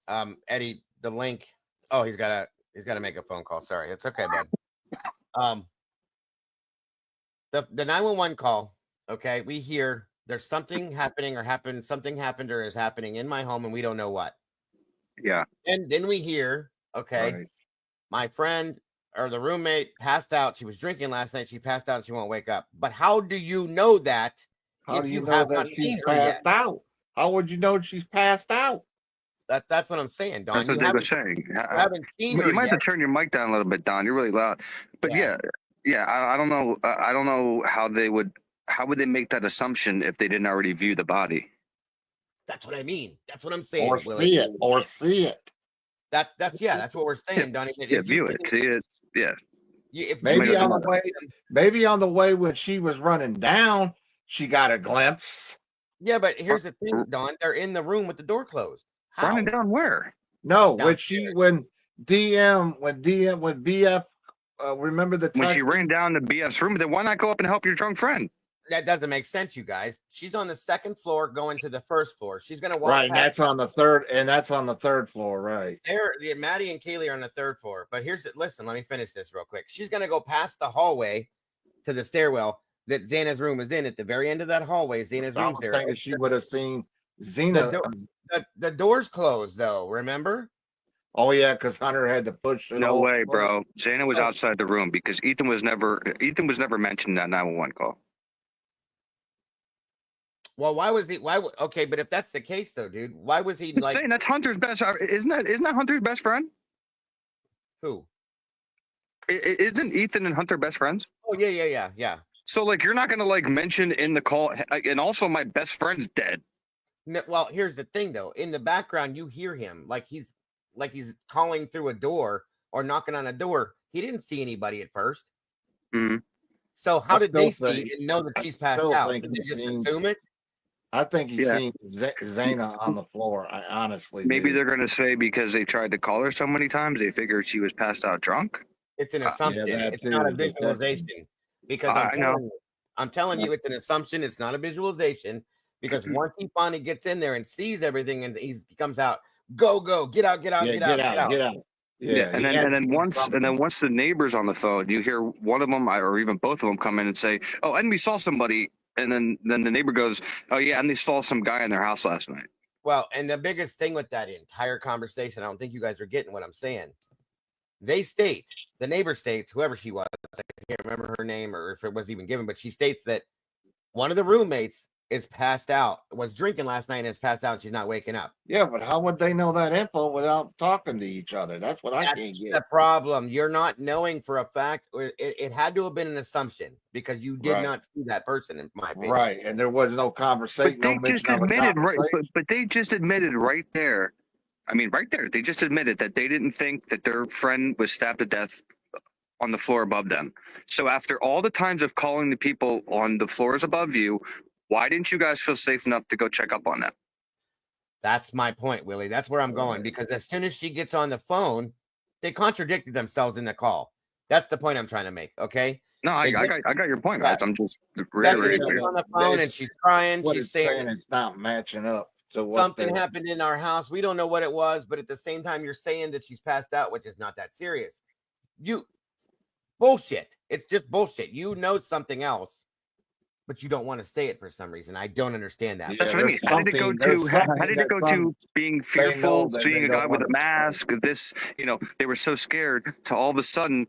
Eddie. The link. Oh, he's got to make a phone call. Sorry, it's okay, bud. The 911 call. Okay, we hear there's something happening something happened or is happening in my home, and we don't know what. Yeah. And then we hear, okay, right. My friend or the roommate passed out. She was drinking last night. She passed out and she won't wake up. But how do you know that? How do you know that she's passed out? How would you know she's passed out? That's what I'm saying, Don. That's what they were saying. You haven't seen her. You might have to turn your mic down a little bit, Don. You're really loud. But yeah, I don't know. I don't know how would they make that assumption if they didn't already view the body. That's what I mean. That's what I'm saying. Or see it. That's what we're saying, Donnie. Yeah, view it, see it. Yeah. Maybe on the way when she was running down, she got a glimpse. Yeah, but here's the thing, Don. They're in the room with the door closed. How? Running down where? No, when BF. Remember the when she ran down to BF's room, then why not go up and help your drunk friend? That doesn't make sense, you guys. She's on the 2nd floor going to the 1st floor. She's going to walk. Right, and that's on the 3rd floor, right? Maddie and Kaylee are on the 3rd floor. But listen, let me finish this real quick. She's going to go past the hallway to the stairwell that Xana's room is in. At the very end of that hallway, Xana's room there. She would have seen Xena. The door's closed, though, remember? Oh, yeah, because Hunter had to push it. No way, bro. Xana was outside the room because Ethan was never mentioned in that 911 call. Well, okay, but if that's the case, though, dude, why was he saying that's Hunter's best? Isn't that Hunter's best friend? Who? Isn't Ethan and Hunter best friends? Oh, yeah. So, you're not going to, mention in the call, and also my best friend's dead. No, well, here's the thing, though. In the background, you hear him he's calling through a door or knocking on a door. He didn't see anybody at first. Mm-hmm. So how did they see and know that she's passed out? Did they just assume it? I think he's seen Xana on the floor. I honestly maybe they're going to say because they tried to call her so many times, they figured she was passed out drunk. It's an assumption. It's not a visualization. Because I'm telling you, it's an assumption. It's not a visualization. Because once he finally gets in there and sees everything, and he comes out, go, get out. Yeah, and then once the neighbor's on the phone, you hear one of them or even both of them come in and say, "Oh, and we saw somebody." And then the neighbor goes, "Oh yeah, and they saw some guy in their house last night." Well, and the biggest thing with that entire conversation, I don't think you guys are getting what I'm saying. The neighbor states, whoever she was, I can't remember her name or if it was even given, but she states that one of the roommates is passed out, was drinking last night and is passed out and she's not waking up. Yeah, but how would they know that info without talking to each other? That's what I can't get. That's the problem. You're not knowing for a fact. It had to have been an assumption because you did not see that person, in my opinion. Right, and there was no conversation. But they just admitted, but they just admitted right there. I mean, right there, they just admitted that they didn't think that their friend was stabbed to death on the floor above them. So after all the times of calling the people on the floors above you, why didn't you guys feel safe enough to go check up on that? That's my point, Willie. That's where I'm going. Because as soon as she gets on the phone, they contradicted themselves in the call. That's the point I'm trying to make, okay? No, I got your point, guys. I'm just reiterating. She's on the phone and she's crying. She's saying it's not matching up to what something happened in our house. We don't know what it was, but at the same time, you're saying that she's passed out, which is not that serious. bullshit. It's just bullshit. You know something else, but you don't want to say it for some reason. I don't understand that. That's what I mean. How did it go to being fearful, seeing a guy with a mask? This, they were so scared to all of a sudden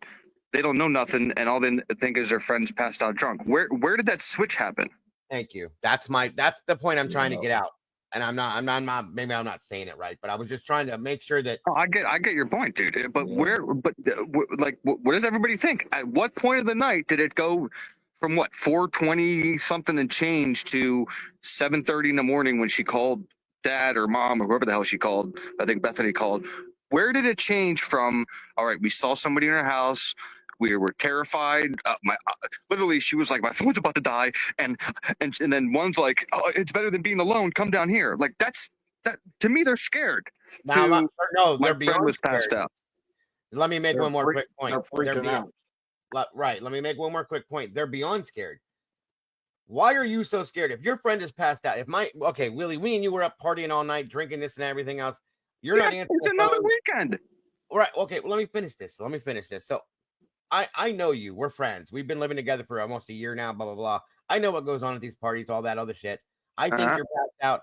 they don't know nothing, and all they think is their friends passed out drunk. Where did that switch happen? Thank you. That's the point I'm trying to get out. And I'm not. Maybe I'm not saying it right, but I was just trying to make sure that. Oh, I get your point, dude. But what does everybody think? At what point of the night did it go from 4:20 something and change to 7:30 in the morning when she called dad or mom or whoever the hell she called? I think Bethany called. Where did it change from? All right, we saw somebody in our house. We were terrified. Literally, she was like, "My phone's about to die," and then one's like, "Oh, it's better than being alone. Come down here." Like that. To me, they're scared. No, my friend was passed out. Let me make one more quick point. They're freaking out. Right. Let me make one more quick point. They're beyond scared. Why are you so scared? If your friend is passed out, Willie, we and you were up partying all night, drinking this and everything else. You're not answering. It's another weekend. All right. Okay. Well, let me finish this. So I know you. We're friends. We've been living together for almost a year now, blah, blah, blah. I know what goes on at these parties, all that other shit. I think you're passed out.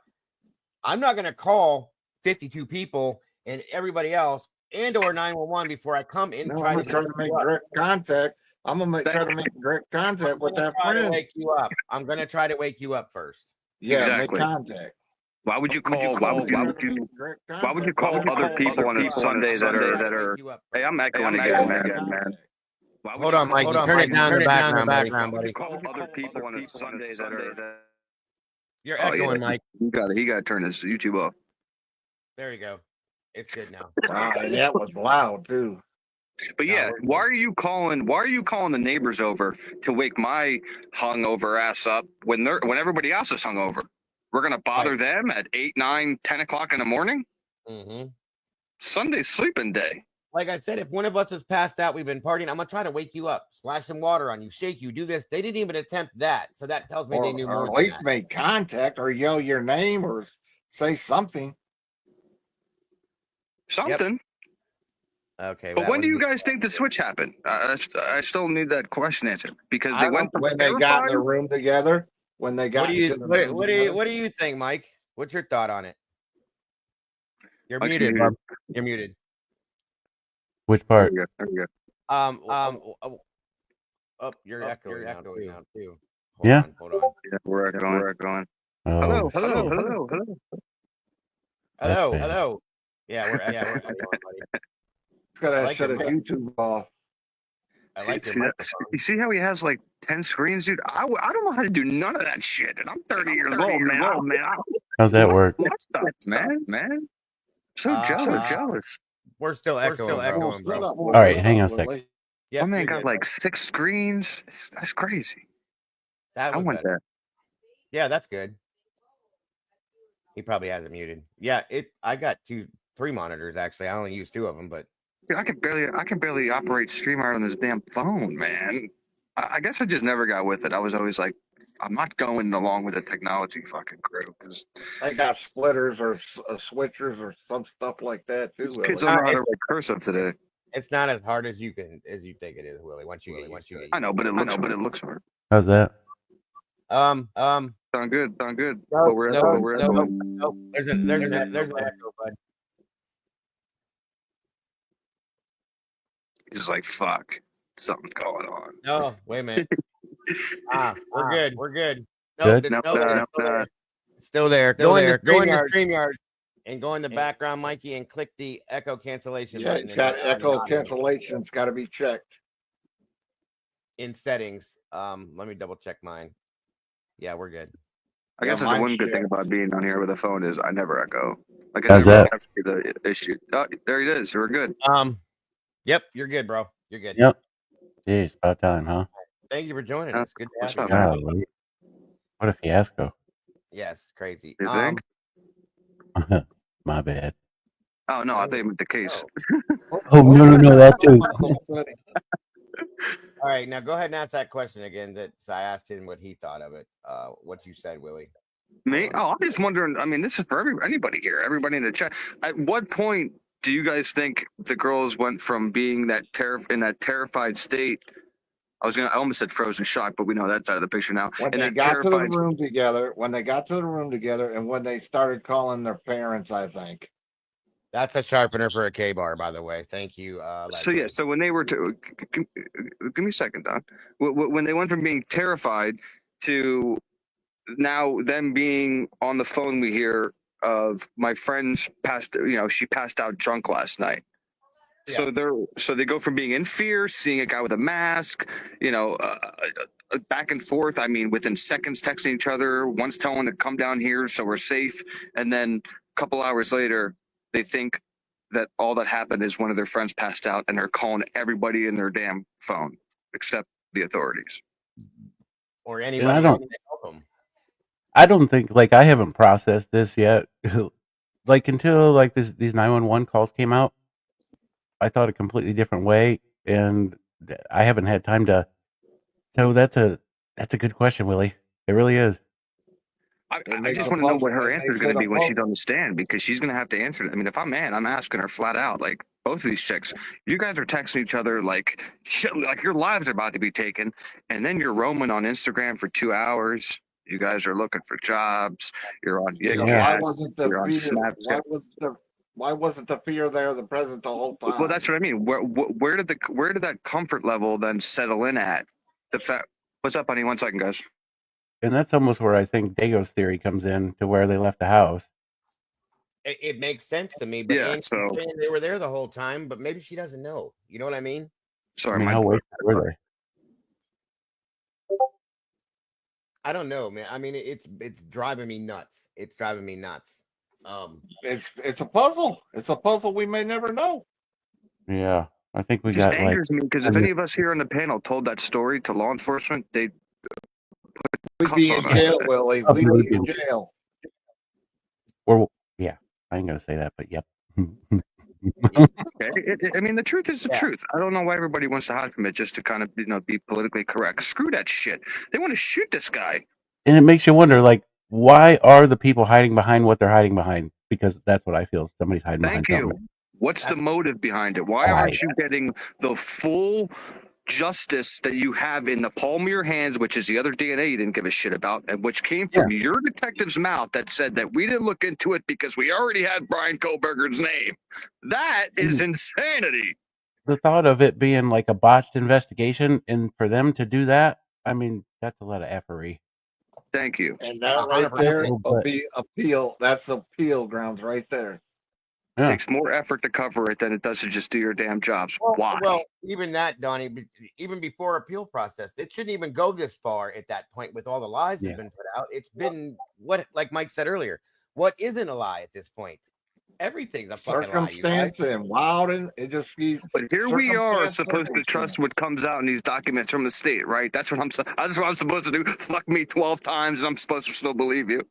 I'm not going to call 52 people and everybody else or 911 before I come in. I'm going to try to make direct contact. I'm going to try to make direct contact with that friend. To wake you up. I'm going to try to wake you up first. Yeah, exactly. Make contact. Why would you call? Why would you call other people on a Sunday that are? Hey, I'm echoing again, man. Hold on, Mike. Turn it down in the background, buddy. Call other people on a Sunday that are. You're echoing, Mike. He got to turn his YouTube off. There you go. It's good now. Wow, that was loud too. But yeah, why are you calling the neighbors over to wake my hungover ass up when everybody else is hungover? We're gonna bother them at 8, 9, 10 o'clock in the morning? Mm-hmm. Sunday's sleeping day. Like I said, if one of us is passed out, we've been partying, I'm gonna try to wake you up, splash some water on you, shake you, do this. They didn't even attempt that, so that tells me they knew more. Or at least make contact, or yell your name, or say something. Something. Yep. Okay. But when do you guys think the switch happened? I still need that question answered because they went when they got in the room together. When they got. What do you think, Mike? What's your thought on it? You're muted. You're muted. Which part? There you go. You're echoing now too. Hold on. Yeah, we're echoing. Oh, Hello. Yeah, we're echoing, buddy. It's gotta shut his YouTube off. You see how he has like 10 screens, dude? I don't know how to do none of that shit, and I'm 30 years old, man. How's that work? Man. So jealous. We're still echoing, bro. All right, hang on a second. Yeah, my man got like 6 screens. That's crazy. I want that. Yeah, that's good. He probably has it muted. Yeah, I got 3 monitors actually. I only use 2 of them, but dude, I can barely operate StreamYard on this damn phone, man. I guess I just never got with it. I was always like, I'm not going along with the technology fucking crew because they got splitters or switchers or some stuff like that too. Kids don't know how to write cursive today. It's not as hard as you think it is, Willie. Once you get. I know, but it looks hard. How's that? Sound good. No. There's an echo, bud. He's like, fuck, something's going on. No, wait a minute. We're good. Good? It's still there. Go into StreamYard and go in the background, Mikey, and click the echo cancellation button. Got echo cancellation's got to be checked in settings. Let me double check mine. Yeah, we're good. I guess there's one good thing about being on here with a phone is I never echo. Like how's that? The issue. Oh, there it is. We're good. Yep, you're good, bro. You're good. Yep. Jeez, about time, huh? Thank you for joining us. Good to have you. What a fiasco. Yes, crazy. You think? My bad. Oh no, I think with the case. Oh no, that too. All right, now go ahead and ask that question again. That I asked him what he thought of it. What you said, Willie. Me? Oh, I'm just wondering. I mean, this is for anybody here, everybody in the chat. At what point do you guys think the girls went from being in that terrified state? I almost said frozen shock, but we know that's out of the picture now. When And they that got to the terrified room together, and when they started calling their parents, I think. That's a sharpener for a K-bar, by the way. Thank you, So yeah, so when they were give me a second, Don. When they went from being terrified to now them being on the phone, we hear of my friend's passed. She passed out drunk last night. So they go from being in fear, seeing a guy with a mask, back and forth. I mean, within seconds, texting each other. One's telling to come down here so we're safe, and then a couple hours later, they think that all that happened is one of their friends passed out, and they're calling everybody in their damn phone except the authorities or anybody else to help them. I don't think I haven't processed this yet. Until these 911 calls came out, I thought a completely different way, and I haven't had time to. So that's a good question, Willie. It really is. I just want to know what her answer is going to be when she's on the stand, because she's going to have to answer it. I mean, if I'm I'm asking her flat out, like, both of these chicks, you guys are texting each other like your lives are about to be taken, and then you're roaming on Instagram for 2 hours. You guys are looking for jobs. You're on Why wasn't the fear? Why wasn't the fear there present the whole time? Well, that's what I mean. Where did that comfort level then settle in at? The fact. What's up, honey? 1 second, guys. And that's almost where I think Dago's theory comes in, to where they left the house. It makes sense to me, but yeah, they were there the whole time, but maybe she doesn't know. You know what I mean? Sorry, how wasted were they? I don't know, man. I mean, it's driving me nuts. It's driving me nuts. It's a puzzle. It's a puzzle we may never know. Yeah, I think we just got angers me, because if any of us here on the panel told that story to law enforcement, they'd we'd be in jail, Willie. We'd be in jail. Or yeah, I ain't gonna say that, but yep. Okay. I mean, the truth is the truth. I don't know why everybody wants to hide from it just to kind of be politically correct. Screw that shit. They want to shoot this guy. And it makes you wonder, why are the people hiding behind what they're hiding behind? Because that's what I feel. Somebody's hiding behind something. What's the motive behind it? Why aren't you getting the full justice that you have in the palm of your hands, which is the other DNA you didn't give a shit about, and which came from your detective's mouth that said that we didn't look into it because we already had Brian Kohlberger's name? That is insanity. The thought of it being like a botched investigation, and for them to do that, I mean, that's a lot of effery. Thank you. And that right there will be appeal. That's appeal grounds right there. It takes more effort to cover it than it does to just do your damn jobs. Why? Well, even that, Donnie, even before appeal process, it shouldn't even go this far at that point with all the lies that have been put out. It's been like Mike said earlier, what isn't a lie at this point? Everything's a fucking lie. Circumstance and wild, and it just keeps. But here we are supposed to trust what comes out in these documents from the state, right? That's what I'm supposed to do. Fuck me 12 times, and I'm supposed to still believe you.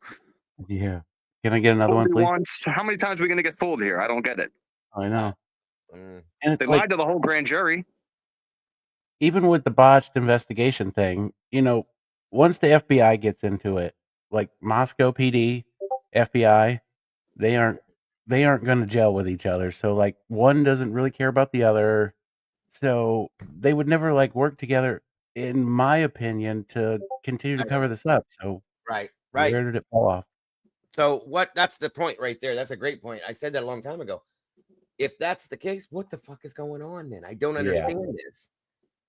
Yeah. Can I get another one, please? Once. How many times are we going to get fooled here? I don't get it. I know. And they lied to the whole grand jury. Even with the botched investigation thing, once the FBI gets into it, like Moscow PD, FBI, they aren't going to gel with each other. So one doesn't really care about the other. So they would never work together, in my opinion, to continue to cover this up. So right. Where did it fall off? So that's the point right there. That's a great point. I said that a long time ago. If that's the case, what the fuck is going on then? I don't understand this.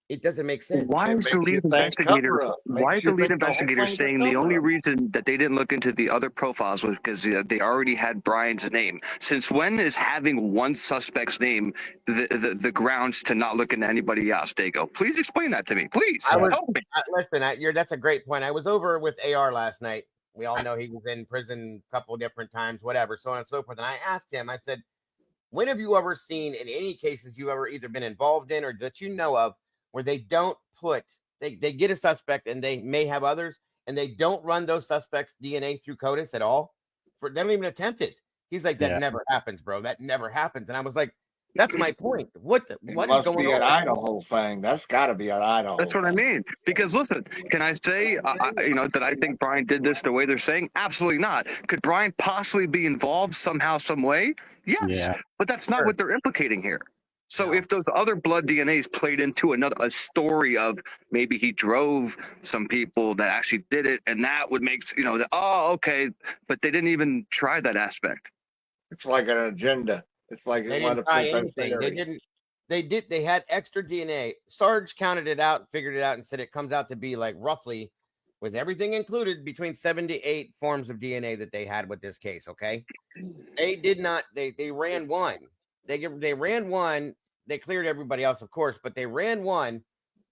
It doesn't make sense. Why is the lead investigator? Why is the lead investigator saying the only reason that they didn't look into the other profiles was because they already had Brian's name? Since when is having one suspect's name the grounds to not look into anybody else? Dago, please explain that to me, please. Help me. Listen, that's a great point. I was over with AR last night. We all know he was in prison a couple different times, whatever, so on and so forth. And I asked him, I said, when have you ever seen in any cases you've ever either been involved in or that you know of where they don't they get a suspect and they may have others and they don't run those suspects' DNA through CODIS at all? They don't even attempt it. He's like, that never happens, bro. That never happens. And I was like, That's my point. What is must going be on? an Idaho thing. That's got to be an Idaho. That's what I mean. Because listen, can I say, that I think Brian did this the way they're saying? Absolutely not. Could Brian possibly be involved somehow, some way? Yes, Yeah. but that's not what they're implicating here. So No. if those other blood DNAs played into a story of maybe he drove some people that actually did it, and that would make okay, but they didn't even try that aspect. It's like an agenda. It's like They didn't try anything. They had extra DNA. Sarge counted it out, figured it out, and said it comes out to be like roughly, with everything included, between 7 to 8 forms of DNA that they had with this case. Okay, they did not. They ran one. They ran one. They cleared everybody else, of course, but they ran one.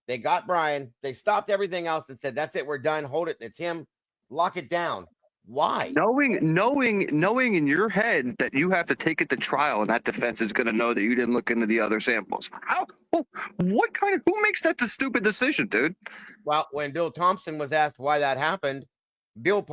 They got Brian. They stopped everything else and said, "That's it. We're done. Hold it. It's him. Lock it down." Why? Knowing in your head that you have to take it to trial, and that defense is going to know that you didn't look into the other samples. How? What kind of? Who makes that the stupid decision, dude? Well, when Bill Thompson was asked why that happened, Bill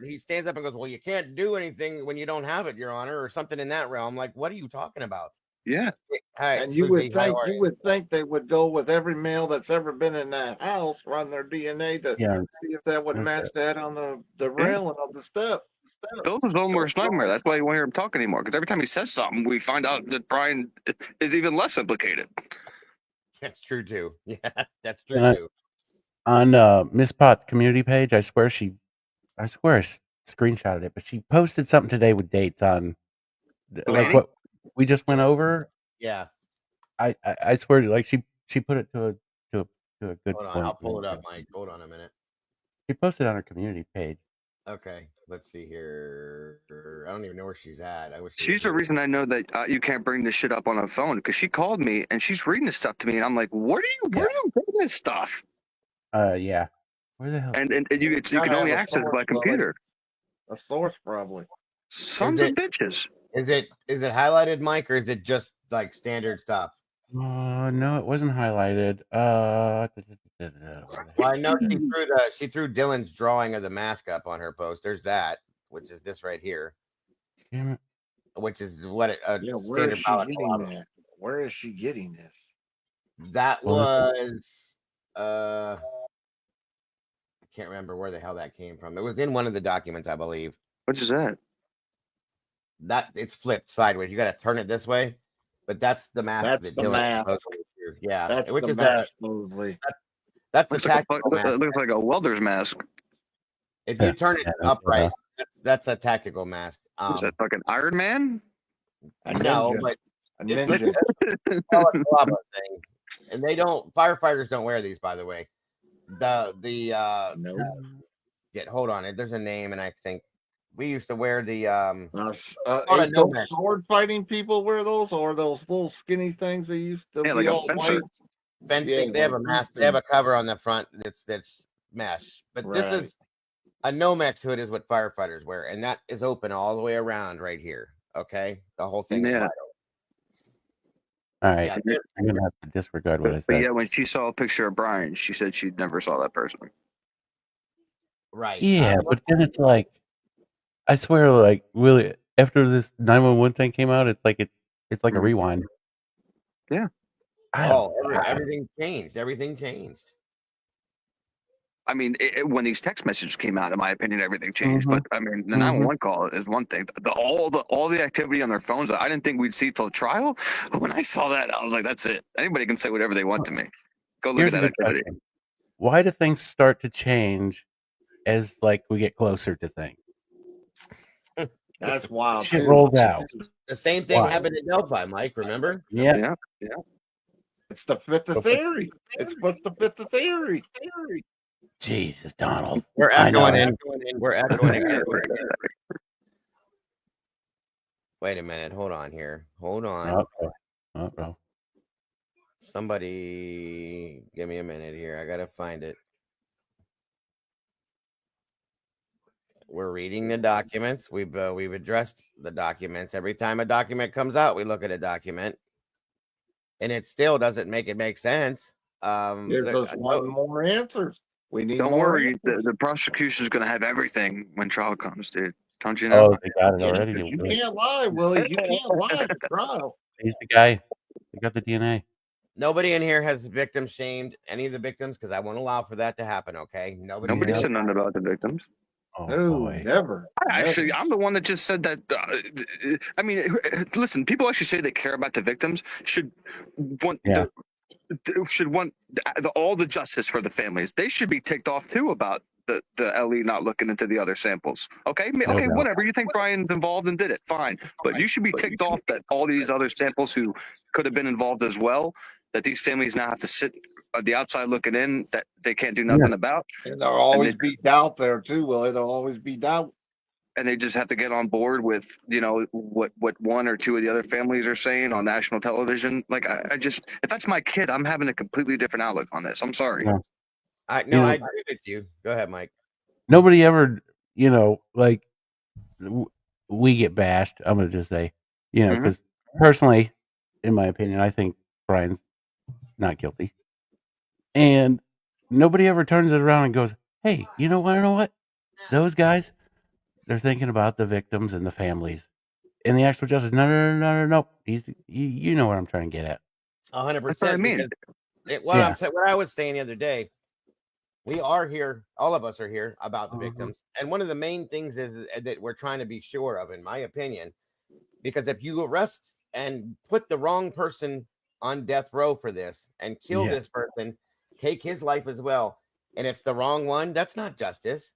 he stands up and goes, "Well, you can't do anything when you don't have it, Your Honor," or something in that realm. Like, what are you talking about? Yeah. Hi, And Sleepy, you would think they would go with every male that's ever been in that house, run their DNA to see if that would match that on the railing of the step. Bill's his own worst nightmare. That's why you won't hear him talk anymore. Because every time he says something, we find out that Brian is even less implicated. That's true too. Yeah, that's true too. On Miss Potts' community page, I swear I screenshotted it, but she posted something today with dates on, like what we just went over. Yeah. I swear, like she put it to a good Hold on, point. I'll pull it up, Mike. Hold on a minute. She posted on her community page. Okay, let's see here. I don't even know where she's at. I wish she's the reason I know that you can't bring this shit up on a phone, because she called me and she's reading this stuff to me, and I'm like, where are you getting this stuff? Yeah. Where the hell? And you can only access it by computer. A source, probably. Sons of bitches. Is it highlighted, Mike, or is it just like standard stuff? No, it wasn't highlighted. Well, I know she threw Dylan's drawing of the mask up on her post. There's that, which is this right here. Damn it. Which is what where is she getting that? Where is she getting this? That was I can't remember where the hell that came from. It was in one of the documents, I believe. What is that? That it's flipped sideways. You got to turn it this way, but that's the mask. That's the mask. Yeah, that's which the is mask. Smoothly. That's a tactical mask. It looks like a welder's mask. If you turn it upright, that's a tactical mask. Is that fucking Iron Man? No, but a ninja. Thing. And firefighters don't wear these, by the way. Hold on, there's a name, and I think we used to wear the sword fighting people wear those, or those little skinny things they used to be all white. Fencing, they have a mask. They have a cover on the front that's mesh. But this is a Nomex hood is what firefighters wear, and that is open all the way around right here. Okay, the whole thing is wide open. All right, I'm gonna have to disregard what I said. But yeah, when she saw a picture of Brian, she said she never saw that person. Right. Yeah, but then it's like, I swear, like really, after this 911 thing came out, it's like a rewind. Yeah. Everything changed. Everything changed. I mean, when these text messages came out, in my opinion, everything changed. But I mean, the 911 call is one thing. All the activity on their phones, I didn't think we'd see till trial. But when I saw that, I was like, that's it. Anybody can say whatever they want to me. Go look at that activity. Question. Why do things start to change as like we get closer to things? That's wild. Shit rolls out. The same thing happened in Delphi, Mike. Remember? Yeah. It's the fifth of theory. It's supposed to fit the theory. Jesus, Donald. We're echoing in. We're echoing again. Wait a minute. Hold on here. Hold on. Uh-oh. Somebody give me a minute here. I gotta find it. We're reading the documents. We've addressed the documents. Every time a document comes out, we look at a document, and it still doesn't make sense. There's just one more answers. We need. Don't worry. The prosecution is going to have everything when trial comes, dude. Don't you know? Oh, they got it already. You can't lie, Willie. You can't lie at trial. He's the guy. They got the DNA. Nobody in here has victim shamed any of the victims because I won't allow for that to happen. Okay, Nobody said nothing about the victims. Oh, boy. Never. Actually, I'm the one that just said that. I mean, listen. People actually say they care about the victims. Should want all the justice for the families. They should be ticked off too about the LE not looking into the other samples. Okay, whatever. You think Brian's involved and did it, fine. But you should be ticked off that all these other samples who could have been involved as well, that these families now have to sit on the outside looking in, that they can't do nothing about. And there'll always be doubt there too, Willie. There'll always be doubt. And they just have to get on board with, what one or two of the other families are saying on national television. Like, I just, if that's my kid, I'm having a completely different outlook on this. I'm sorry. Yeah. I agree with you. Go ahead, Mike. Nobody ever, like, we get bashed. I'm going to just say, because personally, in my opinion, I think Brian's not guilty. And nobody ever turns it around and goes, hey, you know what? Those guys, they're thinking about the victims and the families. And the actual justice, no. You know what I'm trying to get at. 100%. That's what I mean. What I was saying the other day, we are here, all of us are here about the victims. And one of the main things is that we're trying to be sure of, in my opinion, because if you arrest and put the wrong person on death row for this and kill this person, take his life as well, and it's the wrong one, that's not justice.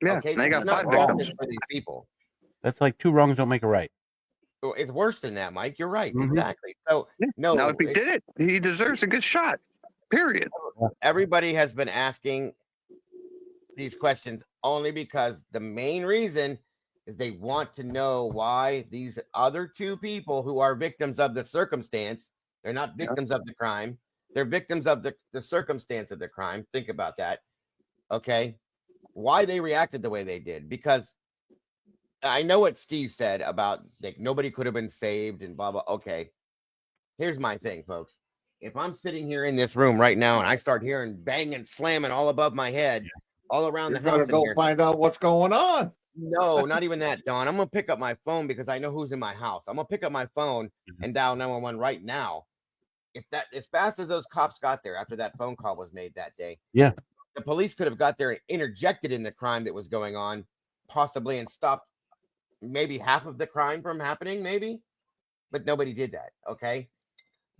Yeah, okay, they got not 5 victims for these people. That's like 2 wrongs don't make a right. It's worse than that, Mike. You're right. Exactly. So no. Now, if he did it, he deserves a good shot. Period. Everybody has been asking these questions only because the main reason is they want to know why these other 2 people who are victims of the circumstance, they're not victims of the crime, they're victims of the circumstance of the crime. Think about that. Okay. Why they reacted the way they did. Because I know what Steve said about like nobody could have been saved and blah, blah. Okay. Here's my thing, folks. If I'm sitting here in this room right now and I start hearing banging, slamming all above my head, all around the house, go find out what's going on. No, not even that, Don. I'm gonna pick up my phone because I know who's in my house. I'm gonna pick up my phone and dial 911 right now. If that, as fast as those cops got there after that phone call was made that day, the police could have got there and interjected in the crime that was going on, possibly, and stopped maybe half of the crime from happening, maybe, but nobody did that. Okay.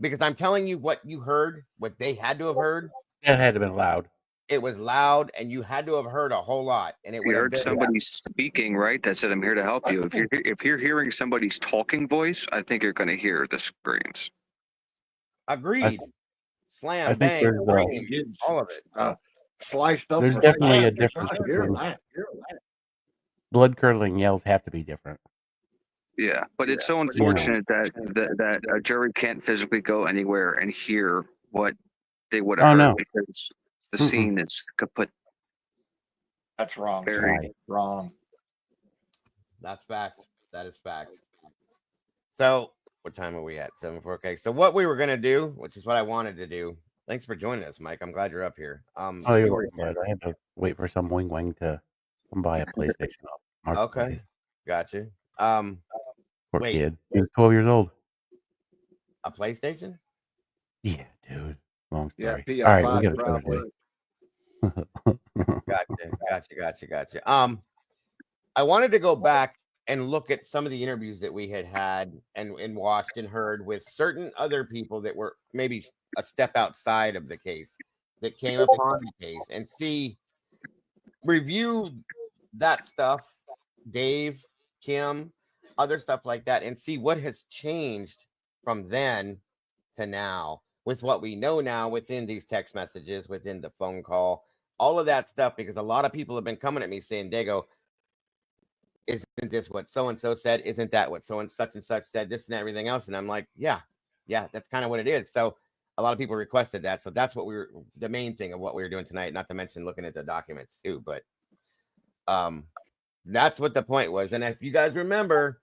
Because I'm telling you what you heard, what they had to have heard. It had to have been loud. It was loud, and you had to have heard a whole lot. And it would have heard somebody speaking, right? That said, "I'm here to help you." If you're hearing somebody's talking voice, I think you're going to hear the screams. Agreed. Slam, bang, all of it. Sliced up. There's definitely a difference. Blood curdling yells have to be different. Yeah, but it's so unfortunate that a jury can't physically go anywhere and hear what they would have heard because the scene is kaput. That's wrong. Very wrong. That's fact. That is fact. So, what time are we at? 7:04. Okay. So, what we were gonna do, which is what I wanted to do. Thanks for joining us, Mike. I'm glad you're up here. You're right. I had to wait for some wing to come buy a PlayStation. Okay, gotcha. Poor kid. He was 12 years old. A PlayStation? Yeah, dude. Long story. Yeah, all right, we got to Gotcha. I wanted to go back and look at some of the interviews that we had and watched and heard with certain other people that were maybe a step outside of the case that came upon the case and review that stuff, Dave, Kim, other stuff like that, and see what has changed from then to now with what we know now within these text messages, within the phone call, all of that stuff, because a lot of people have been coming at me saying, Dago, isn't this what so-and-so said? Isn't that what such and such said? This and everything else. And I'm like, yeah, that's kind of what it is. So a lot of people requested that. So that's what the main thing of what we were doing tonight, not to mention looking at the documents too, but that's what the point was. And if you guys remember,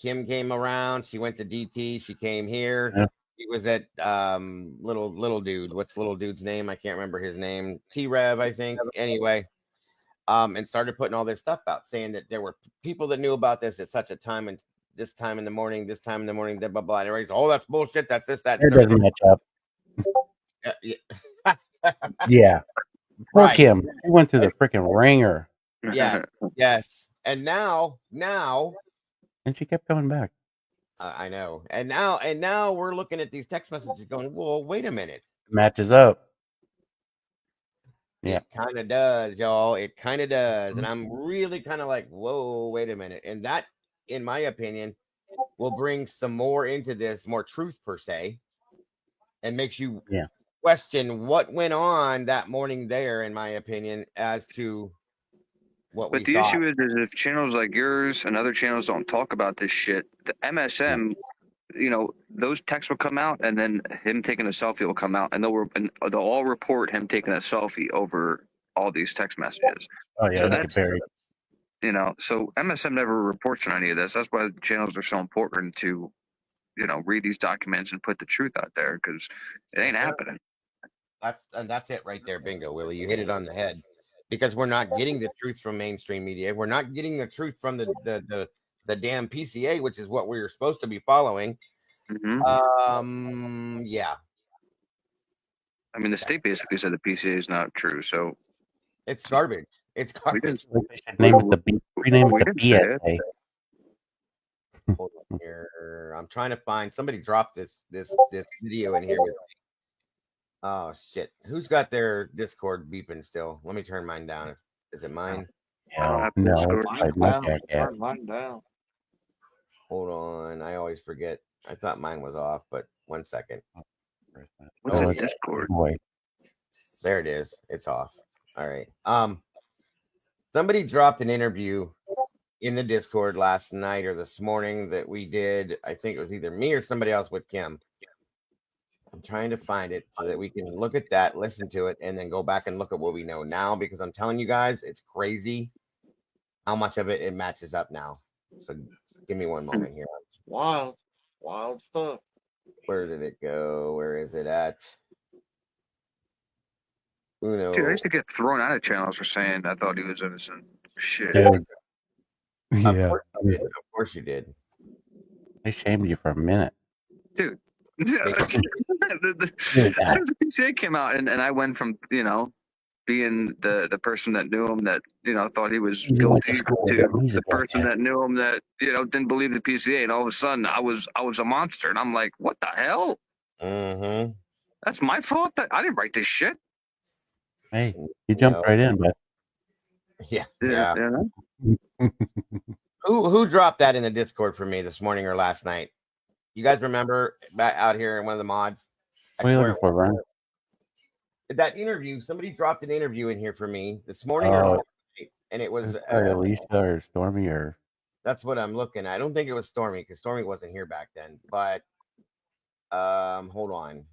Kim came around, she went to DT, she came here. Yeah. He was at little dude. What's little dude's name? I can't remember his name. T-Rev, I think. Anyway, and started putting all this stuff out, saying that there were people that knew about this at such a time and this time in the morning, blah blah blah. And everybody's, oh, that's bullshit. That's this, that. It doesn't match up. Yeah. Poor Right. Kim. She went through the freaking ringer. Yeah. Yes. And now, and she kept coming back. I know. And now we're looking at these text messages, going, well, wait a minute. Matches up. Yeah. It kind of does, y'all. It kind of does. And I'm really kind of like, whoa, wait a minute. And that, in my opinion, will bring some more into this, more truth per se, and makes you question what went on that morning there, in my opinion, as to what we thought. But the issue is if channels like yours and other channels don't talk about this shit, the MSM, you know, those texts will come out, and then him taking a selfie will come out, and they'll all report him taking a selfie over all these text messages. Oh yeah, so that's you know, so MSM never reports on any of this. That's why the channels are so important to, you know, read these documents and put the truth out there, because it ain't happening. That's it right there, bingo, Willie. You hit it on the head, because we're not getting the truth from mainstream media. We're not getting the truth from the damn PCA, which is what we're supposed to be following. Yeah. I mean, the state basically said the PCA is not true, so it's garbage. It's garbage. Rename it the BSA. Hold on here. I'm trying to find, somebody dropped this video in here with me. Oh shit. Who's got their Discord beeping still? Let me turn mine down. Is it mine? Yeah, no, turn mine down. Hold on. I always forget. I thought mine was off, but 1 second. What's a Discord? Boy. There it is. It's off. All right. Somebody dropped an interview in the Discord last night or this morning that we did. I think it was either me or somebody else with Kim. I'm trying to find it so that we can look at that, listen to it, and then go back and look at what we know now, because I'm telling you guys, it's crazy how much of it matches up now. So give me one moment here. Wild stuff. Where did it go? Where is it at? Uno. Dude, I used to get thrown out of channels for saying I thought he was innocent. Shit. Dude. Yeah. Of course you did. They shamed you for a minute. Dude. As soon as the PCA came out, and I went from, you know, being the person that knew him that, you know, thought he was guilty to the person that knew him that, you know, didn't believe the PCA, and all of a sudden I was a monster, and I'm like, what the hell? Mm-hmm. That's my fault. I didn't write this shit. Hey, you jumped right in, but yeah. Who dropped that in the Discord for me this morning or last night? You guys remember back out here in one of the mods? What are you looking for, Brian? That interview, somebody dropped an interview in here for me this morning or last night, and it was Alicia or Stormy, or that's what I'm looking at. I don't think it was Stormy, because Stormy wasn't here back then. But hold on.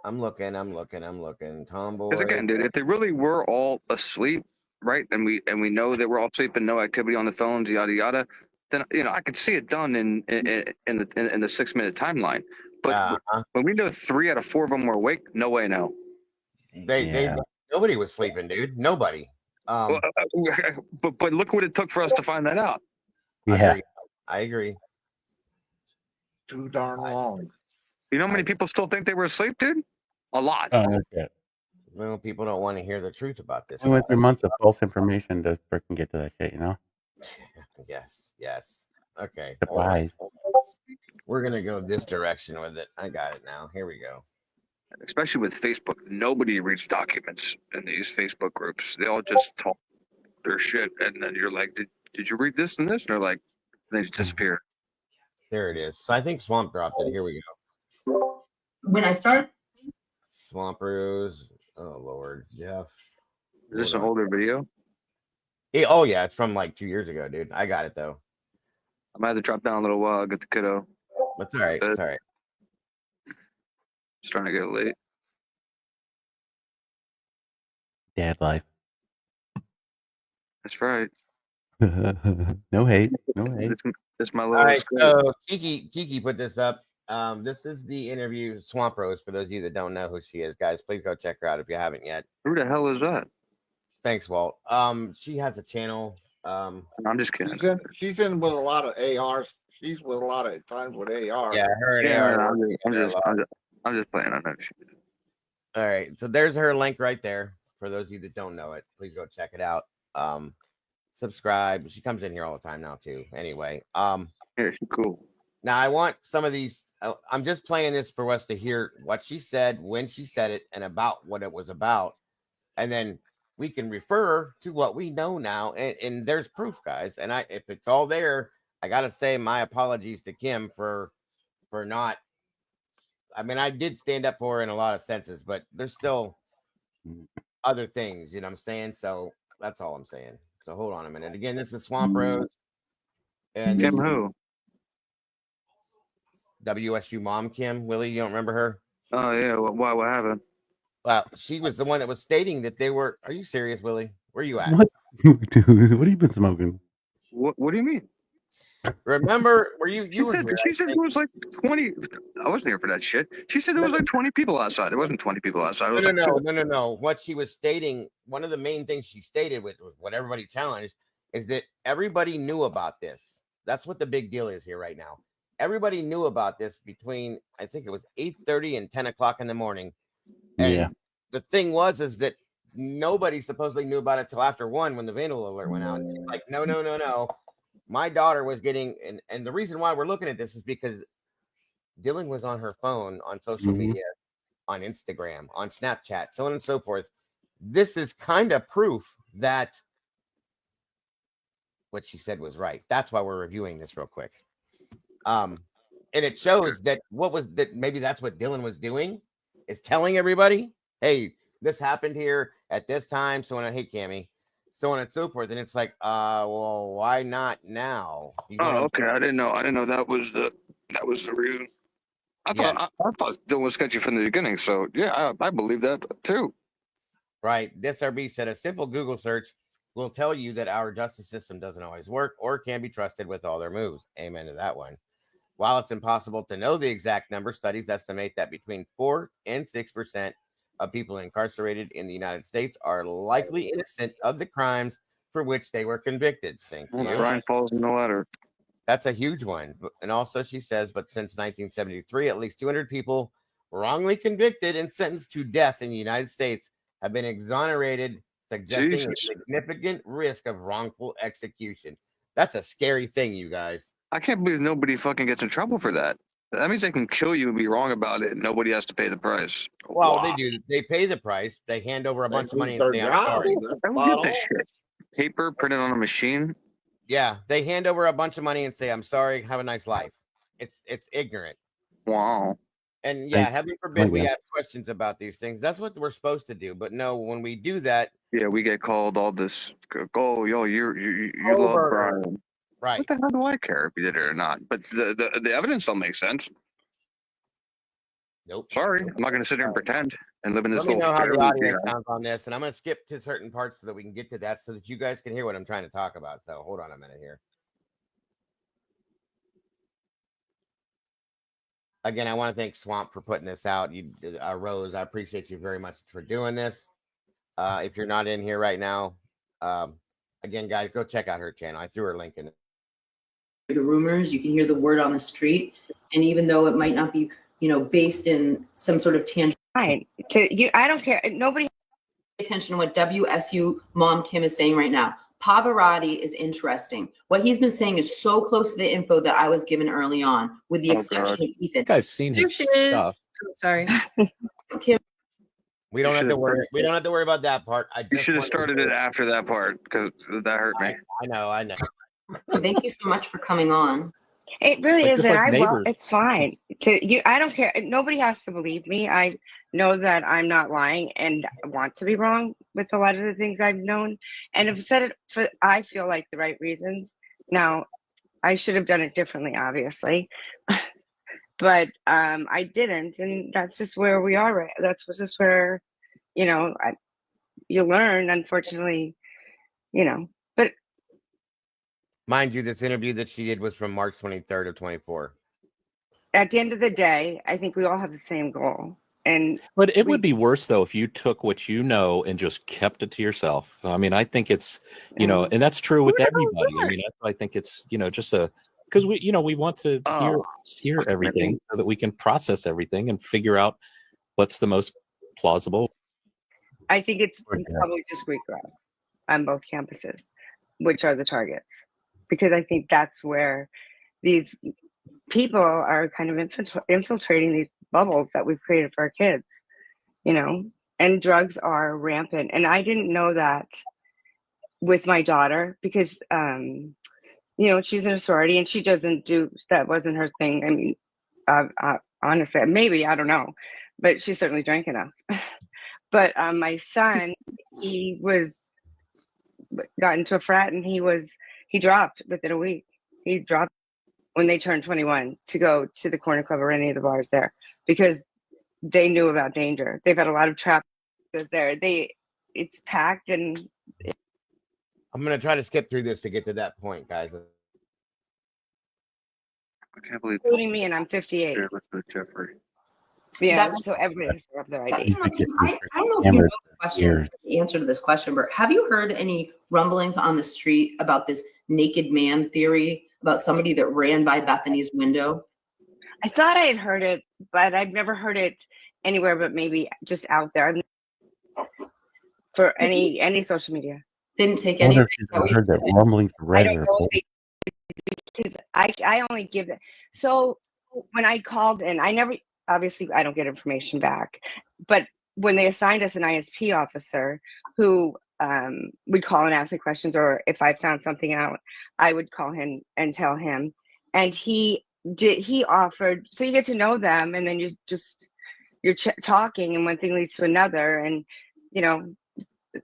I'm looking. Tomboy. Because again, dude, if they really were all asleep, right, and we know that we're all asleep and no activity on the phones, yada yada, then, you know, I could see it done in the 6-minute timeline. But when we know 3 out of 4 of them were awake, no way, no. They nobody was sleeping, dude. Nobody. But look what it took for us to find that out. Yeah, I agree. Too darn long. You know how many people still think they were asleep, dude? A lot. Okay. Well, people don't want to hear the truth about this. We went through months of false information to freaking get to that shit, you know? Yes. Okay. Surprise. We're going to go this direction with it. I got it now. Here we go. Especially with Facebook. Nobody reads documents in these Facebook groups. They all just talk their shit. And then you're like, did you read this and this? And they're like, they just disappear. There it is. So I think Swamp dropped it. Here we go. When I start? Swamp Rose. Oh, Lord. Jeff. Is this an older video? Oh, yeah. It's from like 2 years ago, dude. I got it, though. I might have to drop down a little while, get the kiddo. That's all right. It's all right. It's starting to get late. Dad life. That's right. No hate. This my little. All right, so Kiki put this up. This is the interview Swamp Rose. For those of you that don't know who she is, guys, please go check her out if you haven't yet. Who the hell is that? Thanks, Walt. She has a channel. I'm just kidding. She's in with a lot of ARs. She's with a lot of times with AR. Yeah, her and Yeah, AR. I'm just playing on that. All right, so there's her link right there. For those of you that don't know it, please go check it out. Subscribe. She comes in here all the time now too. Anyway, yeah, she's cool. Now I want some of these. I'm just playing this for us to hear what she said, when she said it, and about what it was about, and then we can refer to what we know now. And there's proof, guys. And if it's all there, I gotta say my apologies to Kim for not. I mean, I did stand up for her in a lot of senses, but there's still other things, you know what I'm saying? So that's all I'm saying. So hold on a minute. Again, this is Swamp Rose. And Kim who? WSU mom Kim. Willie, you don't remember her? Oh yeah, what happened? Well, she was the one that was stating that they were. Are you serious, Willie? Where you at? What? Dude, what have you been smoking? What do you mean? Remember, were you? She said it was like 20. I wasn't here for that shit. She said there was like 20 people outside. There wasn't 20 people outside. It was No. What she was stating, one of the main things she stated, with what everybody challenged, is that everybody knew about this. That's what the big deal is here right now. Everybody knew about this between, I think it was 8:30 and 10 o'clock in the morning. And Yeah. the thing is that nobody supposedly knew about it till after 1 when the vandal alert went out. And she's like, no. My daughter was getting, and the reason why we're looking at this is because Dylan was on her phone, on social media, on Instagram, on Snapchat, so on and so forth. This is kind of proof that what she said was right. That's why we're reviewing this real quick. And it shows that maybe that's what Dylan was doing, is telling everybody, hey, this happened here at this time. So on, hey, Cammy, so on and so forth. And it's like, well, why not now? Okay. I didn't know that was the reason. I thought Dylan was sketchy from the beginning. So yeah, I believe that too. Right. This RB said a simple Google search will tell you that our justice system doesn't always work or can be trusted with all their moves. Amen to that one. While it's impossible to know the exact number, studies estimate that between 4 and 6% of people incarcerated in the United States are likely innocent of the crimes for which they were convicted. Thank you. Brian falls in the ladder. That's a huge one. And also she says, but since 1973, at least 200 people wrongly convicted and sentenced to death in the United States have been exonerated, suggesting a significant risk of wrongful execution. That's a scary thing, you guys. I can't believe nobody fucking gets in trouble for that. That means they can kill you and be wrong about it, and nobody has to pay the price. Well, they do. They pay the price. They hand over a bunch of money and say, "I'm sorry." I don't get this shit. Paper printed on a machine. Yeah, they hand over a bunch of money and say, "I'm sorry. Have a nice life." It's ignorant. Wow. And yeah, heaven forbid we ask questions about these things. That's what we're supposed to do. But no, when we do that, yeah, we get called all this. Oh, yo, you love Brian. Right. What the hell do I care if you did it or not? But the evidence don't make sense. Nope. Sorry, I'm not going to sit here and pretend and live in this Let me little. know how the audio sounds on this, and I'm going to skip to certain parts so that we can get to that, so that you guys can hear what I'm trying to talk about. So hold on a minute here. Again, I want to thank Swamp for putting this out. Rose, I appreciate you very much for doing this. If you're not in here right now, again, guys, go check out her channel. I threw her link in. The rumors, you can hear the word on the street, and even though it might not be, based in some sort of tangible. Fine. I don't care. Nobody. Pay attention to what WSU mom Kim is saying right now. Pavarotti is interesting. What he's been saying is so close to the info that I was given early on, with the exception of Ethan. I think I've seen his stuff. I'm sorry. Kim, we don't have to worry. We don't have to worry about that part. You should have started it after that part, because that hurt me. I know. Thank you so much for coming on. It really Like, isn't. It's fine. I don't care. Nobody has to believe me. I know that I'm not lying and want to be wrong with a lot of the things I've known, and I've said it for I feel like the right reasons. Now, I should have done it differently, obviously, but I didn't, and that's just where we are. Right? That's just where, you learn. Unfortunately, but. Mind you, this interview that she did was from March 23rd of 24. At the end of the day, I think we all have the same goal. But it would be worse though if you took what you know and just kept it to yourself. I mean, I think it's, you know, and that's true with everybody. I mean, I think it's, you know, just because we, you know, we want to hear everything so that we can process everything and figure out what's the most plausible. I think it's probably just Greek Grove on both campuses, which are the targets, because I think that's where these people are kind of infiltrating these bubbles that we've created for our kids, you know, and drugs are rampant. And I didn't know that with my daughter because, you know, she's in a sorority and she doesn't do, that wasn't her thing. I mean, honestly, maybe, I don't know, but she certainly drank enough. But my son, he got into a frat and he dropped within a week. He dropped when they turned 21 to go to the corner club or any of the bars there because they knew about danger. They've had a lot of traps there. It's packed and. I'm going to try to skip through this to get to that point, guys. I can't believe including me, and I'm 58. With Jeffrey. Yeah, so everybody's have their ID. I don't know if you know the question, the answer to this question, but have you heard any rumblings on the street about this naked man theory about somebody that ran by Bethany's window? I thought I had heard it, but I've never heard it anywhere but maybe just out there for any social media. Didn't take anything. I heard that rumbling for I don't know because I only give it. So when I called in, obviously I don't get information back, but when they assigned us an ISP officer who would call and ask me questions, or if I found something out, I would call him and tell him, and he offered, so you get to know them, and then you're talking, and one thing leads to another, and you know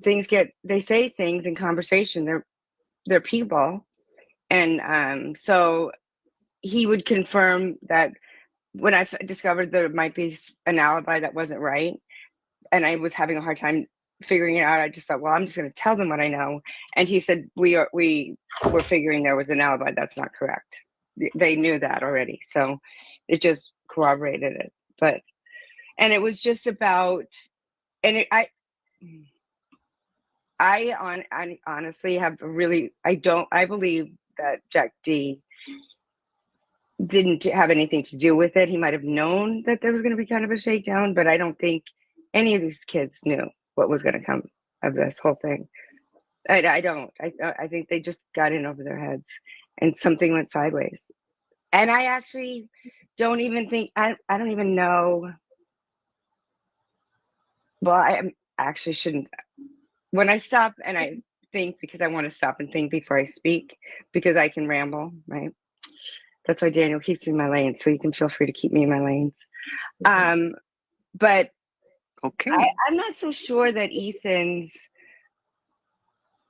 they say things in conversation. They're people, and so he would confirm that when I discovered there might be an alibi that wasn't right, and I was having a hard time figuring it out, I just thought, well, I'm just going to tell them what I know. And he said, we were figuring there was an alibi. That's not correct. They knew that already. So it just corroborated it. And it was just about, and I honestly have I believe that Jack D didn't have anything to do with it. He might have known that there was going to be kind of a shakedown, but I don't think any of these kids knew what was going to come of this whole thing. I don't. I think they just got in over their heads and something went sideways. And I actually don't even think, I don't even know. Well, I actually shouldn't. When I stop and I think, because I want to stop and think before I speak, because I can ramble, right? That's why Daniel keeps me in my lane, so you can feel free to keep me in my lanes. But okay. I'm not so sure that Ethan's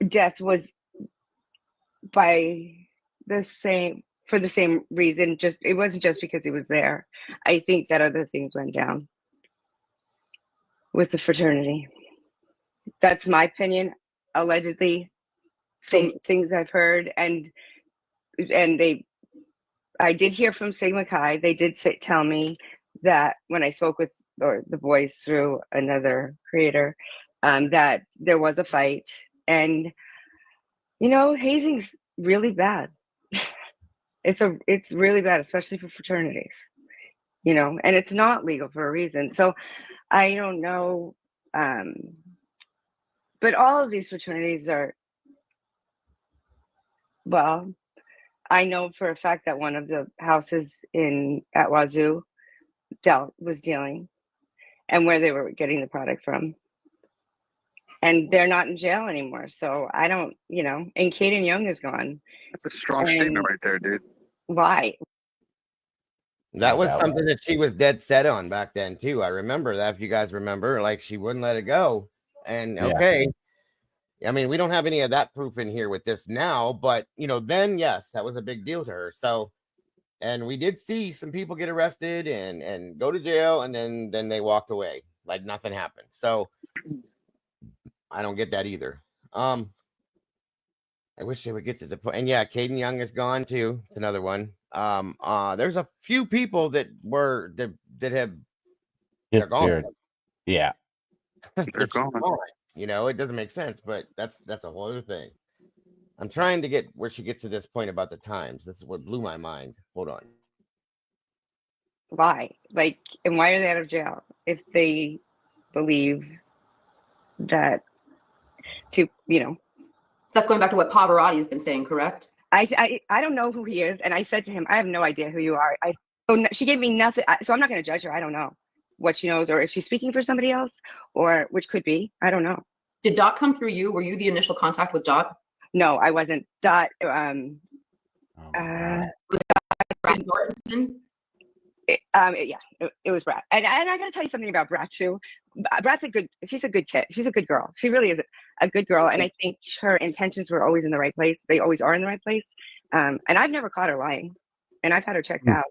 death was for the same reason. It wasn't just because he was there. I think that other things went down with the fraternity. That's my opinion, allegedly, from things I've heard, and I did hear from Sigma Chi. They did tell me that when I spoke with the boys through another creator, that there was a fight, and hazing's really bad. It's really bad, especially for fraternities, and it's not legal for a reason. So I don't know, but all of these fraternities are. Well, I know for a fact that one of the houses at Wazoo was dealing, and where they were getting the product from. And they're not in jail anymore. So I don't, and Caden Young is gone. That's a strong statement right there, dude. Why? That was something that she was dead set on back then too. I remember that, if you guys remember, like she wouldn't let it go. And okay. I mean, we don't have any of that proof in here with this now, but then yes, that was a big deal to her. So, and we did see some people get arrested and go to jail, and then they walked away like nothing happened. So I don't get that either. I wish they would get to the point. And yeah, Caden Young is gone too. It's another one. There's a few people that have they're gone. Yeah. They're gone. You know, it doesn't make sense, but that's a whole other thing. I'm trying to get where she gets to this point about the times. This is what blew my mind. Hold on. Why? Like, and why are they out of jail if they believe that That's going back to what Pavarotti has been saying, correct? I don't know who he is, and I said to him, I have no idea who you are. She gave me nothing, so I'm not going to judge her. I don't know what she knows, or if she's speaking for somebody else, or which could be. I don't know. Did Dot come through you? Were you the initial contact with Dot? No, I wasn't. Dot. Was that Brad Norton? It was Brad, and I got to tell you something about Brad too. Brad's she's a good kid. She's a good girl. She really is a good girl, and I think her intentions were always in the right place. They always are in the right place. And I've never caught her lying, and I've had her checked out.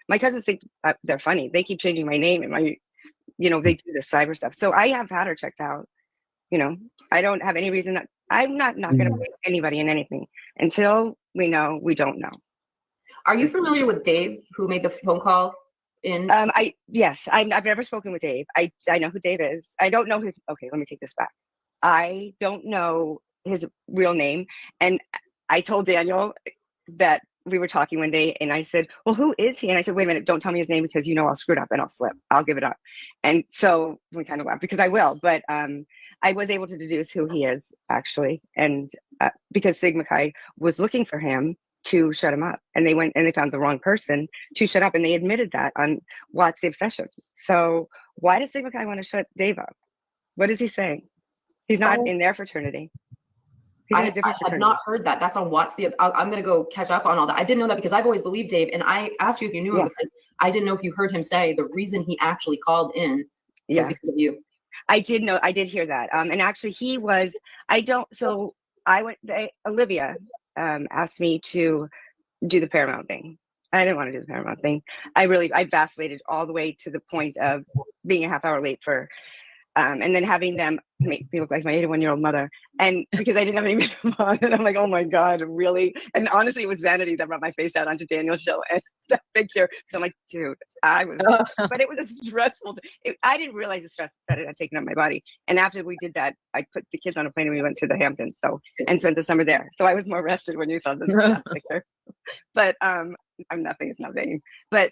My cousins think they're funny. They keep changing my name and they do this cyber stuff. So I have had her checked out. I don't have any reason that I'm not going to blame anybody in anything until we know we don't know. Are you familiar with Dave, who made the phone call in? Yes, I've never spoken with Dave. I know who Dave is. I don't know his. Okay, let me take this back. I don't know his real name, and I told Daniel that we were talking one day, and I said, well, who is he? And I said, wait a minute, don't tell me his name because I'll screw it up and I'll slip. I'll give it up. And so we kind of laughed because I will, but I was able to deduce who he is actually. And because Sigma Chi was looking for him to shut him up, and they went and they found the wrong person to shut up, and they admitted that on What's the Obsession. So why does Sigma Chi want to shut Dave up? What is he saying? He's not in their fraternity. I had not heard that. That's on What's the. I'm going to go catch up on all that. I didn't know that because I've always believed Dave, and I asked you if you knew him because I didn't know if you heard him say the reason he actually called in was because of you. I did know. I did hear that. And actually, he was. Olivia asked me to do the Paramount thing. I didn't want to do the Paramount thing. I vacillated all the way to the point of being a half hour late for. And then having them make me look like my 81-year-old mother. And because I didn't have any makeup on, and I'm like, oh my God, really? And honestly, it was vanity that brought my face out onto Daniel's show and that picture. So I'm like, dude, but it was a stressful, I didn't realize the stress that it had taken up my body. And after we did that, I put the kids on a plane and we went to the Hamptons and spent the summer there. So I was more rested when you saw this picture. But I'm nothing, it's nothing. But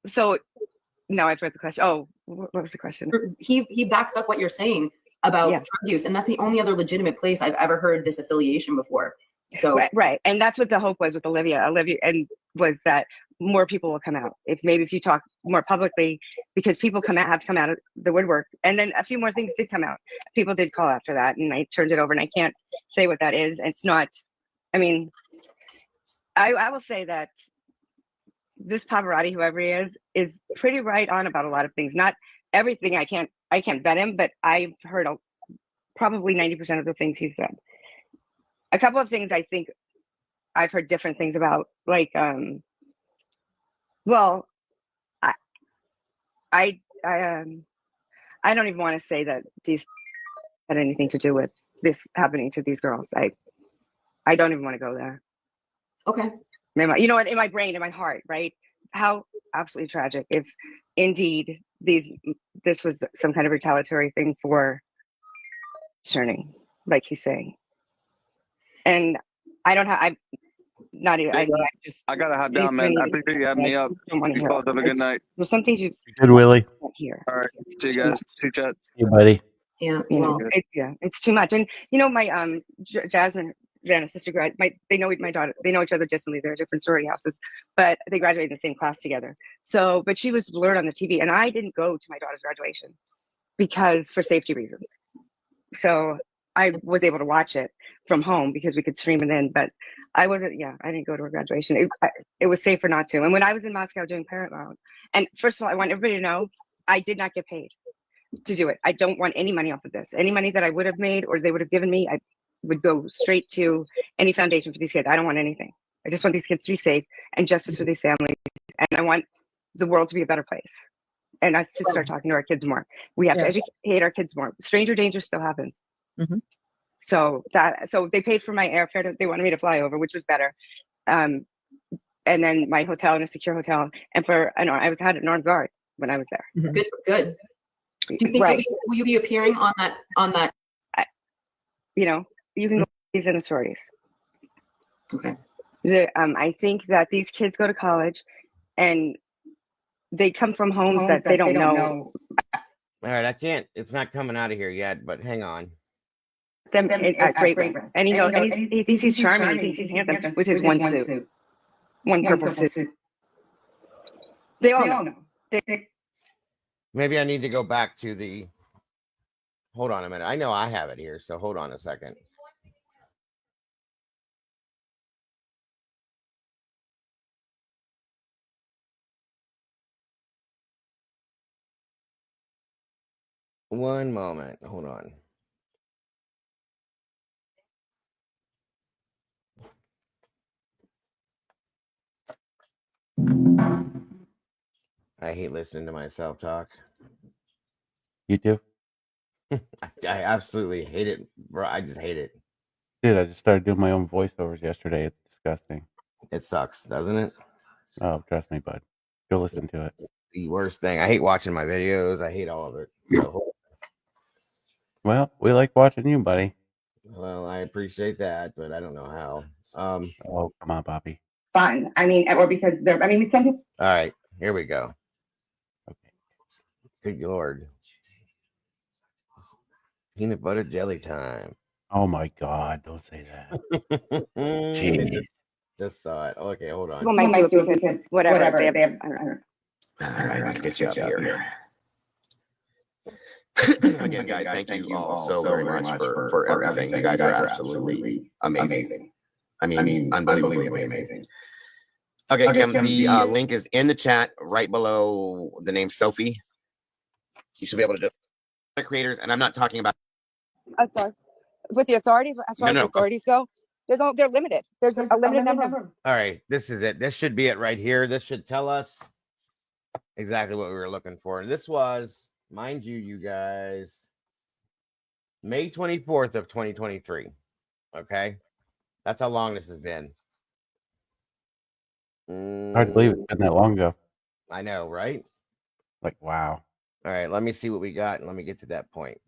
so now I've read the question. Oh, what was the question? He backs up what you're saying about drug use, and that's the only other legitimate place I've ever heard this affiliation before. So right, and that's what the hope was with Olivia, and was that more people will come out if you talk more publicly, because people have come out of the woodwork, and then a few more things did come out. People did call after that, and I turned it over, and I can't say what that is. It's not. I mean, I will say that this Pavarotti, whoever he is pretty right on about a lot of things. Not everything. I can't bet him, but I've heard probably 90% of the things he said. A couple of things I think I've heard different things about, like, I don't even want to say that these had anything to do with this happening to these girls. I don't even want to go there. Okay. You know what? In my brain, in my heart, right? How absolutely tragic if indeed this was some kind of retaliatory thing for turning, like he's saying. And I don't have. I'm not even. I gotta hop down, man. I appreciate you having me up. You both have a good night. There's some things you good, Willie. Here. All right. See you guys. See you, chat. Hey, buddy. Yeah. It's too much. And my Jasmine. Vanna's sister they know my daughter. They know each other distantly. They're different sorority houses, but they graduated in the same class together. So, but she was blurred on the TV, and I didn't go to my daughter's graduation because for safety reasons. So I was able to watch it from home because we could stream it in. But I wasn't. Yeah, I didn't go to her graduation. It was safer not to. And when I was in Moscow doing Paramount, and first of all, I want everybody to know I did not get paid to do it. I don't want any money off of this. Any money that I would have made or they would have given me, I would go straight to any foundation for these kids. I don't want anything. I just want these kids to be safe and justice for these families. And I want the world to be a better place. And us to start talking to our kids more. We have to educate our kids more. Stranger danger still happens. Mm-hmm. So they paid for my airfare. They wanted me to fly over, which was better. And then my hotel in a secure hotel. And I had an armed guard. when I was there. Good. Good. Do you think will you be appearing on that? You know, you can go these in the stories. Okay. I think that these kids go to college and they come from homes that they don't know. All right, it's not coming out of here yet, but hang on. Them at Great Run. And he thinks he's charming, he thinks he's handsome with his one suit. One purple suit. They all know. Maybe I need to go back to the. Hold on a minute. I know I have it here, so hold on a second. One moment. Hold on. I hate listening to myself talk. You too? I absolutely hate it, bro. I just hate it. Dude, I just started doing my own voiceovers yesterday. It's disgusting. It sucks, doesn't it? Oh, trust me, bud. Go listen to it. The worst thing. I hate watching my videos. I hate all of it. Well, we like watching you, buddy. Well, I appreciate that, but I don't know how. Oh, come on, Bobby. Fun. I mean, or because they're. I mean, some people. All right, here we go. Okay. Good Lord. Peanut butter jelly time. Oh my God! Don't say that. Jeez. Just saw it. Okay, hold on. People might do it because whatever. They have, I don't know. All right, let's get you up here. Again, guys, thank you all so very much for everything. You guys are absolutely amazing. I mean, unbelievably amazing. Okay, Kim, the link is in the chat right below the name Sophie. You should be able to do it. Creators, and I'm not talking about. With the authorities, as far as the authorities go, they're limited. There's a limited number. All right, this is it. This should be it right here. This should tell us exactly what we were looking for. And this was, mind you guys, May 24th of 2023. Okay, that's how long this has been. Hard to believe it's been that long ago. I know, right? Like, wow. All right, let me see what we got, and let me get to that point.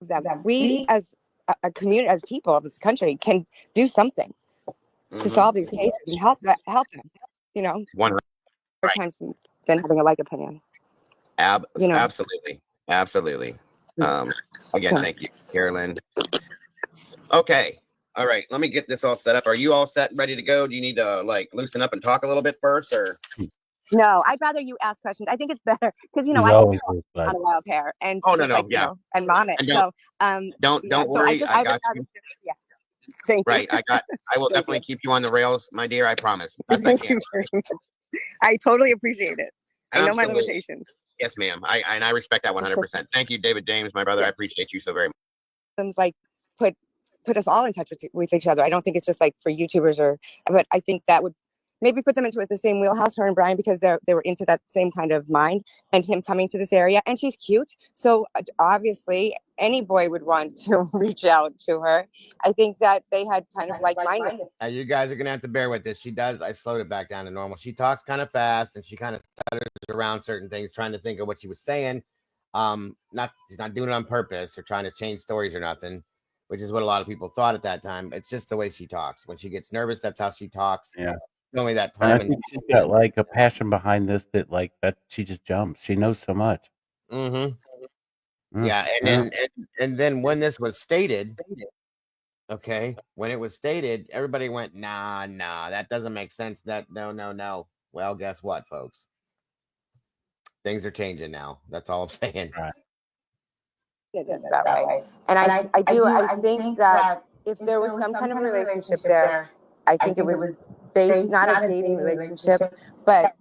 That we, as a community, as people of this country, can do something to solve these cases and help them. You know, 100 more times than having a like opinion. Absolutely. Again, thank you, Carolyn. Okay. All right. Let me get this all set up. Are you all set and ready to go? Do you need to loosen up and talk a little bit first, or? No, I'd rather you ask questions. I think it's better because I always have a wild hair and yeah, and mom it. And don't worry. I got you. Yeah. Thank you. Right. I will definitely keep you on the rails, my dear. I promise. Best I can. I totally appreciate it. I know my Absolutely. limitations. Yes, ma'am. I respect that 100%. Thank you, David James, my brother. I appreciate you so very much. Like put us all in touch with each other. I don't think it's just for YouTubers but I think that would maybe put them into the same wheelhouse, her and Brian, because they were into that same kind of mind, and him coming to this area. And she's cute, so obviously any boy would want to reach out to her. I think that they had kind of like-minded. You guys are gonna have to bear with this. She does. I slowed it back down to normal. She talks kind of fast, and she kind of stutters around certain things, trying to think of what she was saying. She's not doing it on purpose or trying to change stories or nothing, which is what a lot of people thought at that time. It's just the way she talks. When she gets nervous, that's how she talks. Yeah. Only that time. I think she's got a passion behind this that she just jumps. She knows so much. Mm-hmm. Yeah, and then when this was stated, okay, when it was stated, everybody went, nah, that doesn't make sense. No. Well, guess what, folks? Things are changing now. That's all I'm saying. Right. It is that way. And I think that if there was some kind of relationship there, I think it was based not a dating relationship, but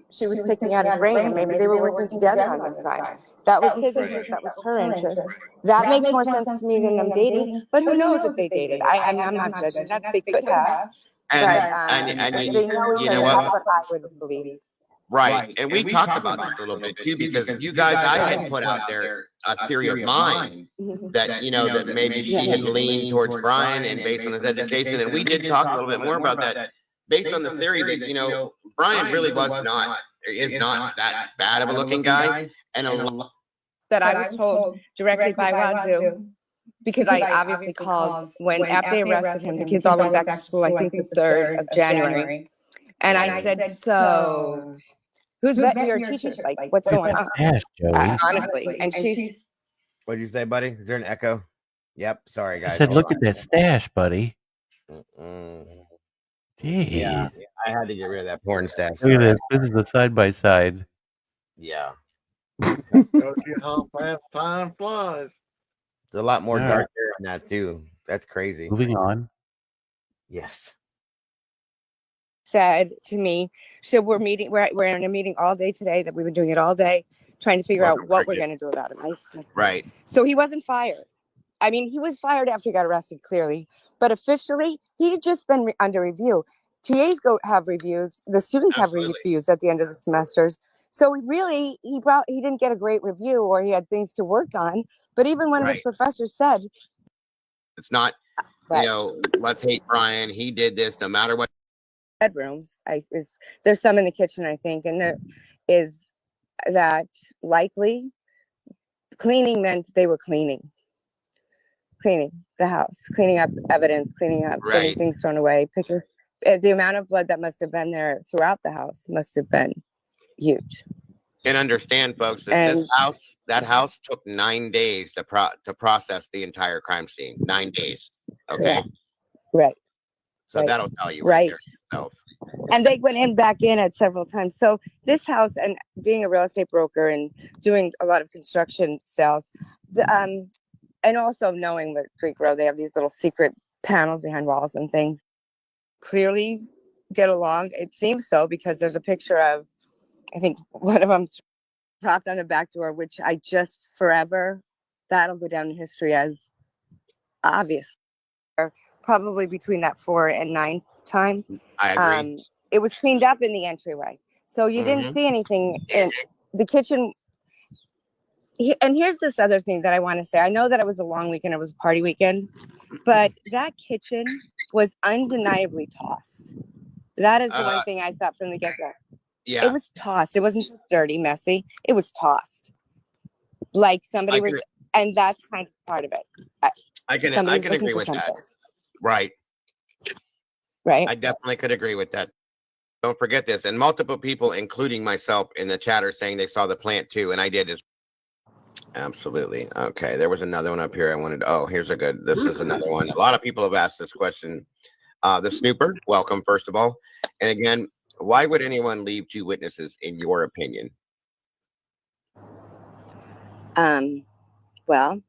she was picking out his brain, and maybe they were working together on this crime. That was his interest, that was her interest. That makes more sense to me than them dating, but who knows if they dated. I'm not judging that. They could have. And they know you know what? That's what I would believe. Right. And we talked about this a little bit too, because you guys, I had put out there a theory of mine that, that maybe she had leaned towards Brian and based on his education. And we did talk a little bit more about that based on the theory that, Brian really was not there is not that bad of a looking guy, and that I was told directly by Wazoo, because I obviously called when after they arrested him, the kids all went back to school, I think the 3rd of January. And I said, so who's vetting your teachers? Like, what's going on? Stash, Joey. Honestly. And she's. What'd you say, buddy? Is there an echo? Yep. Sorry, guys. I said, look at that stash, buddy. Jeez. Yeah, I had to get rid of that porn stash. Look at this. This is the side by side. Yeah. Shows you how fast time flies. There's a lot more dark hair on that too. That's crazy. Moving on. Yes. Said to me, so we're in a meeting all day today, that we've been doing it all day, trying to figure out what we're going to do about him. I said, right. So he wasn't fired. I mean, he was fired after he got arrested, clearly, but officially he had just been under review. TAs have reviews. The students have reviews at the end of the semesters. So really, he didn't get a great review, or he had things to work on. But even one of his professors said, it's not, let's hate Brian. He did this no matter what. Bedrooms. There's some in the kitchen, I think, and there is that likely cleaning meant they were cleaning the house, cleaning up evidence, cleaning up getting things thrown away, picking. The amount of blood that must have been there throughout the house must have been huge. And understand, folks, that that house took 9 days to process the entire crime scene. 9 days. Okay. Right. So that'll tell you right there yourself. And they went back in at several times. So this house, and being a real estate broker and doing a lot of construction sales, and also knowing that Creek Road, they have these little secret panels behind walls and things. Clearly get along. It seems so, because there's a picture of, I think one of them propped on the back door, which I just forever, that'll go down in history as obvious. Probably between that 4 and 9 time. I agree. It was cleaned up in the entryway, so you didn't see anything in the kitchen. And here's this other thing that I want to say. I know that it was a long weekend, it was a party weekend, but that kitchen was undeniably tossed. That is the one thing I thought from the get-go. Yeah. It was tossed. It wasn't dirty, messy. It was tossed. Like somebody was, and that's kind of part of it. I can agree with that. Right. Right. I definitely could agree with that. Don't forget this. And multiple people, including myself in the chat, are saying they saw the plant too. And I did as absolutely. Okay. There was another one up here. I wanted, this is another one. A lot of people have asked this question. The Snooper, welcome, first of all. And again, why would anyone leave 2 witnesses, in your opinion? Well.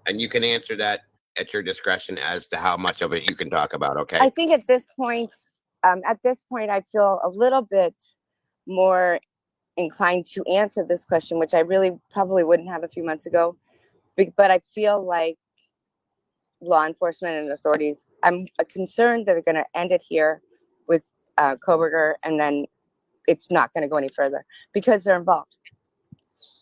And you can answer that at your discretion as to how much of it you can talk about, okay? I think at this point, I feel a little bit more inclined to answer this question, which I really probably wouldn't have a few months ago. But I feel like law enforcement and authorities, I'm concerned that they're going to end it here with Koberger, and then it's not going to go any further because they're involved.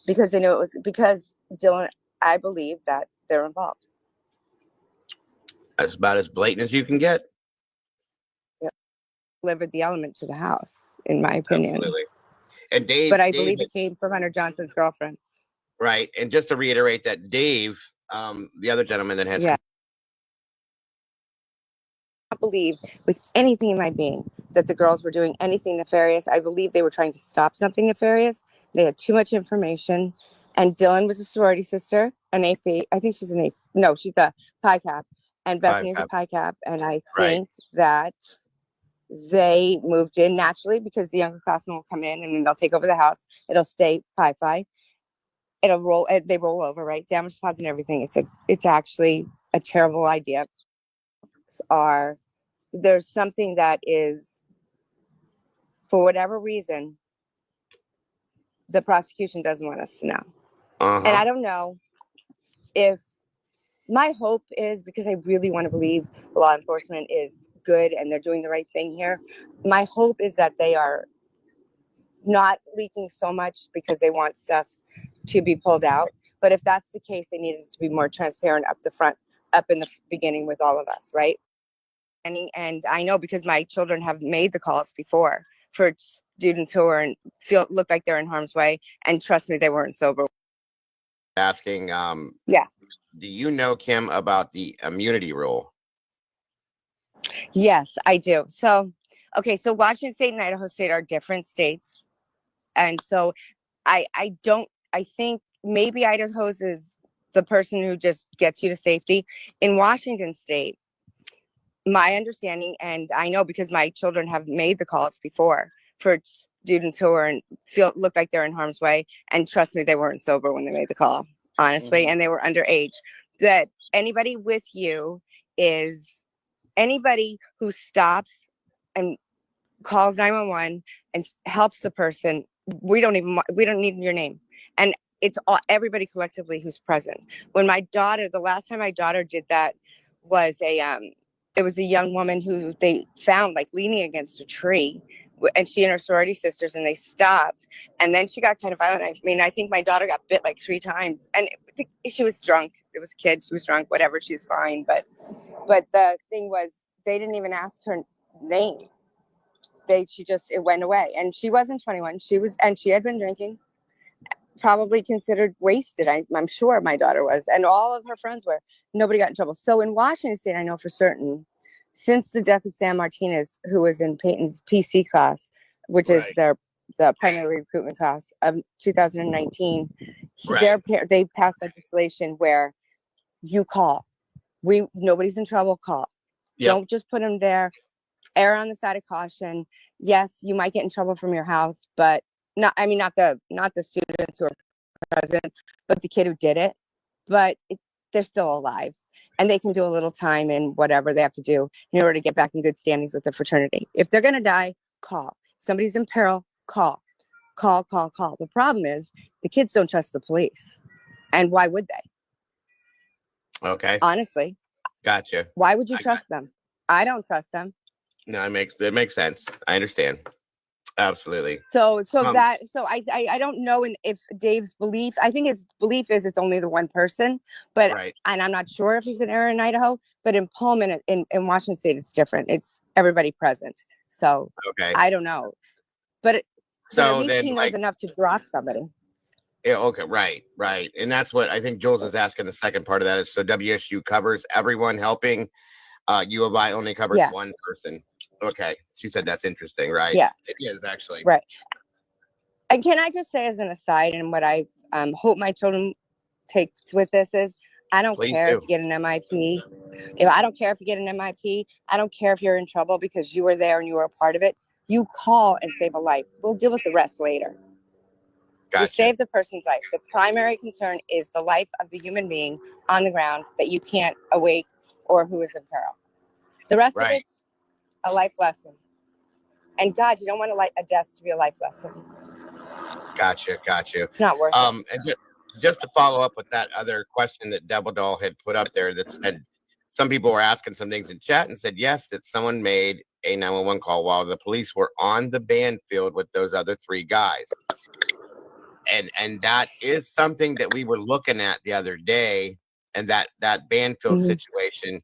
Because they know it was because Dylan, I believe that they're involved. That's about as blatant as you can get. Yep. Delivered the element to the house, in my opinion. Absolutely. And Dave, but I believe it came from Hunter Johnson's girlfriend. Right. And just to reiterate that Dave, the other gentleman that has. Yeah. I don't believe with anything in my being that the girls were doing anything nefarious. I believe they were trying to stop something nefarious. They had too much information. And Dylan was a sorority sister, an AP. I think she's an AP. No, she's a Pi Cap. And Bethany's a Pi Cap. And I think that they moved in naturally because the younger classmen will come in and then they'll take over the house. It'll stay Pi Phi. It'll roll. They roll over, right? Damage spots and everything. It's actually a terrible idea. There's something that is, for whatever reason, the prosecution doesn't want us to know. And I don't know if my hope is, because I really want to believe law enforcement is good and they're doing the right thing here. My hope is that they are not leaking so much because they want stuff to be pulled out. But if that's the case, they needed to be more transparent up the front, up in the beginning with all of us, right? And I know because my children have made the calls before for students who are look like they're in harm's way. And trust me, they weren't sober. Asking, yeah. Do you know, Kim, about the immunity rule? Yes, I do. So, okay, so Washington State and Idaho State are different states. And so I think maybe Idaho's is the person who just gets you to safety. In Washington State, my understanding, and I know because my children have made the calls before for students who are look like they're in harm's way, and trust me, they weren't sober when they made the call, honestly, and they were underage. That anybody with you is anybody who stops and calls 911 and helps the person. We don't need your name, and it's everybody collectively who's present. When the last time my daughter did that was it was a young woman who they found like leaning against a tree, and she and her sorority sisters, and they stopped, and then she got kind of violent. I mean, I think my daughter got bit like 3 times, and she was drunk. It was a kid. She was drunk, whatever. She's fine. But the thing was, they didn't even ask her name. It went away, and she wasn't 21. And she had been drinking, probably considered wasted. I'm sure my daughter was, and all of her friends were. Nobody got in trouble. So in Washington State, I know for certain, since the death of Sam Martinez, who was in Peyton's PC class, which is the primary recruitment class of 2019, they passed legislation where you call. Nobody's in trouble. Call. Yep. Don't just put them there. Err on the side of caution. Yes, you might get in trouble from your house, but not the students who are present, but the kid who did it. But they're still alive, and they can do a little time in whatever they have to do in order to get back in good standings with the fraternity. If they're going to die, call. If somebody's in peril, call. The problem is the kids don't trust the police. And why would they? Okay. Honestly. Gotcha. Why would you trust them? I don't trust them. No, it makes sense. I understand. Absolutely. So I don't know if Dave's belief. I think his belief is it's only the one person, but and I'm not sure if he's an error in Idaho, but in Pullman in Washington State it's different. It's everybody present. So I don't know, but at least he knows enough to drop somebody. Yeah. Okay. Right. And that's what I think Jules is asking. The second part of that is so WSU covers everyone helping. U of I only covers one person. Okay. She said that's interesting, right? Yes. It is actually. Right. And can I just say as an aside, and what I hope my children take with this is, I don't care if you get an MIP. I don't care if you get an MIP. I don't care if you're in trouble because you were there and you were a part of it. You call and save a life. We'll deal with the rest later. Gotcha. You save the person's life. The primary concern is the life of the human being on the ground that you can't awake or who is in peril. The rest of it's a life lesson. And God, you don't want a death to be a life lesson. Gotcha. It's not worth it. And just to follow up with that other question that Devil Doll had put up there that said some people were asking some things in chat and said, yes, that someone made a 911 call while the police were on the band field with those other 3 guys. And that is something that we were looking at the other day, and that Banfield situation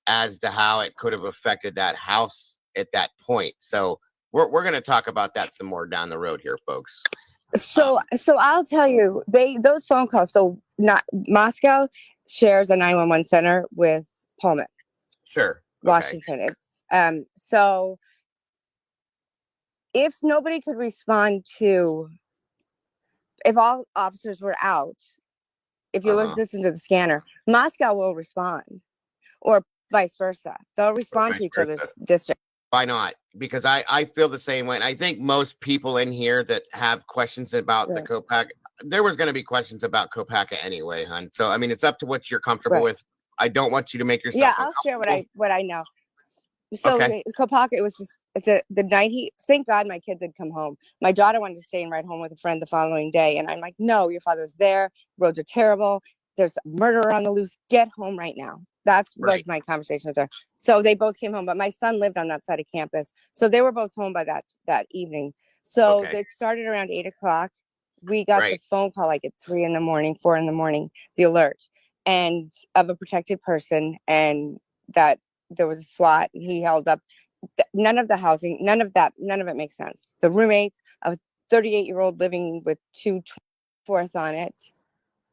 as to how it could have affected that house at that point. So we're going to talk about that some more down the road here, folks. So I'll tell you, those phone calls. So Moscow shares a 911 center with Pullman. Sure. Washington. It's so if nobody could respond to, if all officers were out, if you listen to the scanner, Moscow will respond, or vice versa. They'll respond to each other's district. Why not? Because I feel the same way. And I think most people in here that have questions about the Copac, there was going to be questions about Copaca anyway, hon. So, I mean, it's up to what you're comfortable with. I don't want you to make yourself I'll share what I know. So Copaca, it was just the night thank God my kids had come home. My daughter wanted to stay and ride home with a friend the following day. And I'm like, no, your father's there. Roads are terrible. There's a murderer on the loose. Get home right now. That was my conversation with her. So they both came home, but my son lived on that side of campus. So they were both home by that evening. So it started around 8:00. We got the phone call like at 3 a.m, 4 a.m, the alert, and of a protected person, and that there was a SWAT. He held up. none of the housing, none of it makes sense. The roommates, a 38-year-old living with 2/4 on it.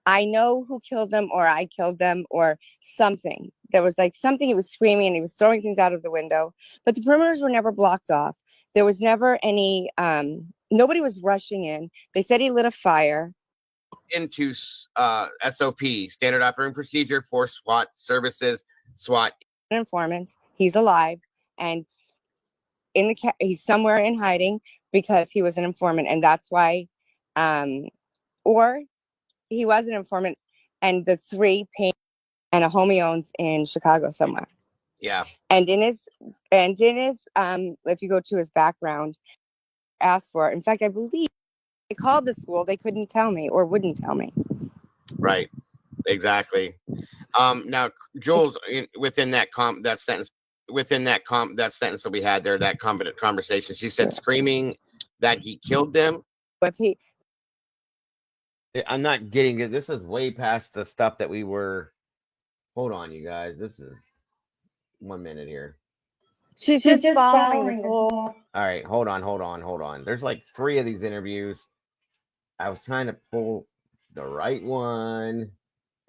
I know who killed them, or I killed them, or something. There was like something, he was screaming and he was throwing things out of the window, but the perimeters were never blocked off. There was never any, nobody was rushing in. They said he lit a fire. Into SOP, standard operating procedure for SWAT services, SWAT. An informant, he's alive, and he's somewhere in hiding because he was an informant, and that's why, or he was an informant, and the 3 paid, and a home he owns in Chicago somewhere. Yeah. And in his, if you go to his background, ask for it. In fact, I believe I called the school. They couldn't tell me or wouldn't tell me. Right. Exactly. Now, Jules, within that sentence that we had there, that conversation, she said screaming that he killed them. But I'm not getting it. This is way past the stuff that we were. Hold on, you guys. This is 1 minute here. She's just following this whole. All right, hold on. There's like 3 of these interviews. I was trying to pull the right one,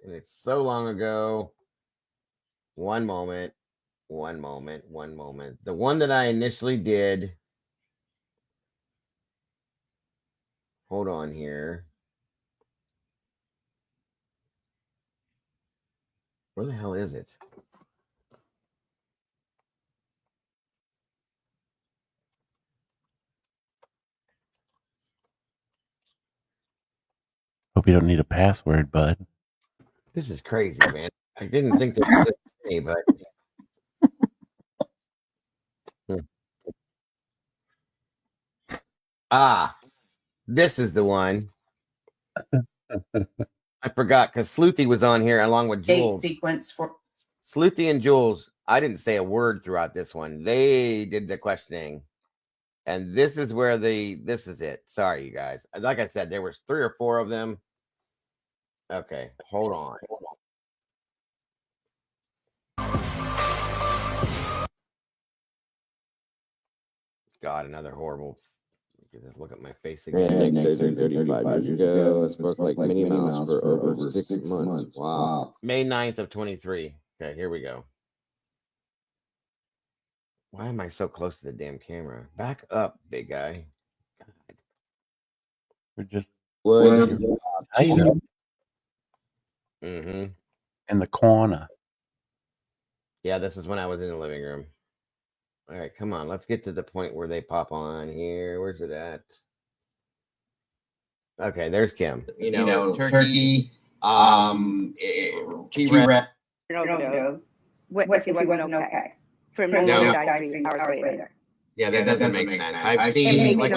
and it's so long ago. One moment. The one that I initially did. Hold on here. Where the hell is it? Hope you don't need a password, bud. This is crazy, man. I didn't think there was this many, but this is the one. I forgot because Sleuthy was on here along with Jules. Sequence for Sleuthy and Jules. I didn't say a word throughout this one. They did the questioning, and this is where this is it. Sorry, you guys. Like I said, there was 3 or 4 of them. Okay, hold on. God, another horrible. Just look at my face again. Redneck surgery 35 years ago. Spoke like Minnie Mouse for over 6 months. Wow. May 9th of 23. Okay, here we go. Why am I so close to the damn camera? Back up, big guy. God. We're just Mm-hmm. in the corner. Yeah, this is when I was in the living room. All right, come on. Let's get to the point where they pop on here. Where's it at? Okay, there's Kim. You know turkey, T-Rex. What if he wasn't okay? For no. Died 3 hours later. Yeah, that doesn't make sense. I've seen like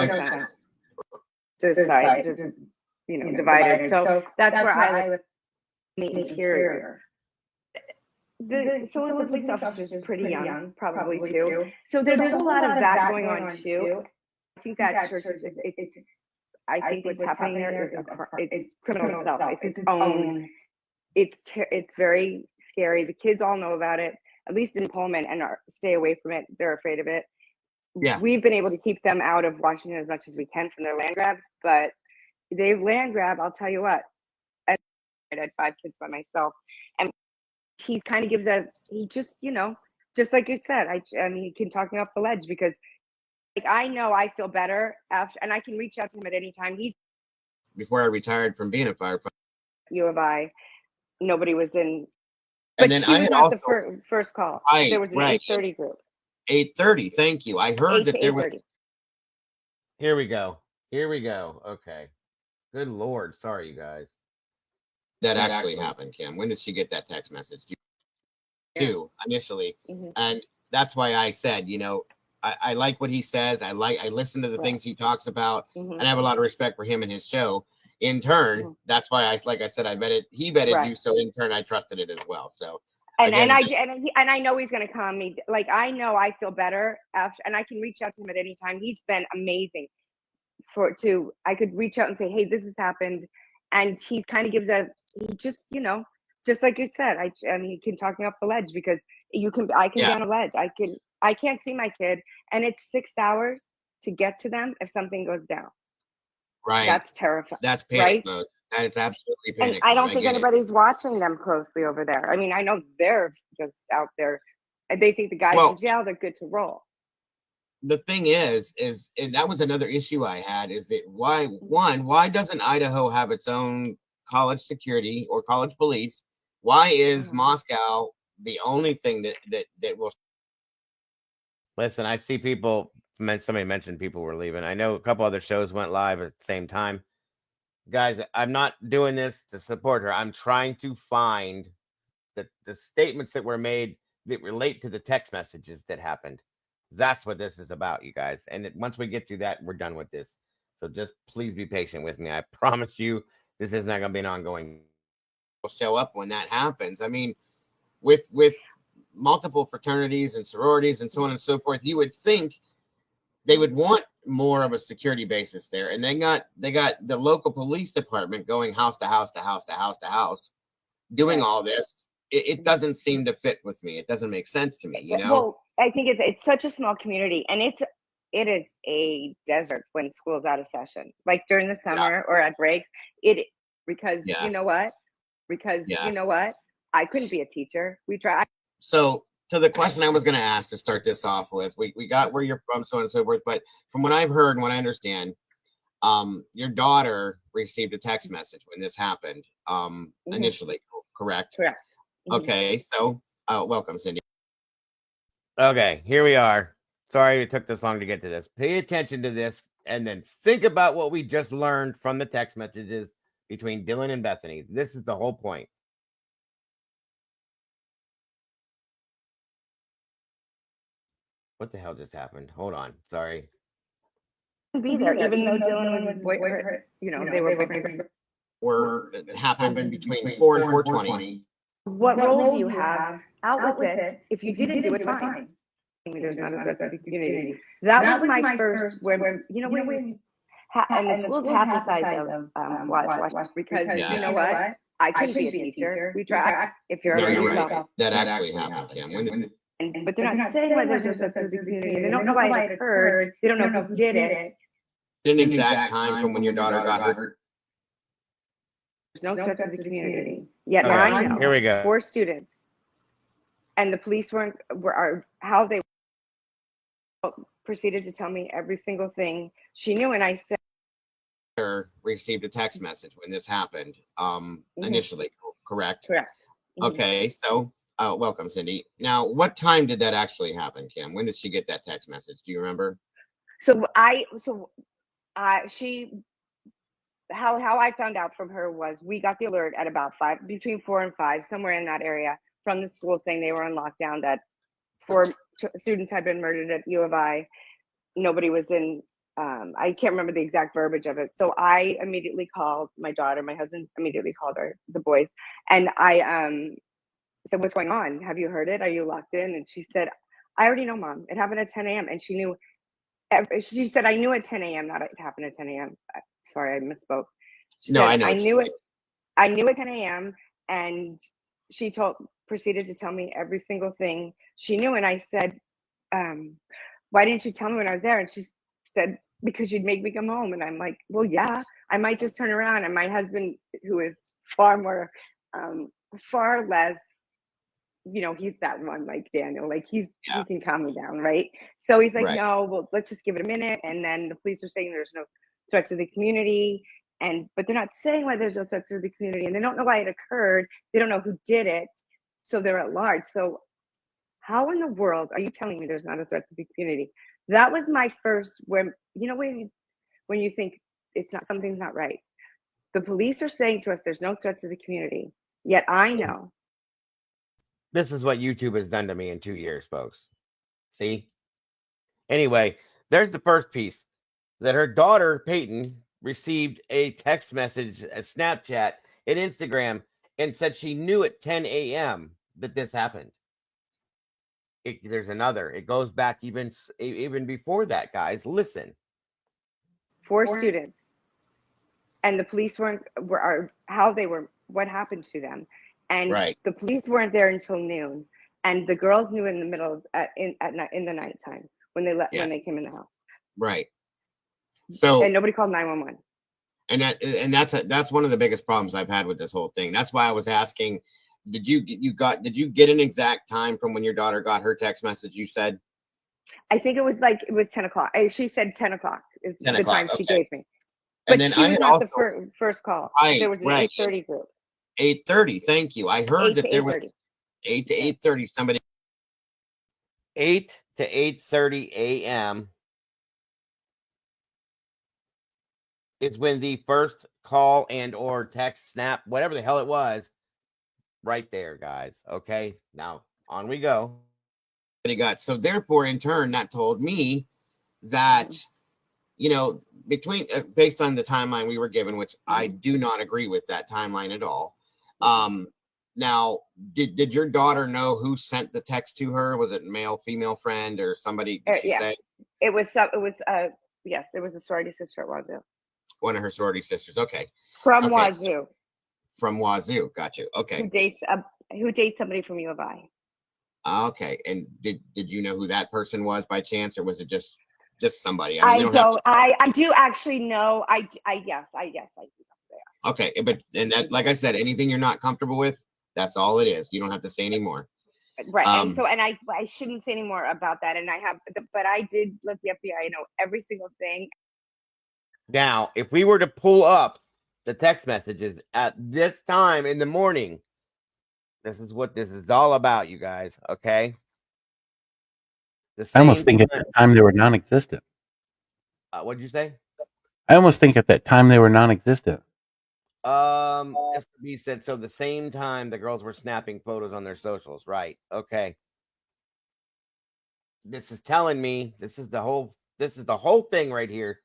divided. So that's where I live in the interior. Some of the police officers are pretty young, probably too. So there's a whole lot of that going on too. I think that church is. I think what's happening there is it's criminal itself. It's its own. It's very scary. The kids all know about it, at least in Pullman, and stay away from it. They're afraid of it. Yeah. We've been able to keep them out of Washington as much as we can from their land grabs, but they land grab. I'll tell you what. I had 5 kids by myself, and he kind of gives he just just like you said. I mean, he can talk me off the ledge because. Like I know I feel better after, and I can reach out to him at any time. Before I retired from being a firefighter. U of I, nobody was in. And then I had not the first call. There was an 8:30 group. 8:30. Thank you. I heard that there was. Here we go. Okay. Good Lord. Sorry, you guys. That actually happened, Kim. When did she get that text message? Two initially, and that's why I said, I like what he says. I listen to the things he talks about, and I have a lot of respect for him and his show. In turn, that's why he vetted you, so in turn I trusted it as well. So and I know he's going to come. Like I know I feel better after, and I can reach out to him at any time. He's been amazing. I could reach out and say, hey, this has happened, and he kind of gives just like you said. I mean, he can talk me off the ledge because I can be on a ledge. I can. I can't see my kid, and it's 6 hours to get to them if something goes down. Right. That's terrifying. That's panic right? mode. That is absolutely panic And I don't mode. think get it. anybody's watching them closely over there. I mean, I know they're just out there. They think the guy's Well- in jail, they're good to roll. The thing is, and that was another issue I had, is that why doesn't Idaho have its own college security or college police? Why is Moscow the only thing that will? Listen, I see people. Somebody mentioned people were leaving. I know a couple other shows went live at the same time. Guys, I'm not doing this to support her. I'm trying to find the statements that were made that relate to the text messages that happened. That's what this is about, you guys. And once we get through that, we're done with this. So just please be patient with me. I promise you, this is not going to be an ongoing. Will show up when that happens. I mean, with multiple fraternities and sororities and so on and so forth, you would think they would want more of a security basis there. And they got the local police department going house to house to house to house to house, doing all this. It doesn't seem to fit with me. It doesn't make sense to me, you know? Well, I think it's such a small community, and it is a desert when school's out of session. Like during the summer or at breaks, because you know what? Because you know what? I couldn't be a teacher. We tried. So to the question I was going to ask to start this off with, we got where you're from, so on and so forth. But from what I've heard and what I understand, your daughter received a text message when this happened, initially, correct? Correct. Okay, so welcome, Cindy. Okay, here we are. Sorry it took this long to get to this. Pay attention to this and then think about what we just learned from the text messages between Dylan and Bethany. This is the whole point. What the hell just happened? Hold on. Sorry. Be there, even though Dylan was his boyfriend. You know, they were boyfriend. Or it happened between 4 and 4:20. What role do you have out with it? If you didn't do it, fine. There's not a threat to the community. That was my first, when you know when and the schools half the size of Washington, because you know what? I couldn't be a teacher. We tried. If you're right. That actually happened, Kim. But they're not saying why there's no threat to the community. They don't know why it occurred. They don't know who did it. An exact time from when your daughter got hurt. There's no threat to the community. Yet I know. Here we go. 4 students, and the police how they proceeded to tell me every single thing she knew, and I said, received a text message when this happened, initially, correct? Correct. Okay, so welcome, Cindy. Now, what time did that actually happen, Kim? When did she get that text message? Do you remember? How I found out from her was we got the alert at about between 4 and 5, somewhere in that area, from the school saying they were on lockdown, that 4 students had been murdered at U of I. Nobody was in. I can't remember the exact verbiage of it. So I immediately called my daughter. My husband immediately called the boys, and I said, "What's going on? Have you heard it? Are you locked in?" And she said, "I already know, Mom. It happened at 10 a.m." And she knew. She said, "I knew at 10 a.m. Not it happened at 10 a.m." Sorry, I misspoke. I know. I knew it. I knew at 10 a.m. and she proceeded to tell me every single thing she knew. And I said, "Why didn't you tell me when I was there?" And she said, "Because you'd make me come home." And I'm like, "Well, yeah, I might just turn around." And my husband, who is far less, he's that one like Daniel, like he can calm me down, right? So he's like, "No, well, let's just give it a minute." And then the police are saying there's no threats to the community, but they're not saying why there's no threats to the community, and they don't know why it occurred. They don't know who did it, so they're at large. So how in the world are you telling me there's not a threat to the community? That was my first, when you think something's not right. The police are saying to us there's no threat to the community, yet I know. This is what YouTube has done to me in 2 years, folks. See? Anyway, there's the first piece. That her daughter, Peyton, received a text message, a Snapchat, an Instagram, and said she knew at 10 a.m. that this happened. There's another. It goes back even before that, guys. Listen. 4 students. And the police what happened to them. And the police weren't there until noon. And the girls knew in the middle of, in the nighttime when they came in the house. Right. So and nobody called 911. And that's one of the biggest problems I've had with this whole thing. That's why I was asking, did you get an exact time from when your daughter got her text message? You said, I think it was 10 o'clock. She said 10 o'clock is 10 the o'clock, time she okay. gave me. And But then she I was had not also, the first call. right, There was an right. 8:30 group. 8:30. Thank you. I heard 8 that to there was 8:30. 8 to 8:30. Somebody 8 to 8:30 a.m. is when the first call and or text, snap, whatever the hell it was, right there, guys. Okay, now on we go. So therefore, in turn, that told me that between based on the timeline we were given, which I do not agree with that timeline at all. Now, did your daughter know who sent the text to her? Was it male, female friend, or somebody? Did she say it was yes, it was a sorority sister at Wazoo. One of her sorority sisters. Okay, from Wazoo. From Wazoo, got you. Okay, who dates somebody from U of I. Okay, and did you know who that person was by chance, or was it just somebody? I do actually know. Yes, I do. Okay, but that, like I said, anything you're not comfortable with, that's all it is. You don't have to say anymore. Right, and I shouldn't say any more about that. And but I did let the FBI know every single thing. Now, if we were to pull up the text messages at this time in the morning, this is what this is all about, you guys. Okay. I almost think at that time they were non-existent. What'd you say? I almost think at that time they were non-existent. SB said so. The same time the girls were snapping photos on their socials, right? Okay. This is telling me this is the whole thing right here.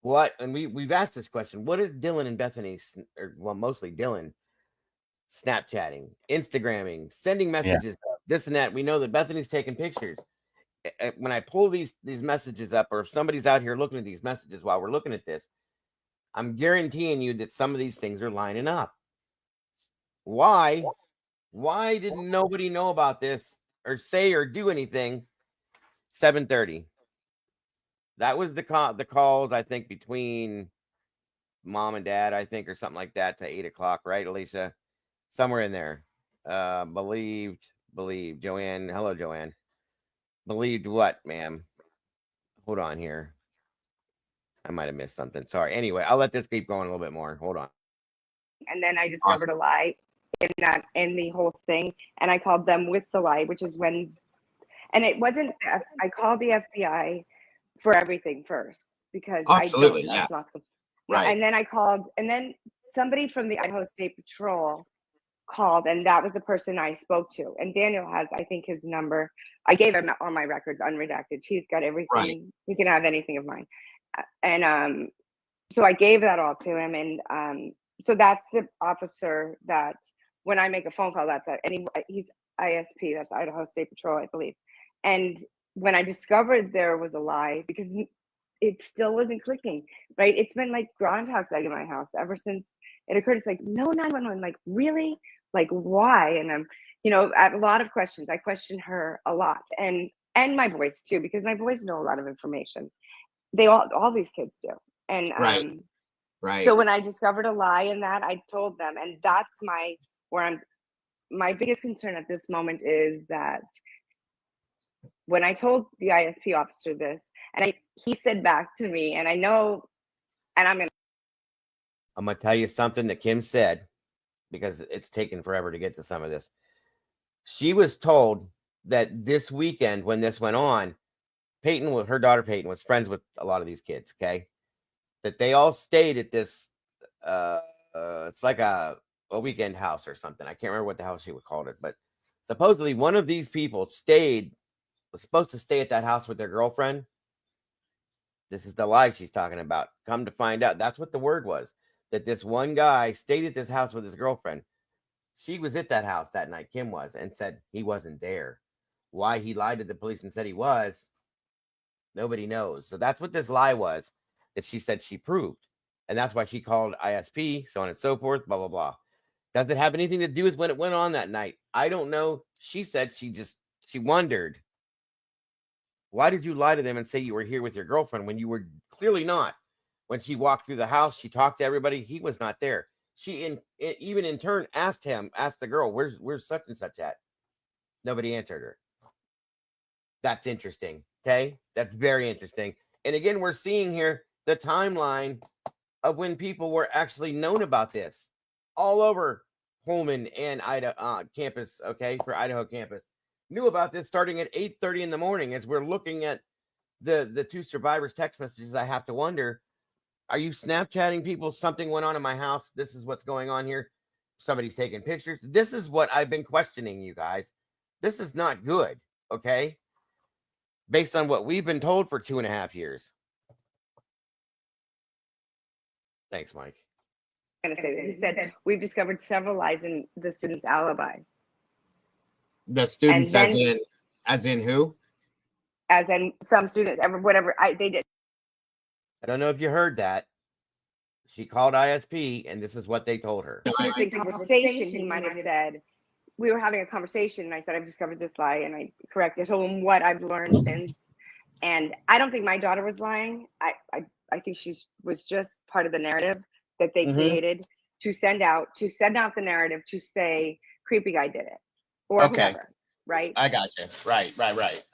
What? And we've asked this question. What is Dylan and Bethany, or well, mostly Dylan, Snapchatting, Instagramming, sending messages, this and that? We know that Bethany's taking pictures. When I pull these messages up, or if somebody's out here looking at these messages while we're looking at this, I'm guaranteeing you that some of these things are lining up. Why didn't nobody know about this or say or do anything? 7:30. That was the calls, I think, between mom and dad, I think, or something like that, to 8 o'clock, right, Alicia? Somewhere in there. Believed. Joanne. Hello, Joanne. Believed what, ma'am? Hold on here. I might have missed something. Sorry. Anyway, I'll let this keep going a little bit more. Hold on. And then I discovered a lie in the whole thing, and I called them with the lie, which is when, and it wasn't. I called the FBI for everything first because absolutely, I don't. Right. And then I called, and then somebody from the Idaho State Patrol called, and that was the person I spoke to. And Daniel has, I think, his number. I gave him all my records unredacted. He's got everything. Right. He can have anything of mine. And so I gave that all to him. And so that's the officer that when I make a phone call, he's ISP, that's Idaho State Patrol, I believe. And when I discovered there was a lie, because it still wasn't clicking, right? It's been like Groundhog Day in my house ever since it occurred. It's like, no 911, like, really? Like, why? And I'm, I have a lot of questions. I question her a lot, and my boys too, because my boys know a lot of information. They all these kids do. And right. So when I discovered a lie in that, I told them, and that's my biggest concern at this moment is that when I told the ISP officer this, and he said back to me, and I know, and I'm gonna tell you something that Kim said, because it's taken forever to get to some of this. She was told that this weekend when this went on, her daughter Peyton was friends with a lot of these kids, okay? That they all stayed at this it's like a weekend house or something. I can't remember what the house she would called it, but supposedly one of these people was supposed to stay at that house with their girlfriend. This is the lie she's talking about. Come to find out, that's what the word was, that this one guy stayed at this house with his girlfriend. She was at that house that night, Kim was, and said he wasn't there. Why he lied to the police and said he was, nobody knows. So that's what this lie was that she said she proved. And that's why she called ISP, so on and so forth, blah, blah, blah. Does it have anything to do with when it went on that night? I don't know. She said she wondered. Why did you lie to them and say you were here with your girlfriend when you were clearly not? When she walked through the house, she talked to everybody. He was not there. She even in turn asked the girl, where's such and such at? Nobody answered her. That's interesting. Okay. That's very interesting. And again, we're seeing here the timeline of when people were actually known about this all over Pullman and Idaho campus. Okay. For Idaho campus, knew about this starting at 8:30 in the morning. As we're looking at the two survivors' text messages, I have to wonder, are you Snapchatting people? Something went on in my house. This is what's going on here. Somebody's taking pictures. This is what I've been questioning, you guys. This is not good. Okay. Based on what we've been told for 2.5 years. Thanks, Mike. I'm going to say that. He said, we've discovered several lies in the students' alibis. The students, as in who? As in some students, whatever they did. I don't know if you heard that. She called ISP, and this is what they told her. Interesting conversation, he might have said. We were having a conversation, and I said, I've discovered this lie, and I told him what I've learned since. And I don't think my daughter was lying. I think she was just part of the narrative that they created to send out the narrative to say creepy guy did it or whoever, right? I got you. Right.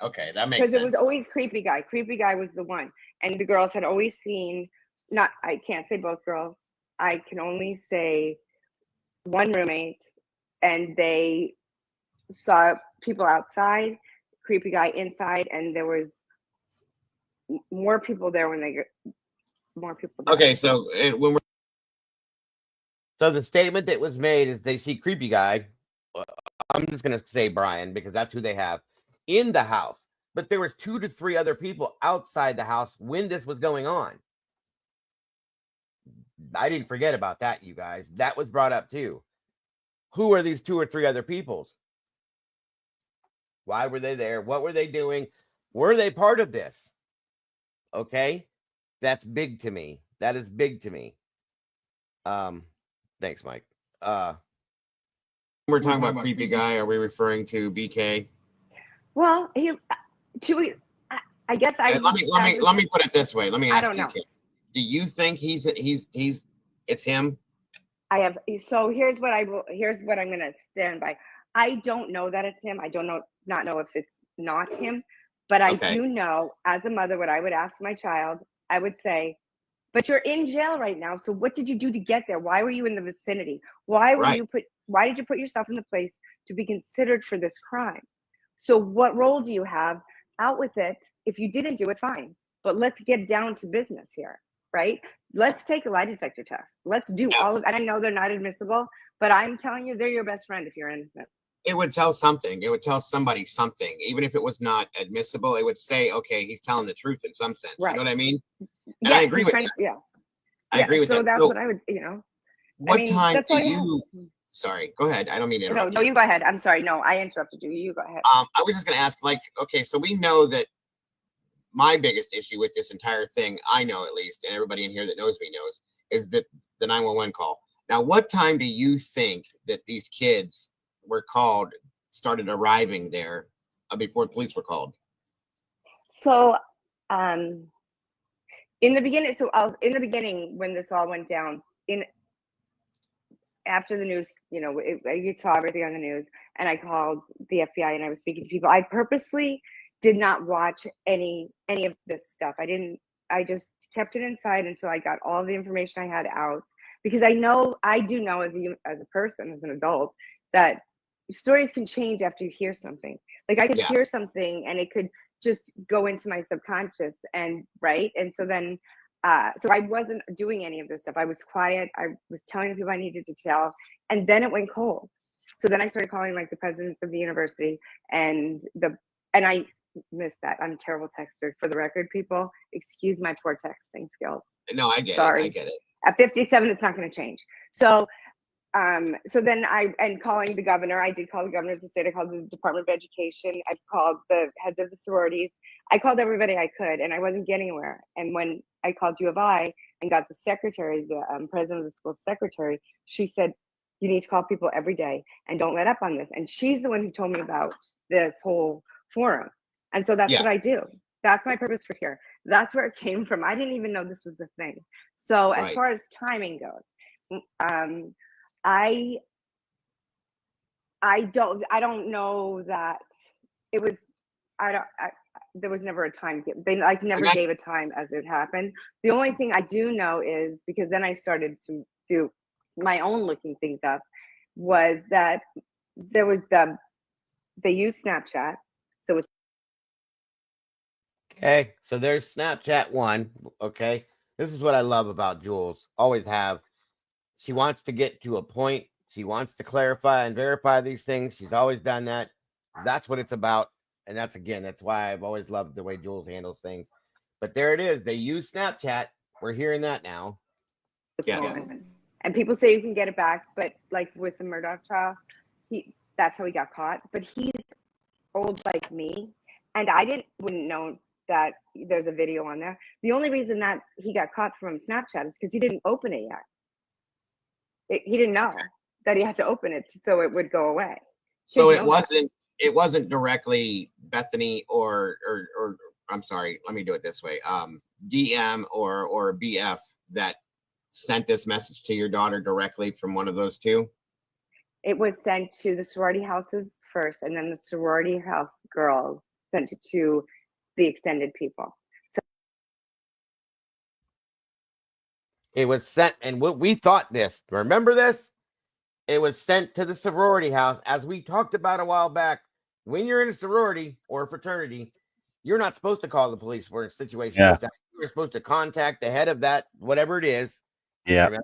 Okay, that makes sense. Because it was always creepy guy. Creepy guy was the one, and the girls had always seen. I can't say both girls. I can only say one roommate, and they saw people outside, creepy guy inside, and there was more people there when they get more people there. Okay, so the statement that was made is they see creepy guy. I'm just gonna say Brian because that's who they have in the house. But there was 2 to 3 other people outside the house when this was going on. I didn't forget about that, you guys. That was brought up too. Who are these 2 or 3 other peoples? Why were they there? What were they doing? Were they part of this? Okay. That's big to me. That is big to me. Thanks, Mike. We're talking about creepy guy. Are we referring to BK? Well, I guess let me put it this way. Let me ask I don't you, know. Kim. Do you think it's him? So here's what I'm going to stand by. I don't know that it's him. I don't know if it's not him, but I do know as a mother what I would ask my child. I would say, but you're in jail right now. So what did you do to get there? Why were you in the vicinity? Why did you put yourself in the place to be considered for this crime? So what role do you have? Out with it. If you didn't do it, fine. But let's get down to business here, right? Let's take a lie detector test. Let's do all of, and I know they're not admissible, but I'm telling you, they're your best friend if you're innocent. It would tell something. It would tell somebody something. Even if it was not admissible, it would say, okay, he's telling the truth in some sense. Right. You know what I mean? And I agree with that. Yeah. I agree with that. So that's what I would, What time do you... Sorry, go ahead. I don't mean to interrupt. No, you go ahead. I'm sorry. No, I interrupted you. You go ahead. I was just going to ask, okay, so we know that my biggest issue with this entire thing, I know at least, and everybody in here that knows me knows, is that the 911 call. Now, what time do you think that these kids were called, started arriving there before the police were called? So, in the beginning, when this all went down, after the news, you saw everything on the news, and I called the FBI and I was speaking to people. I purposely did not watch any of this stuff. I just kept it inside until I got all the information I had out, because I do know as a person, as an adult, that stories can change after you hear something. Like I could hear something and it could just go into my subconscious and so then so I wasn't doing any of this stuff. I was quiet. I was telling the people I needed to tell, and then it went cold. So then I started calling the presidents of the university, and I missed that. I'm a terrible texter. For the record, people, excuse my poor texting skills. No, I get Sorry. it. I get it. At 57, it's not going to change. So then calling the governor. I did call the governor of the state. I called the Department of Education. I called the heads of the sororities. I called everybody I could, and I wasn't getting anywhere. And when I called U of I and got the secretary, the president of the school secretary, she said, You need to call people every day and don't let up on this. And she's the one who told me about this whole forum. And so that's what I do. That's my purpose for here. That's where it came from. I didn't even know this was a thing. So as far as timing goes, I don't know that it was, there was never a time. They never gave a time as it happened. The only thing I do know is, because then I started to do my own looking things up, was that there was they use Snapchat. So it's okay. So there's Snapchat one. Okay. This is what I love about Jules. Always have. She wants to get to a point. She wants to clarify and verify these things. She's always done that. That's what it's about. And that's why I've always loved the way Jules handles things. But there it is. They use Snapchat. We're hearing that now. And people say you can get it back, but like with the Murdoch trial, that's how he got caught. But he's old like me, and I wouldn't know that there's a video on there. The only reason that he got caught from Snapchat is because he didn't open it yet. He didn't know that he had to open it so it would go away. So it wasn't directly Bethany or I'm sorry, let me do it this way. DM or BF that sent this message to your daughter directly from one of those two? It was sent to the sorority houses first, and then the sorority house girls sent it to the extended people. So it was sent, and what we thought this, remember this? It was sent to the sorority house, as we talked about a while back. When you're in a sorority or a fraternity, you're not supposed to call the police when a situation goes down. You're supposed to contact the head of that, whatever it is. Yeah. Remember?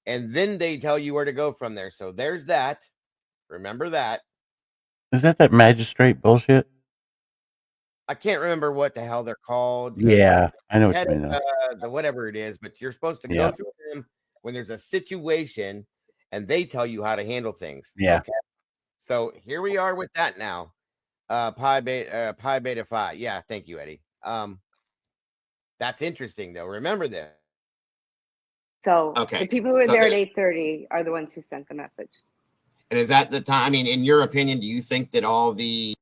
And then they tell you where to go from there. So there's that. Remember that. Is that magistrate bullshit? I can't remember what the hell they're called. Yeah, I know what you mean. The whatever it is, but you're supposed to go through them when there's a situation, and they tell you how to handle things. Yeah. Okay. So here we are with that now. Pi beta phi. Yeah, thank you, Eddie. That's interesting though. Remember this. So the people who were there at 8:30 are the ones who sent the message. And is that the time? I mean, in your opinion, do you think that all the...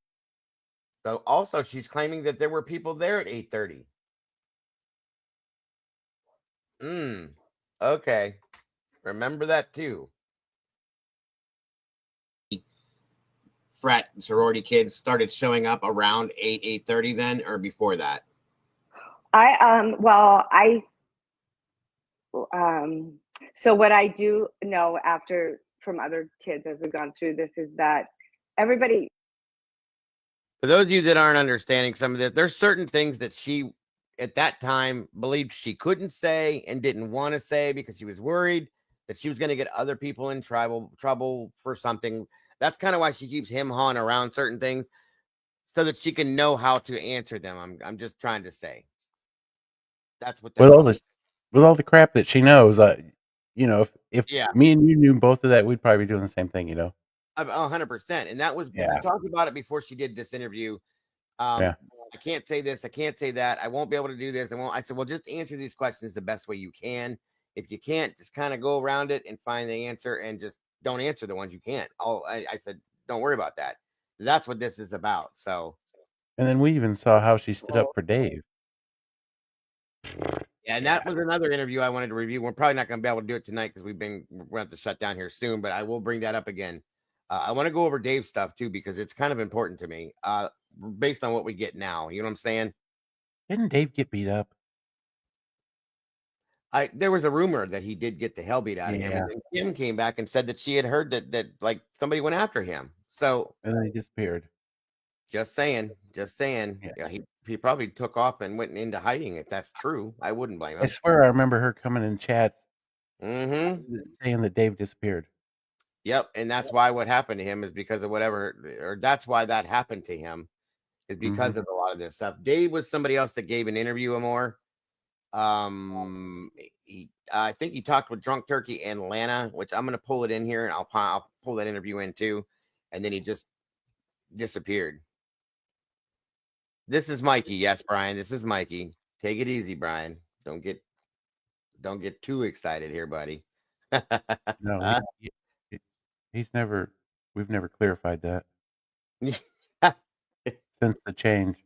So also she's claiming that there were people there at 8:30. Okay. Remember that too. Frat sorority kids started showing up around 8:30 then, or before that? So what I do know from other kids as we've gone through this is that everybody... For those of you that aren't understanding some of this, there's certain things that she at that time believed she couldn't say and didn't want to say because she was worried that she was going to get other people in trouble for something. That's kind of why she keeps him-hawing around certain things, so that she can know how to answer them. I'm just trying to say. That's what with all the crap that she knows, if me and you knew both of that, we'd probably be doing the same thing, 100%. And that was we talked about it before she did this interview. I can't say this, I can't say that, I won't be able to do this. I said, well, just answer these questions the best way you can. If you can't, just kind of go around it and find the answer, and just don't answer the ones you can't. I said, don't worry about that. That's what this is about. So, and then we even saw how she stood up for Dave. Yeah, and that was another interview I wanted to review. We're probably not going to be able to do it tonight because we're going to have to shut down here soon, but I will bring that up again. I want to go over Dave's stuff too, because it's kind of important to me, based on what we get now. You know what I'm saying? Didn't Dave get beat up? There was a rumor that he did get the hell beat out of him, and then Kim came back and said that she had heard that like somebody went after him. So, and then he disappeared. Just saying. Yeah, he probably took off and went into hiding. If that's true, I wouldn't blame him. I swear I remember her coming in chat saying that Dave disappeared. Yep, and that's why what happened to him is because of or that's why that happened to him is because of a lot of this stuff. Dave was somebody else that gave an interview more. I think he talked with Drunk Turkey and Lana, which I'm going to pull it in here, and I'll pull that interview in too. And then he just disappeared. This is Mikey. Yes, Brian. This is Mikey. Take it easy, Brian. Don't get too excited here, buddy. No, We've never clarified that since the change.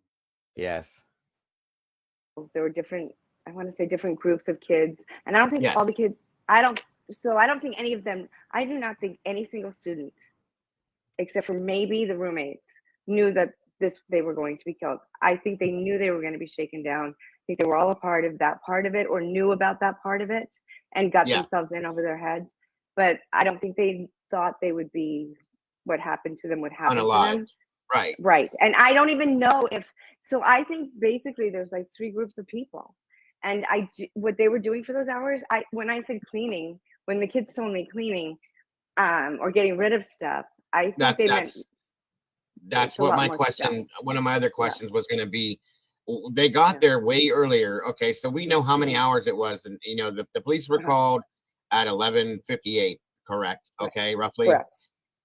Yes. There were different, I want to say different groups of kids. And I don't think all the kids, I don't think any of them, I do not think any single student, except for maybe the roommates, knew that they were going to be killed. I think they knew they were going to be shaken down. I think they were all a part of that part of it, or knew about that part of it, and got themselves in over their heads. But I don't think they thought they would be, what happened to them would happen to them. Right. And I don't even know so I think basically there's like 3 groups of people. And what they were doing for those hours, when I said cleaning, when the kids told me cleaning, or getting rid of stuff, I think they meant. That's what my question, one of my other questions was going to be. They got there way earlier. Okay, so we know how many hours it was. And, the police were called at 11:58, correct? Okay, roughly? Correct.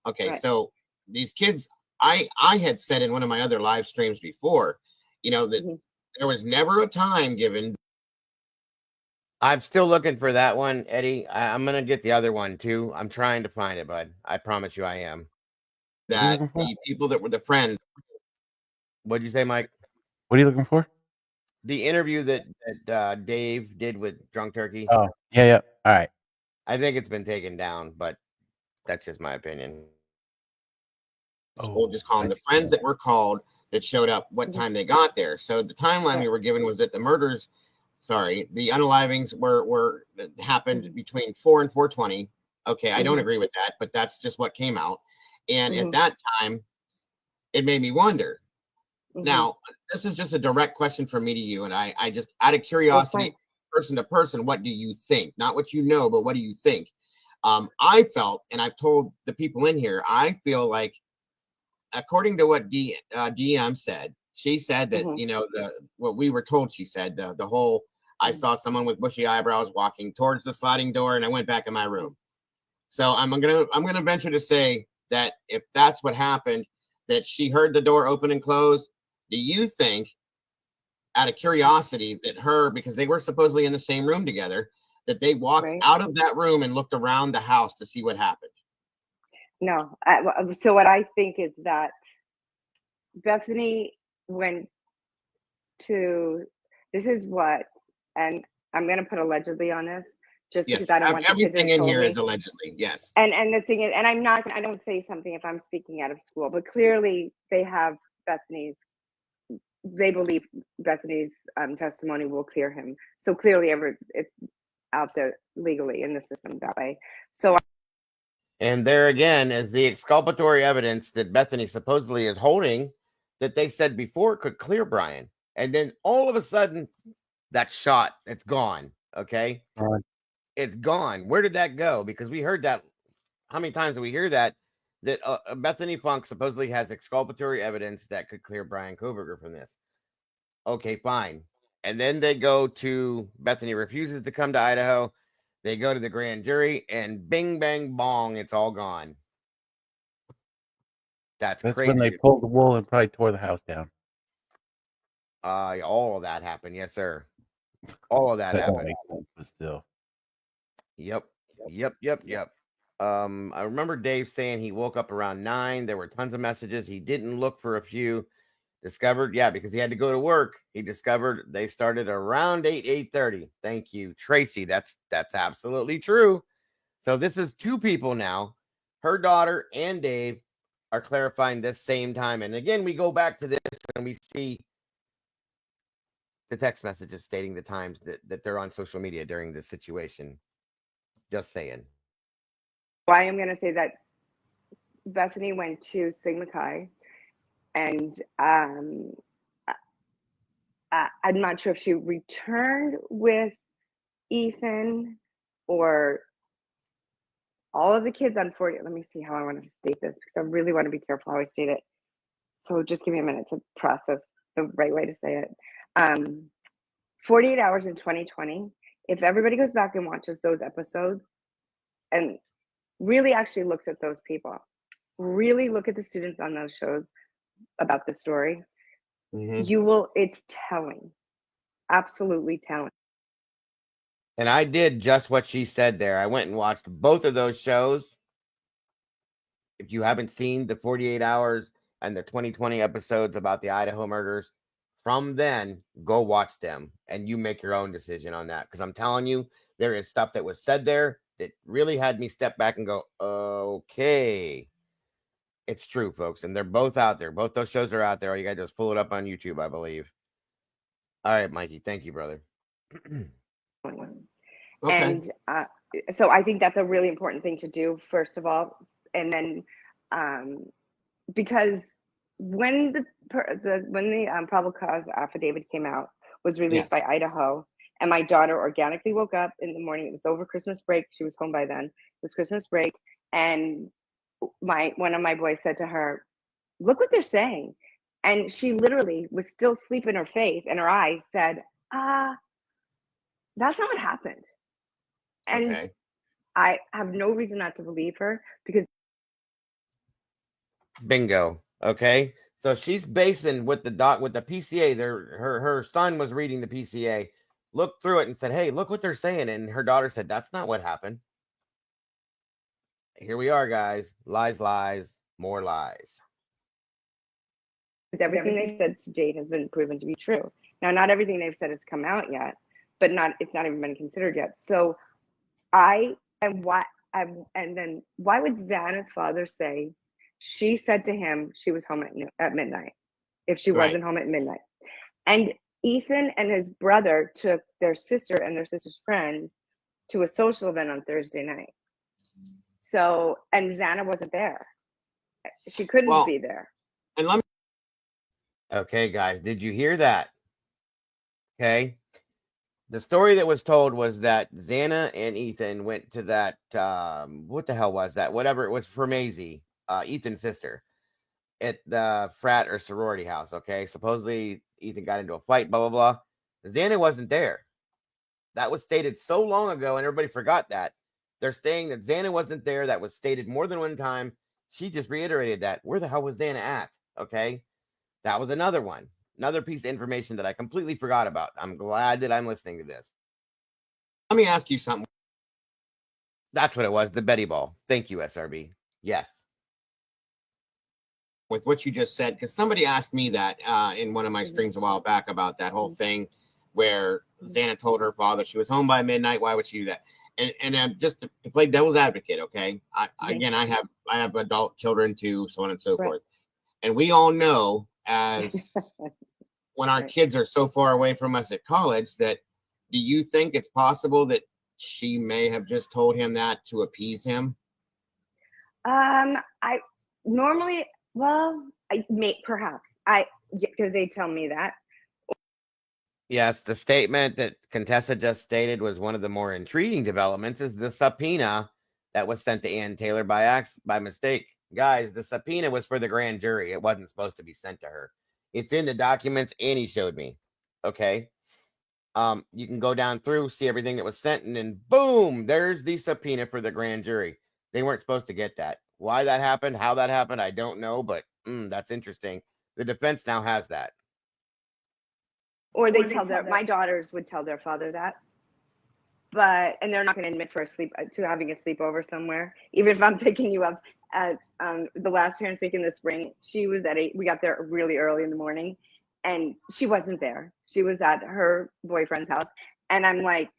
Okay, so these kids, I had said in one of my other live streams before, that there was never a time given. I'm still looking for that one, Eddie. I'm going to get the other one, too. I'm trying to find it, bud. I promise you I am. That the people that were the friends. What'd you say, Mike? What are you looking for? The interview that Dave did with Drunk Turkey. Oh, yeah. All right. I think it's been taken down, but that's just my opinion. We'll just call them the friends that were called that showed up what time they got there. So the timeline we were given was that the unalivings were happened between 4 and 4:20. Okay, I don't agree with that, but that's just what came out. And at that time, it made me wonder. Now, this is just a direct question from me to you, and I just, out of curiosity, person to person, what do you think? Not what you know, but what do you think? I felt, and I've told the people in here, I feel like, according to what DM said, she said that, what we were told, she said, the whole, I saw someone with bushy eyebrows walking towards the sliding door, and I went back in my room. So I'm gonna venture to say that if that's what happened, that she heard the door open and close. Do you think, out of curiosity, that because they were supposedly in the same room together, that they walked out of that room and looked around the house to see what happened? No. So what I think is that Bethany went to, this is what, and I'm going to put allegedly on this, just because I don't want everything in here is allegedly, yes. And the thing is, and I don't say something if I'm speaking out of school, but clearly they have they believe Bethany's testimony will clear him. So clearly it's out there legally in the system that way. So. And there again is the exculpatory evidence that Bethany supposedly is holding that they said before could clear Brian. And then all of a sudden, that shot, it's gone. Okay? It's gone. Where did that go? Because we heard that. How many times do we hear that Bethany Funk supposedly has exculpatory evidence that could clear Brian Koberger from this? Okay, fine. And then they go to, Bethany refuses to come to Idaho. They go to the grand jury, and bing, bang, bong, it's all gone. That's crazy. When they pulled the wool and probably tore the house down. All of that happened. Yes, sir. All of that happened. But still. Yep. I remember Dave saying he woke up around 9. There were tons of messages. He didn't look for a few. Discovered, because he had to go to work. He discovered they started around 8:30. Thank you, Tracy. That's absolutely true. So this is 2 people now. Her daughter and Dave are clarifying this same time. And again, we go back to this and we see the text messages stating the times that they're on social media during this situation. Just saying. Well, I am going to say that Bethany went to Sigma Chi, and I'm not sure if she returned with Ethan or all of the kids on 40. Let me see how I want to state this, because I really want to be careful how I state it. So just give me a minute to process the right way to say it. 48 hours in 2020. If everybody goes back and watches those episodes and really actually looks at those people, really look at the students on those shows about the story, it's telling. Absolutely telling. And I did just what she said there. I went and watched both of those shows. If you haven't seen the 48 hours and the 2020 episodes about the Idaho murders, from then, go watch them and you make your own decision on that. Because I'm telling you, there is stuff that was said there that really had me step back and go, okay. It's true, folks. And they're both out there. Both those shows are out there. All you got to do is pull it up on YouTube, I believe. All right, Mikey. Thank you, brother. Okay. And so I think that's a really important thing to do, first of all. And then because when the probable cause affidavit came out, was released by Idaho, and my daughter organically woke up in the morning. It was over Christmas break. She was home by then. It was Christmas break. And one of my boys said to her, "Look what they're saying." And she literally, with still sleep in her face and her eyes, said, that's not what happened. And I have no reason not to believe her, because bingo. Okay. So she's basing with the PCA. Her son was reading the PCA, looked through it and said, "Hey, look what they're saying." And her daughter said, "That's not what happened." Here we are, guys. Lies, lies, more lies. Everything they've said to date has been proven to be true. Now, not everything they've said has come out yet, but it's not even been considered yet. So and then why would Xana's father say she said to him she was home at midnight if she wasn't home at midnight? And Ethan and his brother took their sister and their sister's friend to a social event on Thursday night. So, and Xana wasn't there. She couldn't be there. And let me. Okay, guys, did you hear that? Okay. The story that was told was that Xana and Ethan went to that, what the hell was that? Whatever it was for Maisie, Ethan's sister, at the frat or sorority house, okay? Supposedly Ethan got into a fight, blah, blah, blah. Xana wasn't there. That was stated so long ago, and everybody forgot that. They're saying that Xana wasn't there. That was stated more than one time. She just reiterated that. Where the hell was Xana at? Okay? That was another one. Another piece of information that I completely forgot about. I'm glad that I'm listening to this. Let me ask you something. That's what it was, the Betty Ball. Thank you, SRB. Yes. With what you just said, because somebody asked me that in one of my streams a while back about that whole thing where Xana told her father she was home by midnight. Why would she do that? And just to play devil's advocate, okay? Again, I have adult children too, so on and so forth. And we all know as when our kids are so far away from us at college that, do you think it's possible that she may have just told him that to appease him? Perhaps because they tell me that. Yes, the statement that Contessa just stated was one of the more intriguing developments is the subpoena that was sent to Ann Taylor by mistake. Guys, the subpoena was for the grand jury. It wasn't supposed to be sent to her. It's in the documents Annie showed me. Okay. You can go down through, see everything that was sent, and then boom, there's the subpoena for the grand jury. They weren't supposed to get that. Why that happened, how that happened, I don't know, but that's interesting. The defense now has that. Or my daughters would tell their father that. And they're not going to admit to having a sleepover somewhere. Even if I'm picking you up at the last parents' week in the spring, she was at 8. We got there really early in the morning, and she wasn't there. She was at her boyfriend's house, and I'm like,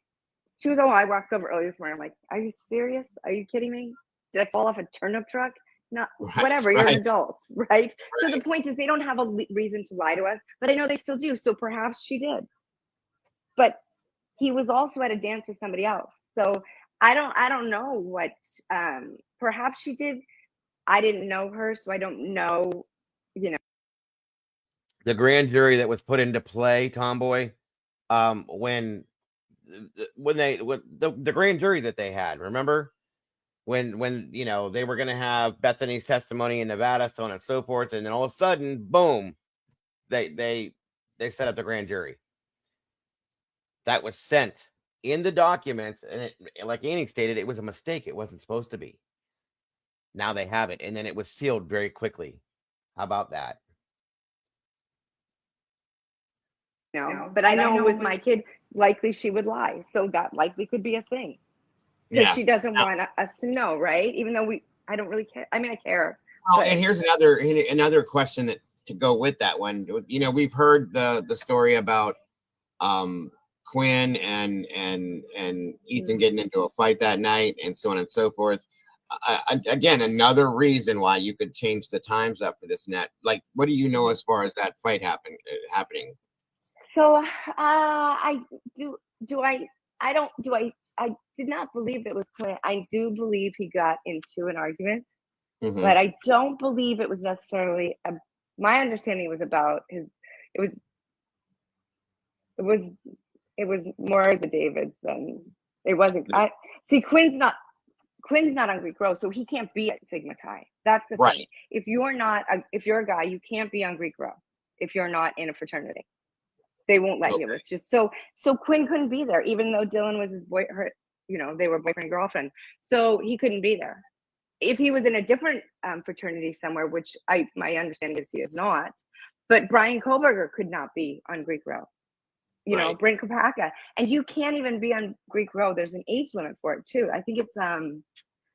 she was, I walked over early this morning. I'm like, are you serious? Are you kidding me? Did I fall off a turnip truck? No, whatever. You're an adult, right? So the point is, they don't have a reason to lie to us, but I know they still do. So perhaps she did. But he was also at a dance with somebody else. So I don't know what, perhaps she did. I didn't know her, so I don't know, The grand jury that was put into play, Tomboy, when the grand jury that they had, remember? When they were going to have Bethany's testimony in Nevada, so on and so forth, and then all of a sudden, boom, they set up the grand jury. That was sent in the documents, and like Annie stated, it was a mistake. It wasn't supposed to be. Now they have it, and then it was sealed very quickly. How about that? No, but I know with my kid, likely she would lie, so that likely could be a thing. Because she doesn't want us to know, right? Even though I don't really care. I mean, I care. Oh, and here's another question that to go with that one. You know, we've heard the story about Quinn and Ethan getting into a fight that night, and so on and so forth. Again, another reason why you could change the times up for this net. Like, what do you know as far as that fight happening? So I did not believe it was Quinn. I do believe he got into an argument, but I don't believe it was necessarily. My understanding was about his. It was more the Davids than it wasn't. Quinn's not on Greek Row, so he can't be at Sigma Chi. That's the thing. If you're a guy, you can't be on Greek Row if you're not in a fraternity. They won't let you. It's just so Quinn couldn't be there, even though Dylan was his they were boyfriend and girlfriend. So he couldn't be there. If he was in a different fraternity somewhere, which my understanding is he is not, but Brian Kohlberger could not be on Greek Row. You know, Brent Kopaka, and you can't even be on Greek Row. There's an age limit for it too. I think it's I'm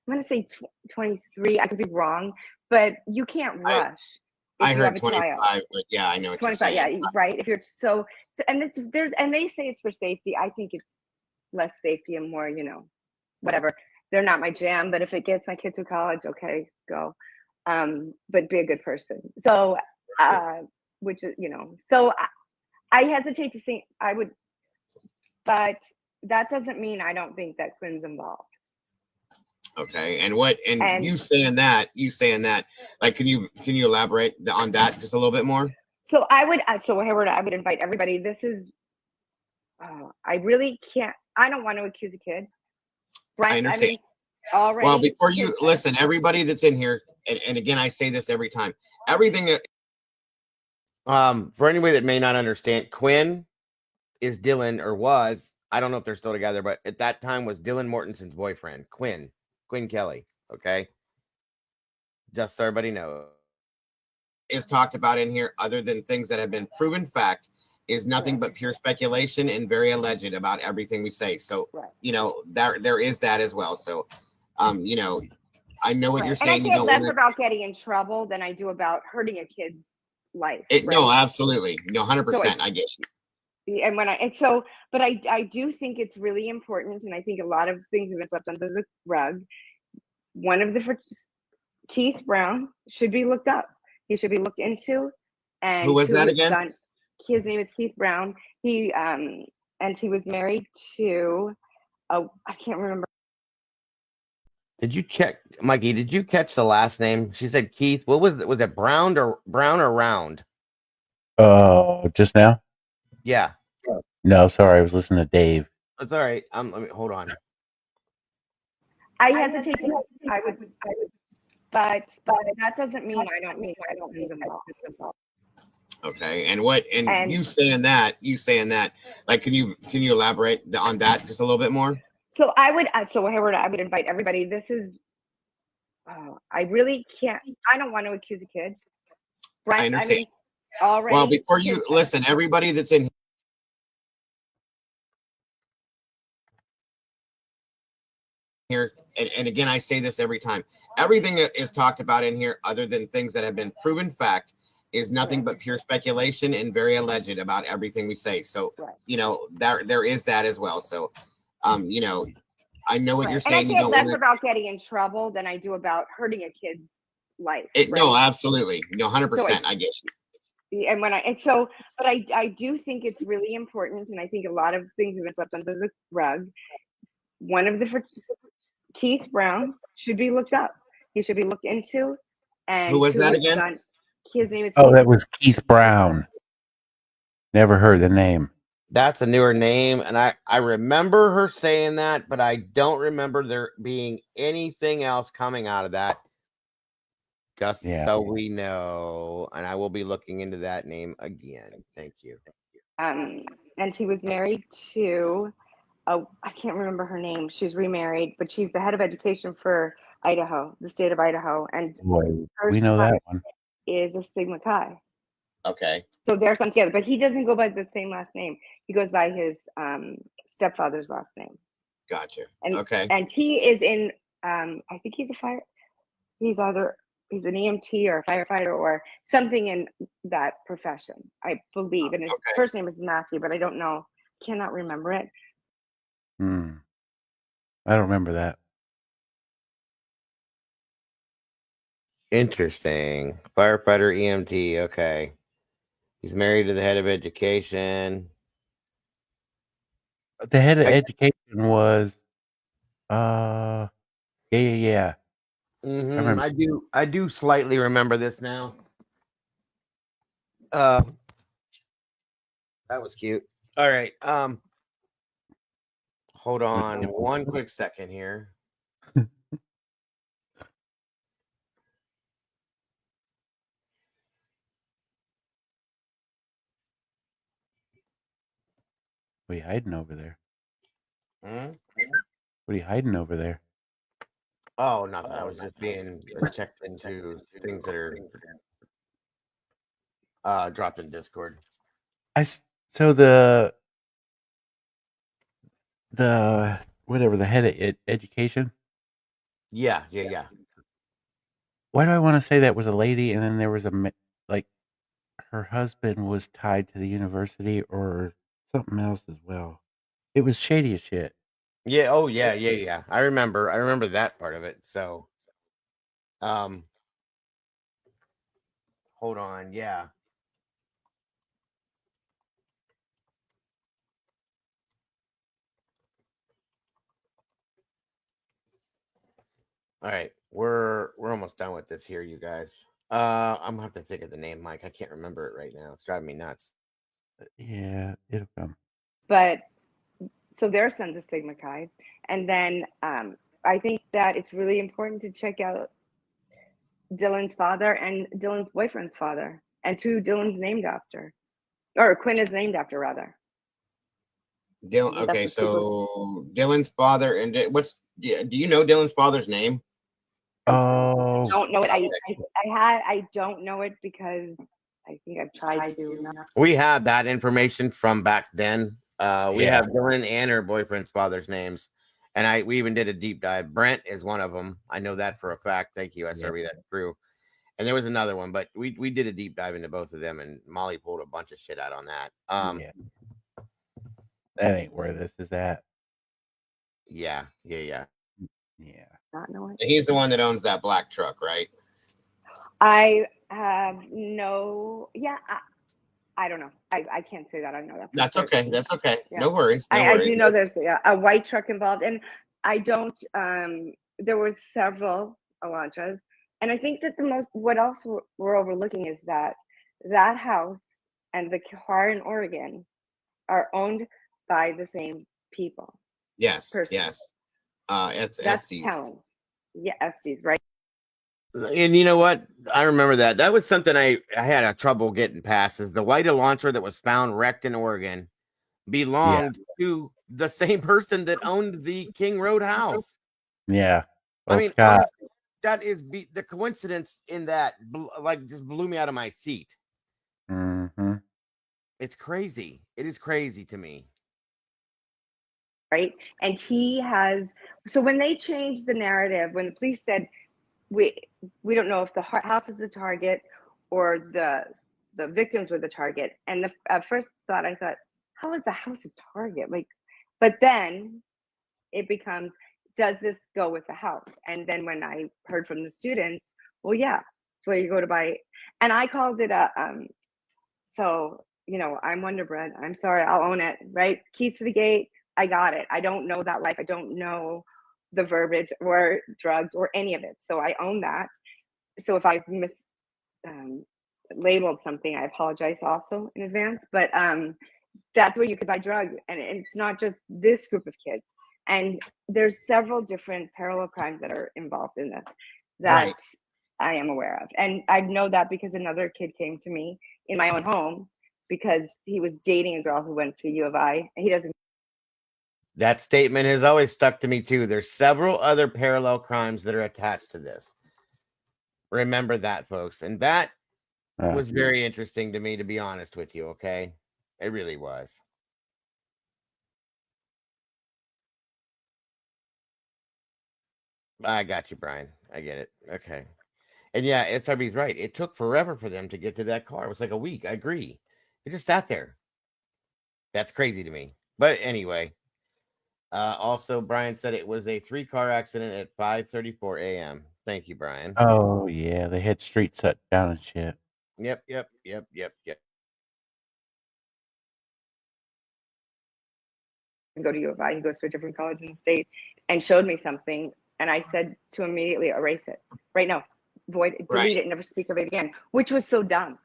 going to say 23. I could be wrong, but you can't rush. I heard 25, but yeah, I know what 25. You're saying. Yeah, right. If you're and they say it's for safety. I think it's less safety and more, whatever. They're not my jam, but if it gets my kid through college, okay, go. But be a good person. So, which is, so I hesitate to say I would, but that doesn't mean I don't think that Quinn's involved. Okay, and you saying that, like, can you elaborate on that just a little bit more? So I would invite everybody. This is, I really can't. I don't want to accuse a kid. Right? I understand. Already. Well, before you listen, everybody that's in here, and again, I say this every time. Everything that, for anybody that may not understand, Quinn is Dylan, or was. I don't know if they're still together, but at that time was Dylan Mortensen's boyfriend, Quinn Kelly. Okay, just so everybody knows, is talked about in here, other than things that have been proven fact, is nothing but pure speculation and very alleged about everything we say. So, there is that as well. So, I know what you're saying. And I care less about getting in trouble than I do about hurting a kid's life. No, absolutely, 100%. I get you. And but I do think it's really important, and I think a lot of things have been swept under the rug. One of Keith Brown should be looked up. He should be looked into. And who was that again? His name is Keith Brown. He was married to I can't remember. Did you check, Mikey? Did you catch the last name? She said Keith. What was it? Was it Brown or Round? Just now? Yeah. No, sorry, I was listening to Dave. That's all right. Let me hold on. I hesitate to. I would, but that doesn't mean I don't leave them involved. Okay, and you saying that, like, can you elaborate on that just a little bit more? So I would invite everybody. This is, I really can't. I don't want to accuse a kid. Right? I understand. Well, before you listen, everybody that's in here, and again, I say this every time. Everything that is talked about in here, other than things that have been proven fact, is nothing but pure speculation and very alleged about everything we say. So, there is that as well. So, I know what you're saying. And I care less about getting in trouble than I do about hurting a kid's life. No, absolutely, 100%. I get you. And but I do think it's really important, and I think a lot of things have been swept under the rug. One of Keith Brown should be looked up. He should be looked into. And who was that again? His name is. That was Keith Brown. Never heard the name. That's a newer name, and I remember her saying that, but I don't remember there being anything else coming out of that. Just so we know, and I will be looking into that name again. Thank you. And he was married to, I can't remember her name. She's remarried, but she's the head of education for Idaho, the state of Idaho, and we know that one is a Sigma Chi. Okay. So they're son together, but he doesn't go by the same last name. He goes by his stepfather's last name. Gotcha. And, okay. And he is in, I think he's a fire. he's an EMT or a firefighter or something in that profession, I believe. And his first name is Matthew, but I don't know. Cannot remember it. I don't remember that. Interesting. Firefighter EMT. Okay. He's married to the head of education. The head of education was, yeah. Mm-hmm. I do slightly remember this now. That was cute. All right. Hold on one quick second here. What are you hiding over there? Hmm? What are you hiding over there? Oh, nothing. I was just being checked into things that are dropped in Discord. So the whatever, the head of education. Yeah. Why do I want to say that was a lady, and then there was like her husband was tied to the university or something else as well. It was shady as shit. Yeah. Oh, yeah. I remember that part of it. So, hold on. Yeah. All right, we're almost done with this here, you guys. I'm gonna have to think of the name, Mike. I can't remember it right now. It's driving me nuts. Yeah, it'll come. But so their son's a Sigma Chi, and then I think that it's really important to check out Dylan's father and Dylan's boyfriend's father, and who Dylan's named after, or Quinn is named after, rather. Dylan. Okay, so Dylan's father and do you know Dylan's father's name? Oh, I don't know it. I don't know it because I think I've tried to. We have that information from back then. We have Dylan and her boyfriend's father's names, and we even did a deep dive. Brent is one of them. I know that for a fact. Thank you, SRB. That's true. And there was another one, but we did a deep dive into both of them, and Molly pulled a bunch of shit out on that. That ain't where this is at. Yeah. Not know it. He's the one that owns that black truck, right? I have no. Yeah, I don't know. I can't say that I know that. That's okay. That's okay. Yeah. No worries. I do know there's a white truck involved, and I don't. There were several Alantras, and I think that what else we're overlooking is that house and the car in Oregon are owned by the same people. Yes. Yes. It's that's Estes. telling. Yeah, Estes, right? And you know what? I remember that. That was something I had a trouble getting past. Is the white Elantra that was found wrecked in Oregon belonged to the same person that owned the King Road house? Yeah. I mean, Scott. honestly, that is the coincidence in that. Just blew me out of my seat. Mm-hmm. It's crazy. It is crazy to me. Right. And he has, so when they changed the narrative, when the police said, we don't know if the house is the target or the victims were the target. And at first thought, I thought, how is the house a target? But then it becomes, does this go with the house? And then when I heard from the students, well, yeah, it's where you go to buy. And I called it so, I'm Wonder Bread. I'm sorry, I'll own it, right? Keys to the gate. I got it. I don't know that life. I don't know the verbiage or drugs or any of it. So I own that. So if I've labeled something, I apologize also in advance. But that's where you could buy drugs. And it's not just this group of kids. And there's several different parallel crimes that are involved in this that I am aware of. And I know that because another kid came to me in my own home because he was dating a girl who went to U of I. He doesn't. That statement has always stuck to me too. There's several other parallel crimes that are attached to this. Remember that, folks. And that was very interesting to me, to be honest with you. Okay. It really was. I got you, Brian. I get it. Okay. And yeah, SRB's right. It took forever for them to get to that car. It was like a week. I agree. It just sat there. That's crazy to me. But anyway, also Brian said it was a 3-car accident at 5:34 a.m. Thank you, Brian. Oh yeah, they had streets shut down and shit. Yep. Go to U of I. He goes to a different college in the state, and showed me something, and I said to immediately erase it. Right now, void, delete it, never speak of it again. Which was so dumb.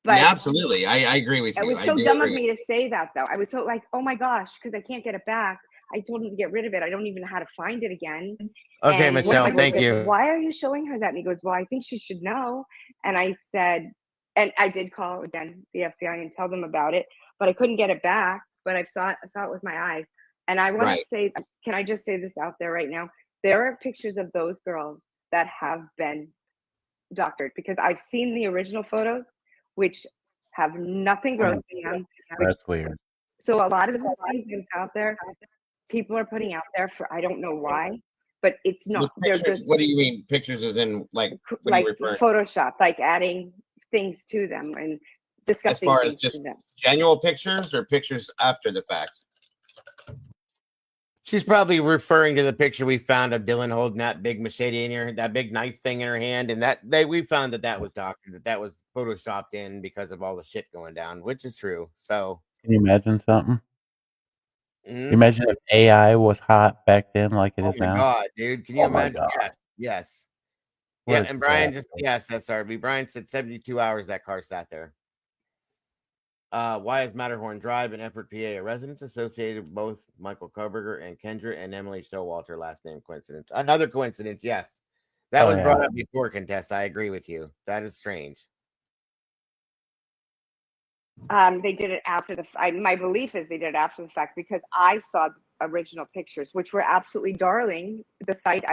But yeah, absolutely, I agree with you. It was so dumb of me to say that, though. I was so like, oh my gosh, because I can't get it back. I told him to get rid of it. I don't even know how to find it again. Okay, and Michelle, thank you. Why are you showing her that? And he goes, well, I think she should know. And I said, and I did call again the FBI and tell them about it, but I couldn't get it back. But I saw it with my eyes. And I want to say, can I just say this out there right now? There are pictures of those girls that have been doctored, because I've seen the original photos, which have nothing gross in them. That's weird. So a lot of the things that's out there, people are putting out there for, I don't know why, but it's not. They're just. What do you mean? Pictures as in like Photoshop, like adding things to them and discussing. As far as just genuine pictures or pictures after the fact? She's probably referring to the picture we found of Dylan holding that big machete in her, that big knife thing in her hand, and we found that was doctored, that was photoshopped in because of all the shit going down, which is true. So, can you imagine something? Imagine if AI was hot back then, like it is now. Oh my god, dude! Can you imagine? Yes. Yeah, and Brian that's RB. Brian said 72 hours that car sat there. Why is Matterhorn Drive in Effort, PA, a residence associated with both Michael Koberger and Kendra and Emily Stowalter, last name coincidence? Another coincidence, yes. That was brought up before, Contest. I agree with you. That is strange. They did it after my belief is they did it after the fact, because I saw original pictures, which were absolutely darling. The site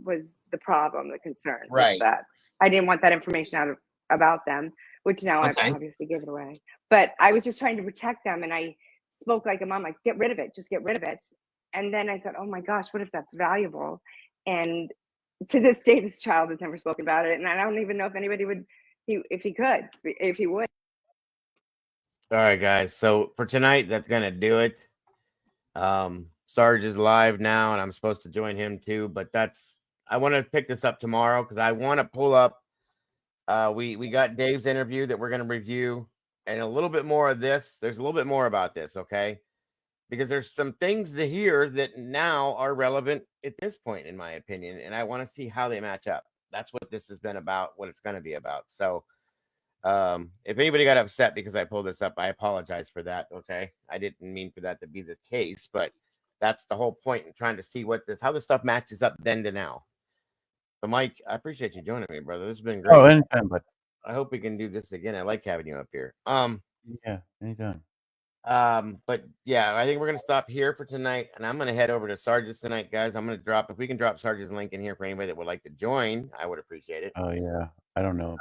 was the problem, the concern. Right. That I didn't want that information out about them, which now I've obviously given away. But I was just trying to protect them, and I spoke like a mom, like, get rid of it, just get rid of it. And then I thought, oh my gosh, what if that's valuable? And to this day, this child has never spoken about it, and I don't even know if anybody would, if he would. All right, guys. So for tonight, that's gonna do it. Sarge is live now, and I'm supposed to join him too. But I want to pick this up tomorrow because I want to pull up. We got Dave's interview that we're gonna review, and a little bit more of this. There's a little bit more about this, okay? Because there's some things to hear that now are relevant at this point, in my opinion, and I want to see how they match up. That's what this has been about. What it's going to be about. So. If anybody got upset because I pulled this up, I apologize for that. Okay, I didn't mean for that to be the case, but that's the whole point in trying to see how this stuff matches up then to now. So, Mike, I appreciate you joining me, brother. This has been great. Oh, anytime, but I hope we can do this again. I like having you up here. Yeah, anytime. But yeah, I think we're gonna stop here for tonight, and I'm gonna head over to Sarge's tonight, guys. I'm gonna if we can drop Sarge's link in here for anybody that would like to join, I would appreciate it. Oh yeah, I don't know.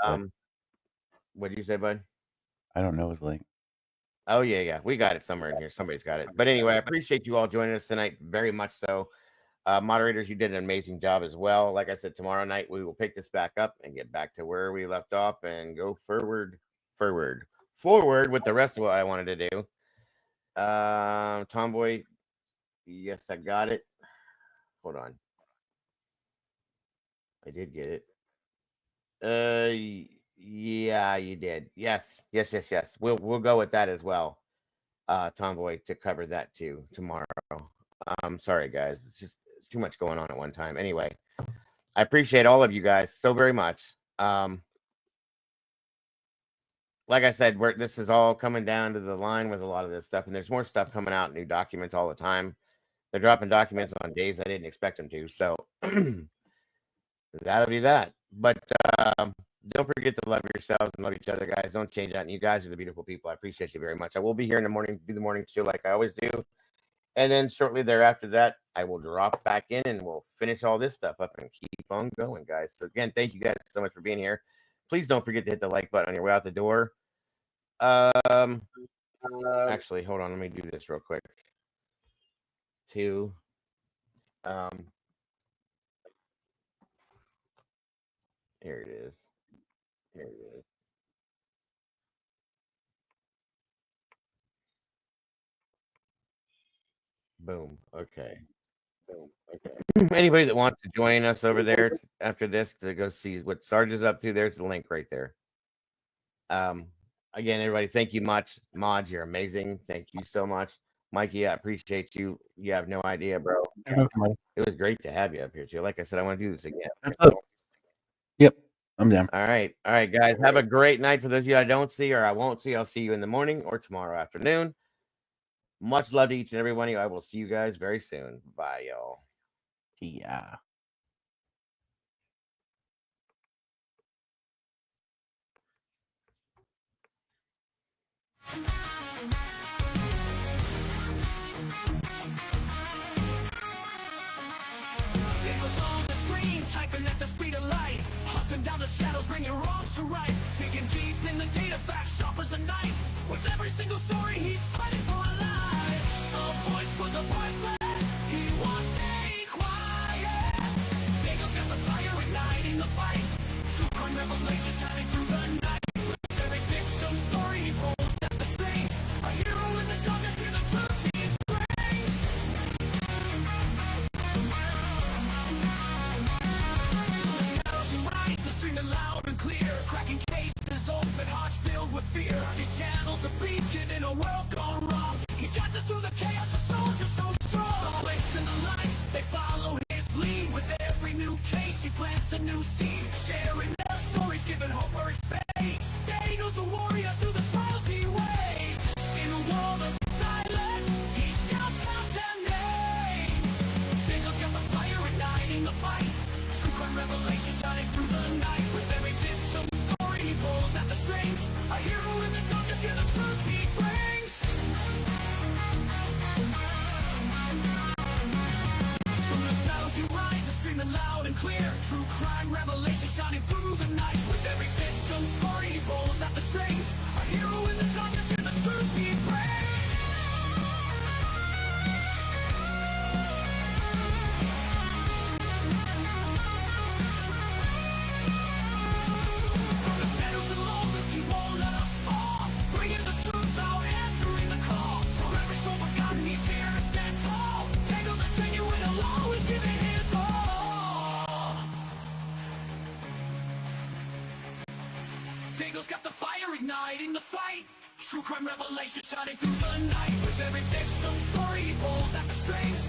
What did you say, bud? I don't know his link. Oh, yeah. We got it somewhere in here. Somebody's got it. But anyway, I appreciate you all joining us tonight very much so. Moderators, you did an amazing job as well. Like I said, tomorrow night we will pick this back up and get back to where we left off and go forward with the rest of what I wanted to do. Tomboy, yes, I got it. Hold on. I did get it. Yeah, you did. Yes. We'll go with that as well. Tomboy, to cover that too tomorrow. Sorry guys, it's just too much going on at one time. Anyway, I appreciate all of you guys so very much. Like I said, this is all coming down to the line with a lot of this stuff, and there's more stuff coming out, new documents all the time. They're dropping documents on days I didn't expect them to, so that'll be that. But don't forget to love yourselves and love each other, guys. Don't change that. And you guys are the beautiful people. I appreciate you very much. I will be here in the morning, do the morning show like I always do. And then shortly thereafter that, I will drop back in and we'll finish all this stuff up and keep on going, guys. So again, thank you guys so much for being here. Please don't forget to hit the like button on your way out the door. Actually, hold on. Let me do this real quick. Here it is. Here it is. Boom. Okay. Boom. Okay. Anybody that wants to join us over there after this to go see what Sarge is up to, there's the link right there. Again, everybody, thank you much. Mod, you're amazing. Thank you so much. Mikey, I appreciate you. You have no idea, bro. It was great to have you up here, too. Like I said, I want to do this again. Yep, I'm down. All right, guys. Have a great night. For those of you I don't see or I won't see, I'll see you in the morning or tomorrow afternoon. Much love to each and every one of you. I will see you guys very soon. Bye, y'all. Yeah. Typing at the speed of light, hunting down the shadows, bringing wrongs to right, digging deep in the data facts, sharp as a knife. With every single story, he's fighting for our lives. A voice for the voiceless, he won't stay quiet. Diego's got the fire igniting the fight. True crime revelation shining through the night. With every victim story, he pulls at the strings. A hero in the darkness, hear the truth he brings. Streaming loud and clear, cracking cases, open hearts filled with fear. His channel's a beacon in a world gone wrong. He guides us through the chaos, a soldier so strong. The clicks and the likes, they follow his lead. With every new case, he plants a new seed. Sharing their stories, giving hope where it fades. Daniel's a warrior through the trials he waits. In a world of silence, he shouts out their names. Daniel's got the fire igniting the fight. True crime revelation shining through the night. With every victim story, he pulls at the strings. A hero in the darkness, hear the truth he brings. From the shadows he rises, streaming loud and clear. True crime revelation shining through the night. With every victim story, he pulls at the strings. A hero in the darkness, hear the truth he brings. Diego's got the fire igniting the fight. True crime revelation shining through the night. With every victim story, he pulls at the strings.